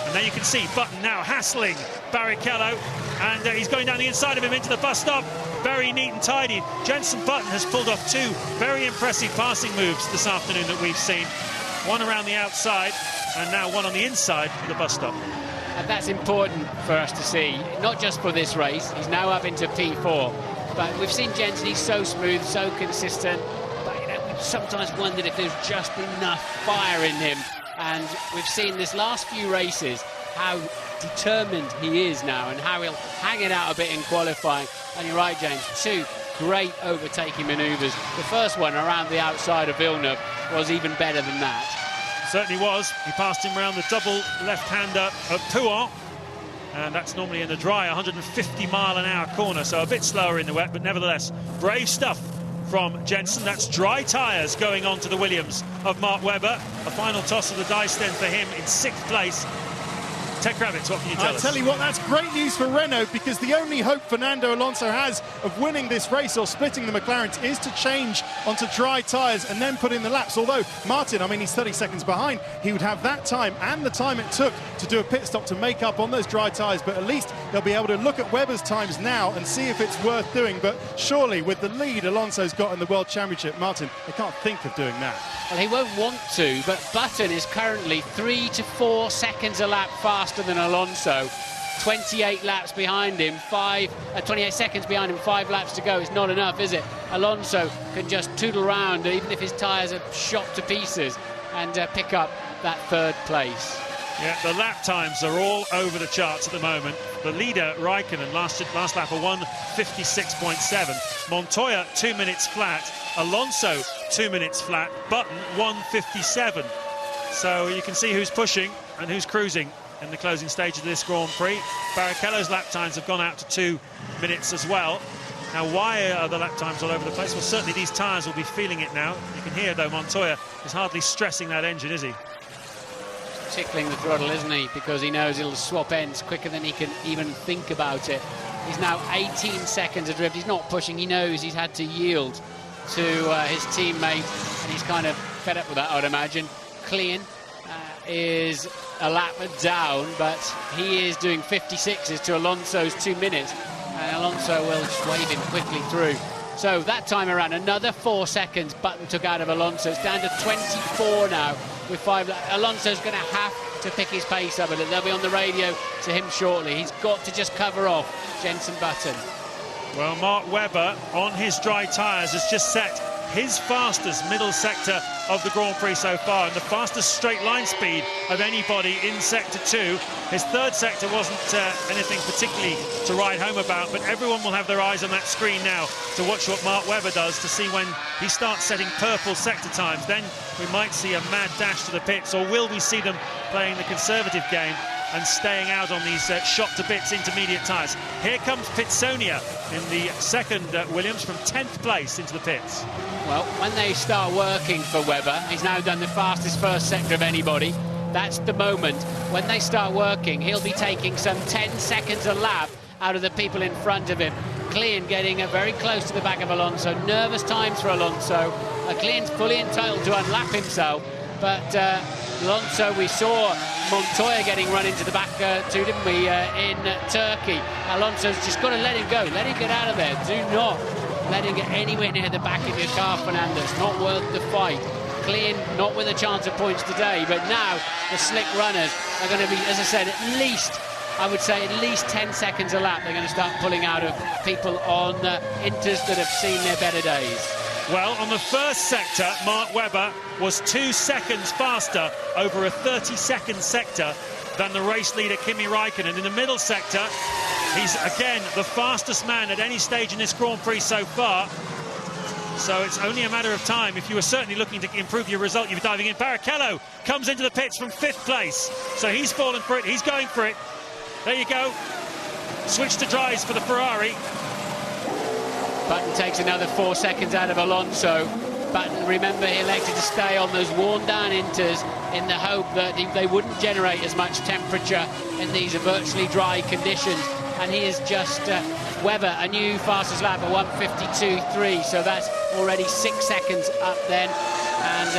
[SPEAKER 8] And there you can see Button now hassling Barrichello, and he's going down the inside of him into the bus stop. Very neat and tidy. Jenson Button has pulled off 2 very impressive passing moves this afternoon that we've seen. One around the outside, and now one on the inside of the bus stop.
[SPEAKER 9] And that's important for us to see, not just for this race. He's now up into P4. But we've seen Jenson, he's so smooth, so consistent. But, you know, we've sometimes wondered if there's just enough fire in him. And we've seen this last few races how determined he is now and how he'll hang it out a bit in qualifying. And you're right, James, 2 great overtaking manoeuvres. The first one around the outside of Villeneuve was even better than that.
[SPEAKER 8] Certainly was. He passed him around the double left-hander of Pouin, and that's normally in the dry 150-mile-an-hour corner, so a bit slower in the wet, but nevertheless brave stuff from Jenson. That's dry tyres going on to the Williams of Mark Webber. A final toss of the dice then for him in 6th place. Ted Kravitz, what can you tell us?
[SPEAKER 11] I tell you what, that's great news for Renault, because the only hope Fernando Alonso has of winning this race or splitting the McLarens is to change onto dry tyres and then put in the laps. Although Martin, I mean, he's 30 seconds behind, he would have that time and the time it took to do a pit stop to make up on those dry tyres. But at least they'll be able to look at Webber's times now and see if it's worth doing. But surely with the lead Alonso's got in the World Championship, Martin, they can't think of doing that.
[SPEAKER 9] Well, he won't want to, but Button is currently 3 to 4 seconds a lap faster than Alonso. 28 laps behind him, 28 seconds behind him, 5 laps to go. It's not enough, is it? Alonso can just tootle around, even if his tyres are shot to pieces, and pick up that 3rd place.
[SPEAKER 8] Yeah, the lap times are all over the charts at the moment. The leader, Raikkonen, last lap a 1:56.7. Montoya, 2 minutes flat. Alonso, 2 minutes flat. Button, 1:57. So you can see who's pushing and who's cruising in the closing stage of this Grand Prix. Barrichello's lap times have gone out to 2 minutes as well. Now, why are the lap times all over the place? Well, certainly these tyres will be feeling it now. You can hear, though, Montoya is hardly stressing that engine, is he?
[SPEAKER 9] Tickling the throttle, isn't he? Because he knows it'll swap ends quicker than he can even think about it. He's now 18 seconds adrift. He's not pushing. He knows he's had to yield to his teammate, and he's kind of fed up with that, I would imagine. Klein is a lap down, but he is doing 56s to Alonso's 2 minutes, and Alonso will just wave him quickly through. So that time around, another 4 seconds Button took out of Alonso. It's down to 24 now with 5 laps. Alonso's going to have to pick his pace up a little. They'll be on the radio to him shortly. He's got to just cover off Jenson Button.
[SPEAKER 8] Well, Mark Webber on his dry tyres has just set his fastest middle sector of the Grand Prix so far, and the fastest straight line speed of anybody in Sector 2. His 3rd sector wasn't anything particularly to write home about, but everyone will have their eyes on that screen now to watch what Mark Webber does, to see when he starts setting purple sector times. Then we might see a mad dash to the pits, or will we see them playing the conservative game and staying out on these shot to bits intermediate tyres. Here comes Pitsonia in the 2nd Williams from 10th place into the pits.
[SPEAKER 9] Well, when they start working for Webber, he's now done the fastest 1st sector of anybody. That's the moment. When they start working, he'll be taking some 10 seconds a lap out of the people in front of him. Klein getting very close to the back of Alonso. Nervous times for Alonso. Klein's fully entitled to unlap himself, but Alonso, we saw Montoya getting run into the back too, didn't we, in Turkey. Alonso's just got to let him go, let him get out of there. Do not let him get anywhere near the back of your car, Fernando. It's not worth the fight. Klein not with a chance of points today, but now the slick runners are going to be, as I said, at least 10 seconds a lap. They're going to start pulling out of people on Inters that have seen their better days.
[SPEAKER 8] Well, on the 1st sector, Mark Webber was 2 seconds faster over a 30-second sector than the race leader Kimi Raikkonen. In the middle sector, he's again the fastest man at any stage in this Grand Prix so far. So it's only a matter of time. If you were certainly looking to improve your result, you'd be diving in. Barrichello comes into the pits from 5th place. So he's fallen for it. He's going for it. There you go. Switch to dries for the Ferrari.
[SPEAKER 9] Button takes another 4 seconds out of Alonso. Button, remember, he elected to stay on those worn-down Inters in the hope that they wouldn't generate as much temperature in these virtually dry conditions. And he is just Webber, a new fastest lap at 1:52.3, so that's already 6 seconds up then. And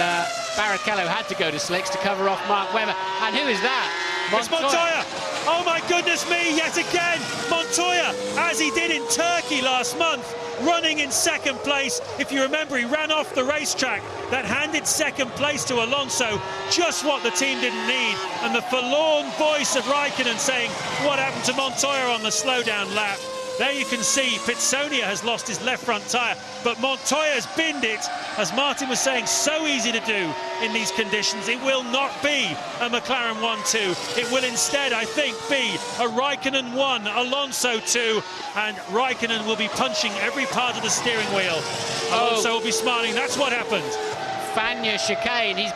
[SPEAKER 9] Barrichello had to go to slicks to cover off Mark Webber. And who is that?
[SPEAKER 8] It's Montoya! Oh my goodness me, yet again! Montoya, as he did in Turkey last month, running in 2nd place. If you remember, he ran off the racetrack. That handed 2nd place to Alonso, just what the team didn't need. And the forlorn voice of Raikkonen saying, what happened to Montoya on the slowdown lap? There you can see Pitsonia has lost his left front tyre, but Montoya's binned it. As Martin was saying, so easy to do in these conditions. It will not be a McLaren 1-2. It will instead, I think, be a Raikkonen 1, Alonso 2, and Raikkonen will be punching every part of the steering wheel. Alonso will be smiling. That's what happened.
[SPEAKER 9] Fagnes chicane.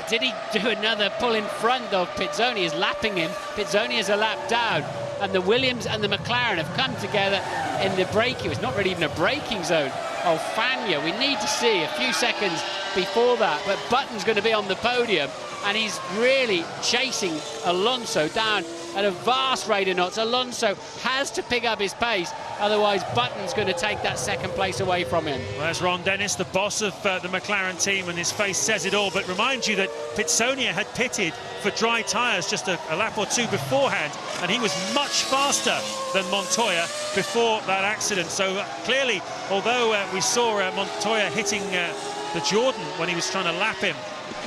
[SPEAKER 9] Did he do another pull in front of Pizzoni? Is lapping him. Pizzoni is a lap down. And the Williams and the McLaren have come together in the braking. It's not really even a braking zone. Oh, Fagnes, we need to see a few seconds before that. But Button's going to be on the podium, and he's really chasing Alonso down at a vast rate of knots. Alonso has to pick up his pace, otherwise Button's going to take that second place away from him.
[SPEAKER 8] Well, there's Ron Dennis, the boss of the McLaren team, and his face says it all. But remind you that Pitsonia had pitted for dry tyres just a lap or two beforehand, and he was much faster than Montoya before that accident. So clearly, although we saw Montoya hitting the Jordan when he was trying to lap him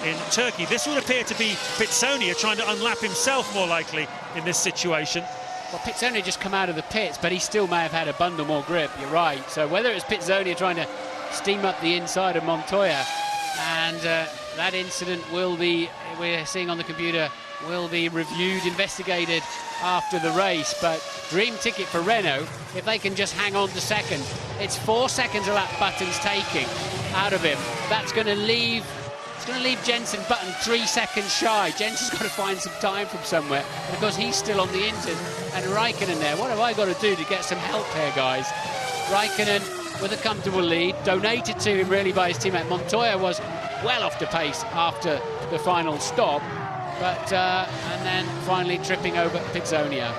[SPEAKER 8] in Turkey, this would appear to be Pitsonia trying to unlap himself more likely in this situation.
[SPEAKER 9] Well, Pitsonia just come out of the pits, but he still may have had a bundle more grip, you're right. So whether it's Pitsonia trying to steam up the inside of Montoya, and that incident will be, we're seeing on the computer, will be reviewed, investigated after the race. But dream ticket for Renault, if they can just hang on to second. It's 4 seconds a lap Button's taking out of him. That's going to leave... It's going to leave Jenson Button 3 seconds shy. Jenson's got to find some time from somewhere because he's still on the inside. And Raikkonen there. What have I got to do to get some help here, guys? Raikkonen with a comfortable lead, donated to him really by his teammate. Montoya was well off the pace after the final stop, but and then finally tripping over Pitsonia.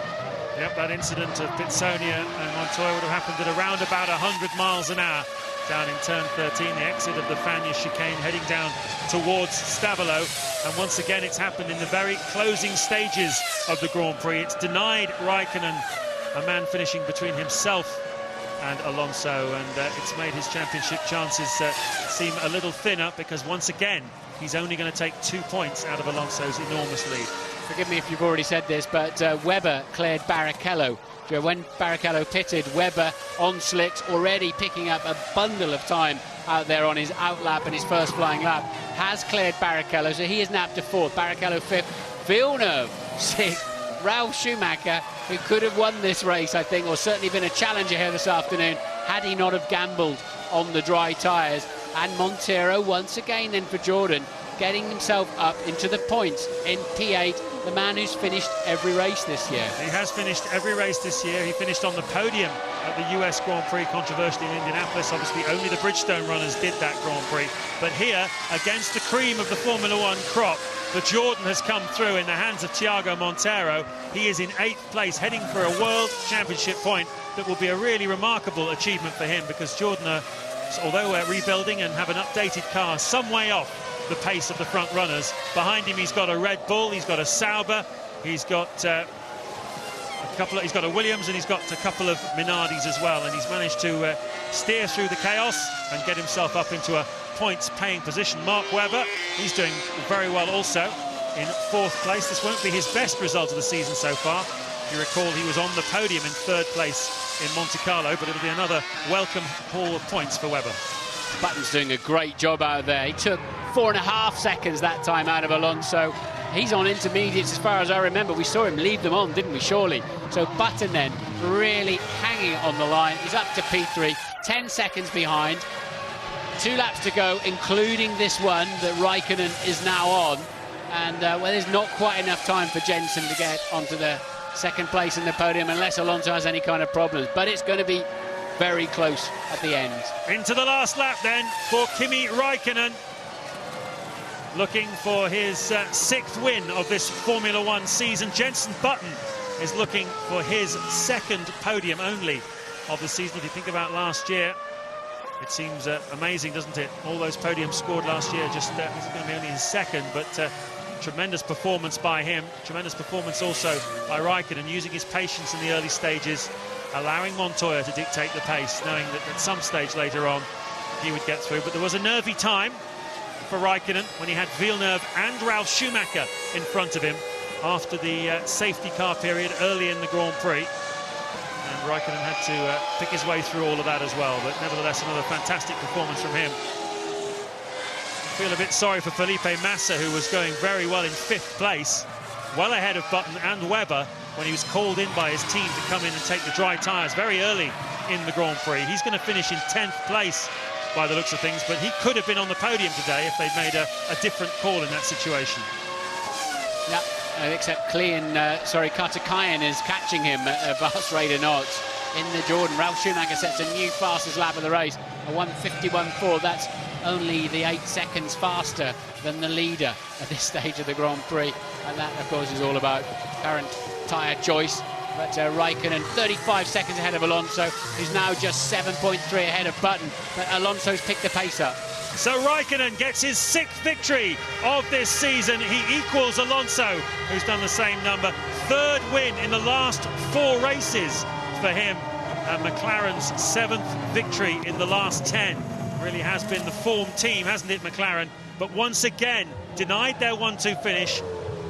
[SPEAKER 8] Yep, that incident of Pitsonia and Montoya would have happened at around about 100 miles an hour. Down in turn 13, the exit of the Fagnes chicane, heading down towards Stavolo. And once again, it's happened in the very closing stages of the Grand Prix. It's denied Raikkonen, a man finishing between himself and Alonso, and it's made his championship chances seem a little thinner, because once again, he's only going to take 2 points out of Alonso's enormous lead.
[SPEAKER 9] Forgive me if you've already said this, but Webber cleared Barrichello. When Barrichello pitted, Webber on slicks, already picking up a bundle of time out there on his outlap and his first flying lap, has cleared Barrichello, so he is napped to fourth. Barrichello fifth, Villeneuve sixth, Ralf Schumacher, who could have won this race, I think, or certainly been a challenger here this afternoon, had he not have gambled on the dry tyres. And Montero once again then for Jordan, getting himself up into the points in P8, the man who's finished every race this year.
[SPEAKER 8] He has finished every race this year. He finished on the podium at the US Grand Prix, controversially in Indianapolis. Obviously, only the Bridgestone runners did that Grand Prix. But here, against the cream of the Formula One crop, the Jordan has come through in the hands of Thiago Montero. He is in 8th place, heading for a World Championship point. That will be a really remarkable achievement for him, because Jordan are, although rebuilding and have an updated car, some way off the pace of the front runners. Behind him, he's got a Red Bull, he's got a Sauber, he's got he's got a Williams, and he's got a couple of Minardis as well. And he's managed to steer through the chaos and get himself up into a points-paying position. Mark Webber, he's doing very well also in 4th place. This won't be his best result of the season so far. You recall he was on the podium in 3rd place in Monte Carlo, but it'll be another welcome haul of points for Webber.
[SPEAKER 9] Button's doing a great job out there. He took 4.5 seconds that time out of Alonso. He's on intermediates as far as I remember. We saw him lead them on, didn't we, surely? So Button then really hanging on the line. He's up to P3, 10 seconds behind. 2 laps to go, including this one that Raikkonen is now on. And well, there's not quite enough time for Jenson to get onto the second place in the podium unless Alonso has any kind of problems. But it's going to be very close at the end.
[SPEAKER 8] Into the last lap then for Kimi Raikkonen, looking for his 6th win of this Formula One season. Jenson Button is looking for his 2nd podium only of the season. If you think about last year, it seems amazing, doesn't it? All those podiums scored last year, just this is going to be only his 2nd, but tremendous performance by him. Tremendous performance also by Raikkonen, using his patience in the early stages, allowing Montoya to dictate the pace, knowing that at some stage later on he would get through. But there was a nervy time for Raikkonen when he had Villeneuve and Ralf Schumacher in front of him after the safety car period early in the Grand Prix. And Raikkonen had to pick his way through all of that as well. But nevertheless, another fantastic performance from him. I feel a bit sorry for Felipe Massa, who was going very well in 5th place, well ahead of Button and Webber, when he was called in by his team to come in and take the dry tyres very early in the Grand Prix. He's going to finish in 10th place by the looks of things, but he could have been on the podium today if they'd made a different call in that situation.
[SPEAKER 9] Yeah, except Carter Cayenne is catching him at a vast rate of knots in the Jordan. Ralf Schumacher sets a new fastest lap of the race, a 1:51.4. That's only the 8 seconds faster than the leader at this stage of the Grand Prix, and that of course is all about current tyre choice. But Raikkonen 35 seconds ahead of Alonso, who's now just 7.3 ahead of Button, but Alonso's picked the pace up.
[SPEAKER 8] So Raikkonen gets his 6th victory of this season. He equals Alonso, who's done the same number. 3rd win in the last 4 races for him. And McLaren's 7th victory in the last 10. Really has been the form team, hasn't it, McLaren? But once again, denied their 1-2 finish.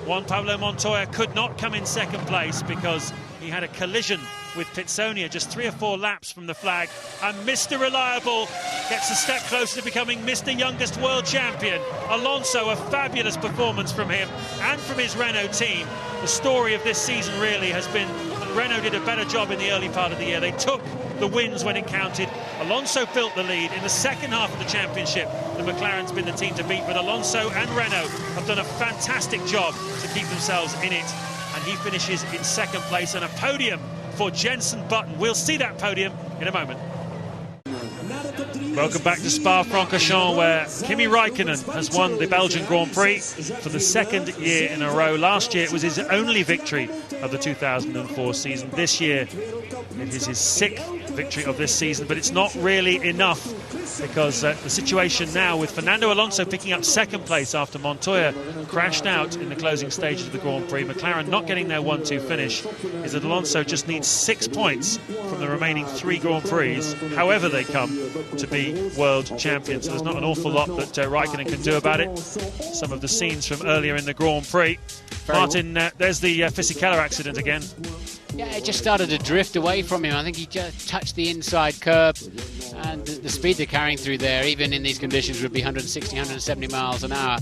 [SPEAKER 8] Juan Pablo Montoya could not come in 2nd place because he had a collision with Pitsonia just 3 or 4 laps from the flag. And Mr. Reliable gets a step closer to becoming Mr. Youngest World Champion. Alonso, a fabulous performance from him and from his Renault team. The story of this season really has been that Renault did a better job in the early part of the year. They took the wins when it counted. Alonso built the lead in the second half of the championship. The McLaren's been the team to beat, but Alonso and Renault have done a fantastic job to keep themselves in it. And he finishes in 2nd place, and a podium for Jenson Button. We'll see that podium in a moment. Welcome back to Spa-Francorchamps, where Kimi Raikkonen has won the Belgian Grand Prix for the 2nd year in a row. Last year it was his only victory of the 2004 season. This year it is his 6th victory of this season, but it's not really enough because the situation now with Fernando Alonso picking up 2nd place after Montoya crashed out in the closing stages of the Grand Prix, McLaren not getting their 1-2 finish, is that Alonso just needs 6 points from the remaining 3 Grand Prix, however they come, to be world champion. So there's not an awful lot that Raikkonen can do about it. Some of the scenes from earlier in the Grand Prix. Martin, there's the Fisichella accident again.
[SPEAKER 9] Yeah, it just started to drift away from him. I think he just touched the inside curb, and the speed they're carrying through there, even in these conditions, would be 160, 170 miles an hour.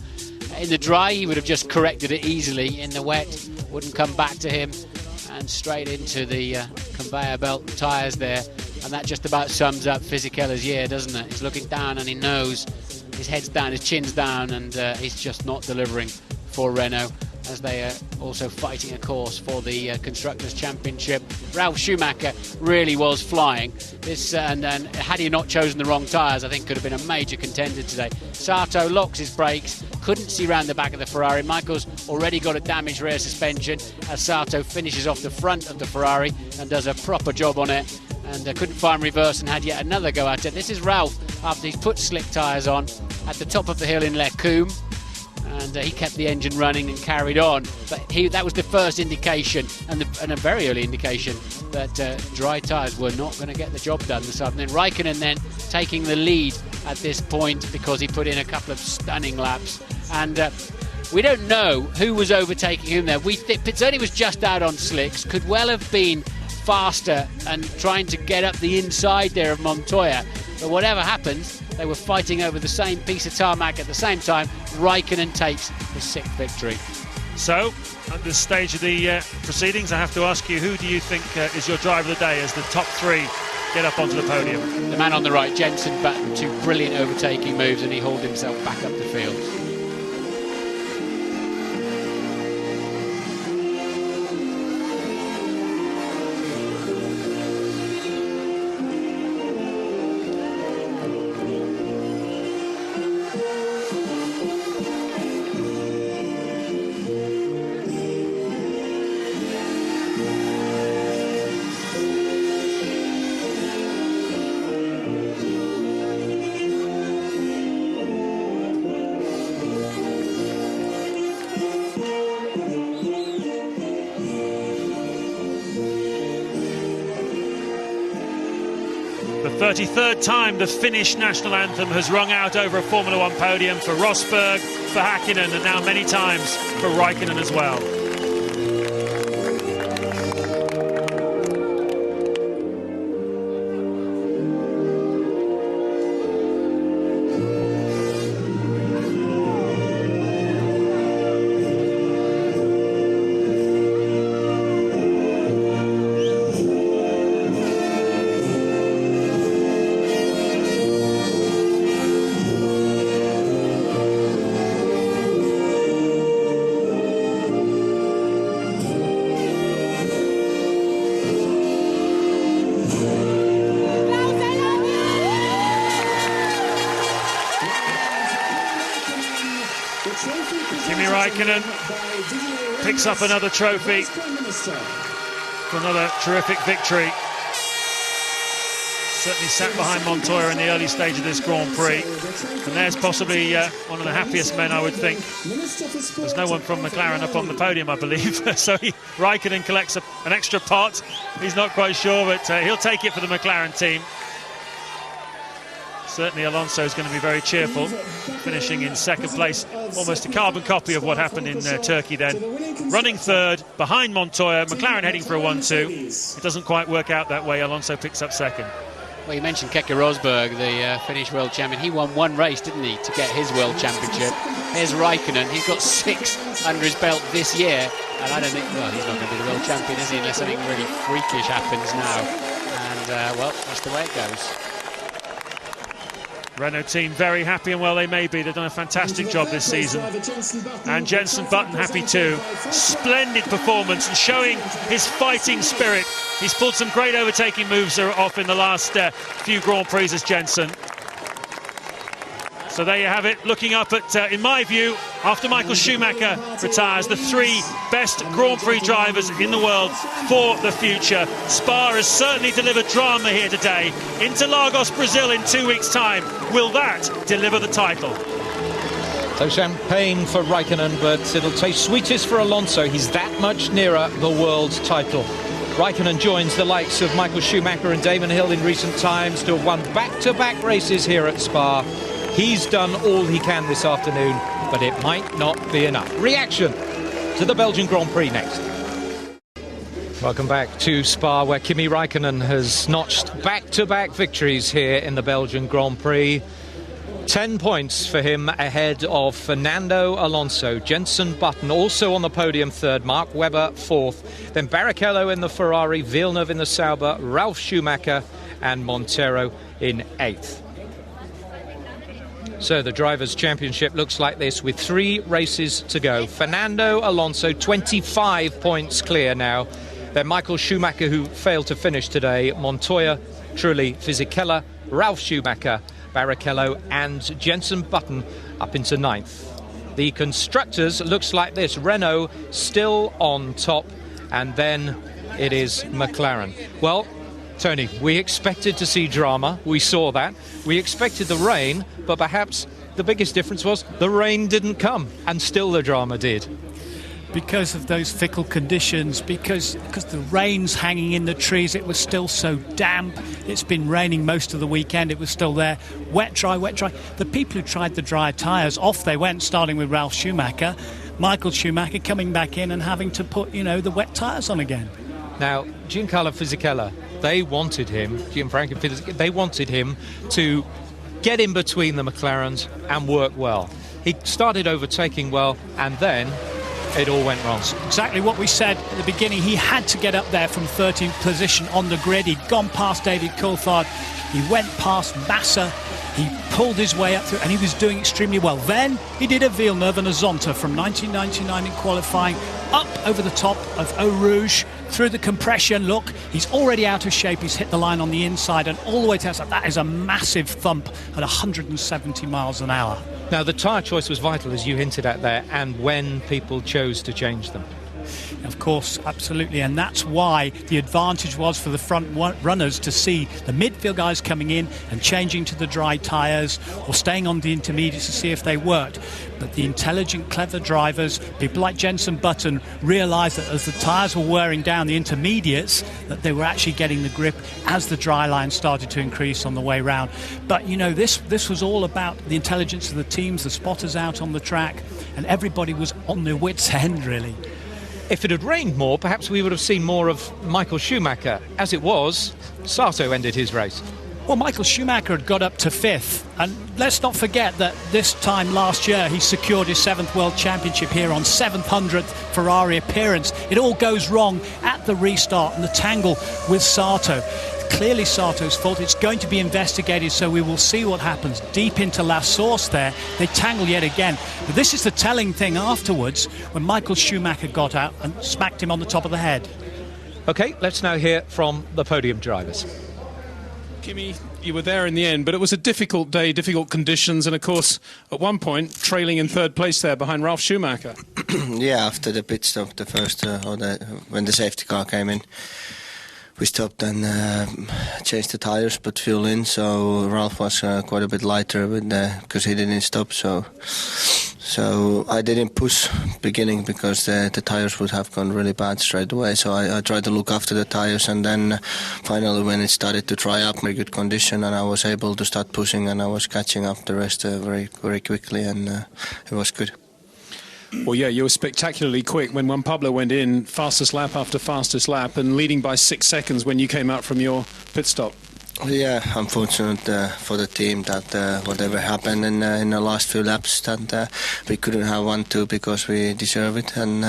[SPEAKER 9] In the dry, he would have just corrected it easily. In the wet, wouldn't come back to him, and straight into the conveyor belt tyres there. And that just about sums up Fisichella's year, doesn't it? He's looking down and he knows his head's down, his chin's down, and he's just not delivering for Renault, as they are also fighting a course for the Constructors' Championship. Ralf Schumacher really was flying. This and had he not chosen the wrong tyres, I think could have been a major contender today. Sato locks his brakes, couldn't see round the back of the Ferrari. Michael's already got a damaged rear suspension as Sato finishes off the front of the Ferrari and does a proper job on it, and couldn't find reverse and had yet another go at it. This is Ralf after he's put slick tyres on at the top of the hill in Lecumbe, and he kept the engine running and carried on. But that was the first indication, and a very early indication, that dry tyres were not going to get the job done this afternoon. Raikkonen then taking the lead at this point because he put in a couple of stunning laps, and we don't know who was overtaking him there. We think Pizzoni was just out on slicks, could well have been faster and trying to get up the inside there of Montoya, but whatever happens, they were fighting over the same piece of tarmac at the same time. Raikkonen takes his 6th victory.
[SPEAKER 8] So at this stage of the proceedings, I have to ask you, who do you think is your driver of the day as the top 3 get up onto the podium?
[SPEAKER 9] The man on the right, Jenson Button, 2 brilliant overtaking moves, and he hauled himself back up the field.
[SPEAKER 8] The 33rd time the Finnish national anthem has rung out over a Formula One podium for Rosberg, for Häkkinen, and now many times for Raikkonen as well. Raikkonen picks up another trophy for another terrific victory. Certainly sat behind Montoya in the early stage of this Grand Prix. And there's possibly one of the happiest men, I would think. There's no one from McLaren up on the podium, I believe. So Raikkonen collects an extra pot. He's not quite sure, but he'll take it for the McLaren team. Certainly Alonso is going to be very cheerful, finishing in second place, almost a carbon copy of what happened in Turkey then. Running third, behind Montoya, McLaren heading for a 1-2. It doesn't quite work out that way. Alonso picks up second.
[SPEAKER 9] Well, you mentioned Keke Rosberg, the Finnish world champion. He won one race, didn't he, to get his world championship. Here's Raikkonen. He's got 6 under his belt this year. And I don't think, well, he's not going to be the world champion, is he, unless something really freakish happens now. And, well, that's the way it goes.
[SPEAKER 8] Renault team very happy, and well they may be. They've done a fantastic job this season. And Jenson Button happy too. Splendid performance and showing his fighting spirit. He's pulled some great overtaking moves off in the last few Grand Prix as Jenson. So there you have it, looking up at, in my view, after Michael Schumacher retires, the 3 best Grand Prix drivers in the world for the future. Spa has certainly delivered drama here today. Interlagos, Brazil in 2 weeks' time. Will that deliver the title?
[SPEAKER 2] So champagne for Raikkonen, but it'll taste sweetest for Alonso. He's that much nearer the world title. Raikkonen joins the likes of Michael Schumacher and Damon Hill in recent times to have won back-to-back races here at Spa. He's done all he can this afternoon, but it might not be enough. Reaction to the Belgian Grand Prix next. Welcome back to Spa, where Kimi Raikkonen has notched back-to-back victories here in the Belgian Grand Prix. 10 points for him ahead of Fernando Alonso. Jenson Button also on the podium third, Mark Webber fourth, then Barrichello in the Ferrari, Villeneuve in the Sauber, Ralf Schumacher and Montero in eighth. So the Drivers' Championship looks like this with 3 races to go. Fernando Alonso 25 points clear now. Then Michael Schumacher, who failed to finish today, Montoya, Trulli, Fisichella, Ralf Schumacher, Barrichello and Jenson Button up into 9th. The Constructors looks like this. Renault still on top, and then it is McLaren. Well, Tony, we expected to see drama. We saw that. We expected the rain, but perhaps the biggest difference was the rain didn't come, and still the drama did.
[SPEAKER 10] Because of those fickle conditions, because the rain's hanging in the trees, it was still so damp. It's been raining most of the weekend. It was still there. Wet, dry, wet, dry. The people who tried the dry tyres, off they went, starting with Ralf Schumacher. Michael Schumacher coming back in and having to put, the wet tyres on again. Now, Giancarlo Fisichella, they wanted him, they wanted him to get in between the McLarens and work well. He started overtaking well, and then it all went wrong. Exactly what we said at the beginning. He had to get up there from 13th position on the grid. He'd gone past David Coulthard. He went past Massa. He pulled his way up through, and he was doing extremely well. Then he did a Villeneuve and a Zonta from 1999 in qualifying, up over the top of Eau Rouge, through the compression. Look, he's already out of shape. He's hit the line on the inside and all the way to outside. That is a massive thump at 170 miles an hour.
[SPEAKER 2] Now, the tyre choice was vital, as you hinted at there, and when people chose to change them.
[SPEAKER 10] Of course, absolutely, and that's why the advantage was for the front runners to see the midfield guys coming in and changing to the dry tyres or staying on the intermediates to see if they worked. But the intelligent, clever drivers, people like Jenson Button, realised that as the tyres were wearing down the intermediates, that they were actually getting the grip as the dry line started to increase on the way round. But, this was all about the intelligence of the teams, the spotters out on the track, and everybody was on their wits' end, really.
[SPEAKER 2] If it had rained more, perhaps we would have seen more of Michael Schumacher. As it was, Sato ended his race.
[SPEAKER 10] Well, Michael Schumacher had got up to 5th, and let's not forget that this time last year he secured his 7th World Championship here on 700th Ferrari appearance. It all goes wrong at the restart and the tangle with Sato. Clearly Sato's fault. It's going to be investigated, so we will see what happens. Deep into La Source there, they tangle yet again. But this is the telling thing afterwards, when Michael Schumacher got out and smacked him on the top of the head.
[SPEAKER 2] OK, let's now hear from the podium drivers.
[SPEAKER 15] Kimi, you were there in the end, but it was a difficult day, difficult conditions, and of course, at one point, trailing in third place there behind Ralf Schumacher.
[SPEAKER 16] Yeah, after the pit stop, the first, when the safety car came in, we stopped and changed the tires, put fuel in, so Ralf was quite a bit lighter because he didn't stop, so I didn't push beginning because the tires would have gone really bad straight away. So I tried to look after the tires, and then finally when it started to dry up, very good condition, and I was able to start pushing, and I was catching up the rest very, very quickly, and it was good.
[SPEAKER 15] Well, yeah, you were spectacularly quick when Juan Pablo went in, fastest lap after fastest lap, and leading by 6 seconds when you came out from your pit stop.
[SPEAKER 16] Yeah, unfortunate for the team that whatever happened in the last few laps, that we couldn't have 1-2 because we deserve it, and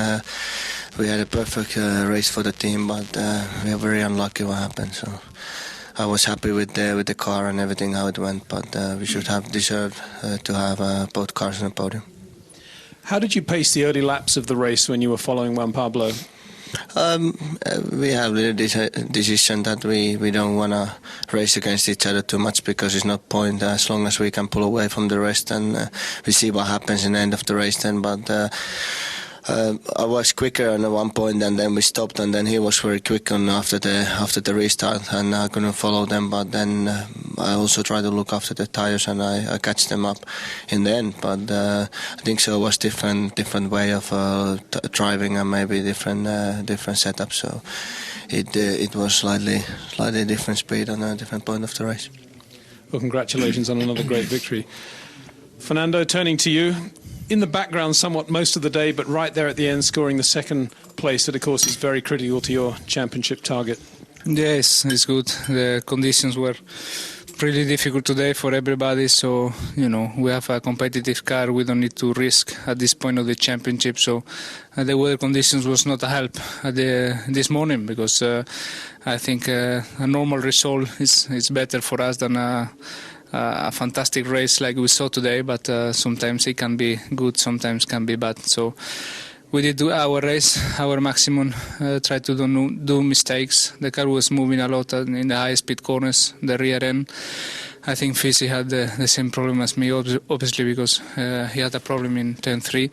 [SPEAKER 16] we had a perfect race for the team, but we are very unlucky what happened. So I was happy with the car and everything how it went, but we should have deserved to have both cars on the podium.
[SPEAKER 15] How did you pace the early laps of the race when you were following Juan Pablo?
[SPEAKER 16] We have the decision that we don't want to race against each other too much because it's not point as long as we can pull away from the rest, and we see what happens in the end of the race then. But I was quicker on one point, and then we stopped, and then he was very quick on after the restart, and I couldn't follow them. But then I also tried to look after the tires, and I catch them up in the end. But I think so it was different way of driving, and maybe different setup. So it was slightly different speed on a different point of the race.
[SPEAKER 15] Well, congratulations on another great victory. Fernando, turning to you. In the background somewhat most of the day, but right there at the end scoring the second place that of course is very critical to your championship target.
[SPEAKER 3] Yes, it's good. The conditions were really difficult today for everybody, so we have a competitive car. We don't need to risk at this point of the championship, so the weather conditions was not a help this morning, because I think a normal result is better for us than a fantastic race like we saw today, but sometimes it can be good, sometimes can be bad. So we did do our race, our maximum, try to don't do mistakes. The car was moving a lot in the high speed corners, the rear end. I think Fisi had the same problem as me, obviously, because he had a problem in turn 3.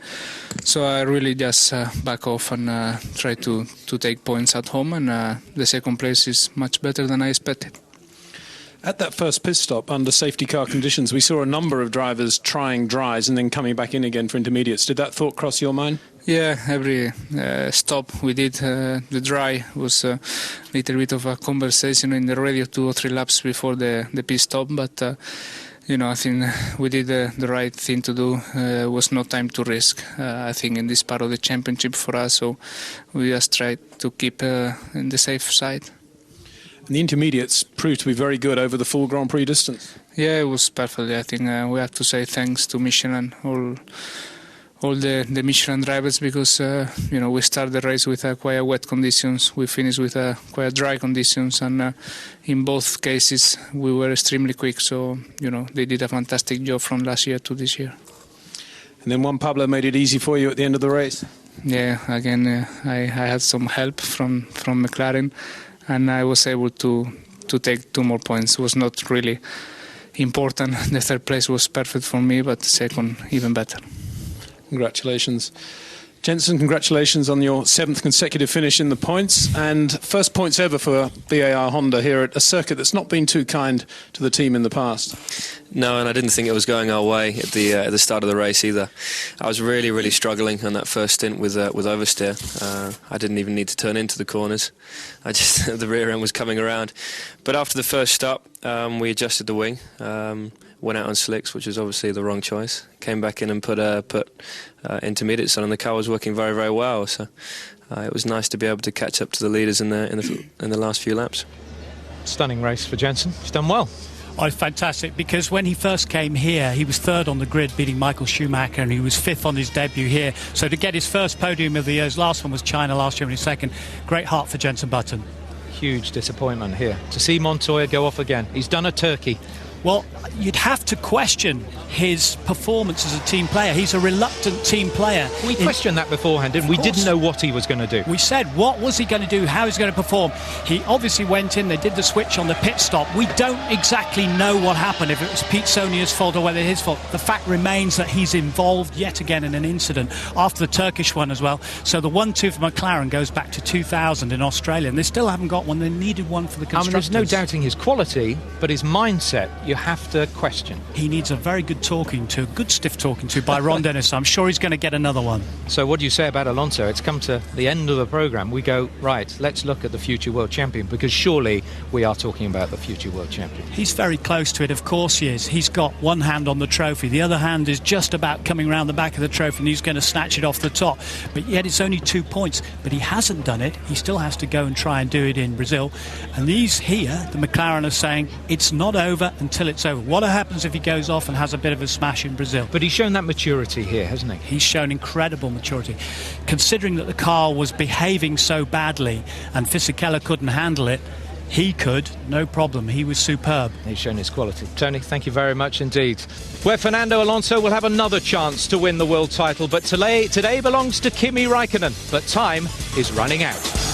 [SPEAKER 3] So I really just back off and try to take points at home, and the second place is much better than I expected.
[SPEAKER 15] At that first pit stop, under safety car conditions, we saw a number of drivers trying dries and then coming back in again for intermediates. Did that thought cross your mind?
[SPEAKER 3] Yeah, every stop we did, the dry was a little bit of a conversation in the radio 2 or 3 laps before the pit stop, but I think we did the right thing to do. Was no time to risk, I think, in this part of the championship for us, so we just tried to keep in the safe side.
[SPEAKER 15] And the intermediates proved to be very good over the full Grand Prix distance.
[SPEAKER 3] Yeah, it was perfect. I think we have to say thanks to Michelin, all the Michelin drivers, because we started the race with quite wet conditions. We finished with quite dry conditions, and in both cases we were extremely quick. So they did a fantastic job from last year to this year.
[SPEAKER 15] And then Juan Pablo made it easy for you at the end of the race.
[SPEAKER 3] Yeah, again I had some help from McLaren, and I was able to take 2 more points. It was not really important. The third place was perfect for me, but the second even better.
[SPEAKER 15] Congratulations. Jenson, congratulations on your 7th consecutive finish in the points, and first points ever for BAR Honda here at a circuit that's not been too kind to the team in the past.
[SPEAKER 6] No, and I didn't think it was going our way at the start of the race either. I was really struggling on that first stint with oversteer. I didn't even need to turn into the corners. The rear end was coming around. But after the first stop, we adjusted the wing. Went out on slicks, which was obviously the wrong choice. Came back in and put intermediates on, and the car was working very well. So it was nice to be able to catch up to the leaders in the last few laps.
[SPEAKER 2] Stunning race for Jenson. He's done well.
[SPEAKER 10] Oh, fantastic, because when he first came here, he was 3rd on the grid, beating Michael Schumacher, and he was 5th on his debut here. So to get his first podium of the year, his last one was China last year, and his second. Great heart for Jenson Button.
[SPEAKER 2] Huge disappointment here to see Montoya go off again. He's done a turkey.
[SPEAKER 10] Well, you'd have to question his performance as a team player. He's a reluctant team player.
[SPEAKER 2] We questioned that beforehand, didn't we? We didn't know what he was going to do.
[SPEAKER 10] We said, what was he going to do? How he's going to perform? He obviously went in, they did the switch on the pit stop. We don't exactly know what happened, if it was Pete Sonia's fault or whether his fault. The fact remains that he's involved yet again in an incident after the Turkish one as well. So the 1-2 for McLaren goes back to 2000 in Australia, and they still haven't got one. They needed one for the constructors.
[SPEAKER 2] I mean, there's no doubting his quality, but his mindset, you have to question.
[SPEAKER 10] He needs a very good stiff talking to by Ron Dennis. I'm sure he's going to get another one.
[SPEAKER 2] So what do you say about Alonso? It's come to the end of the programme. We go, right, let's look at the future world champion, because surely we are talking about the future world champion.
[SPEAKER 10] He's very close to it, of course he is. He's got one hand on the trophy. The other hand is just about coming around the back of the trophy, and he's going to snatch it off the top. But yet it's only 2 points. But he hasn't done it. He still has to go and try and do it in Brazil. And these here, the McLaren are saying, it's not over until it's over. What happens if he goes off and has a bit of a smash in Brazil?
[SPEAKER 2] But he's shown that maturity here, hasn't he?
[SPEAKER 10] He's shown incredible maturity. Considering that the car was behaving so badly and Fisichella couldn't handle it, he could, no problem. He was superb.
[SPEAKER 2] He's shown his quality. Tony, thank you very much indeed. Where Fernando Alonso will have another chance to win the world title, but today belongs to Kimi Raikkonen. But time is running out.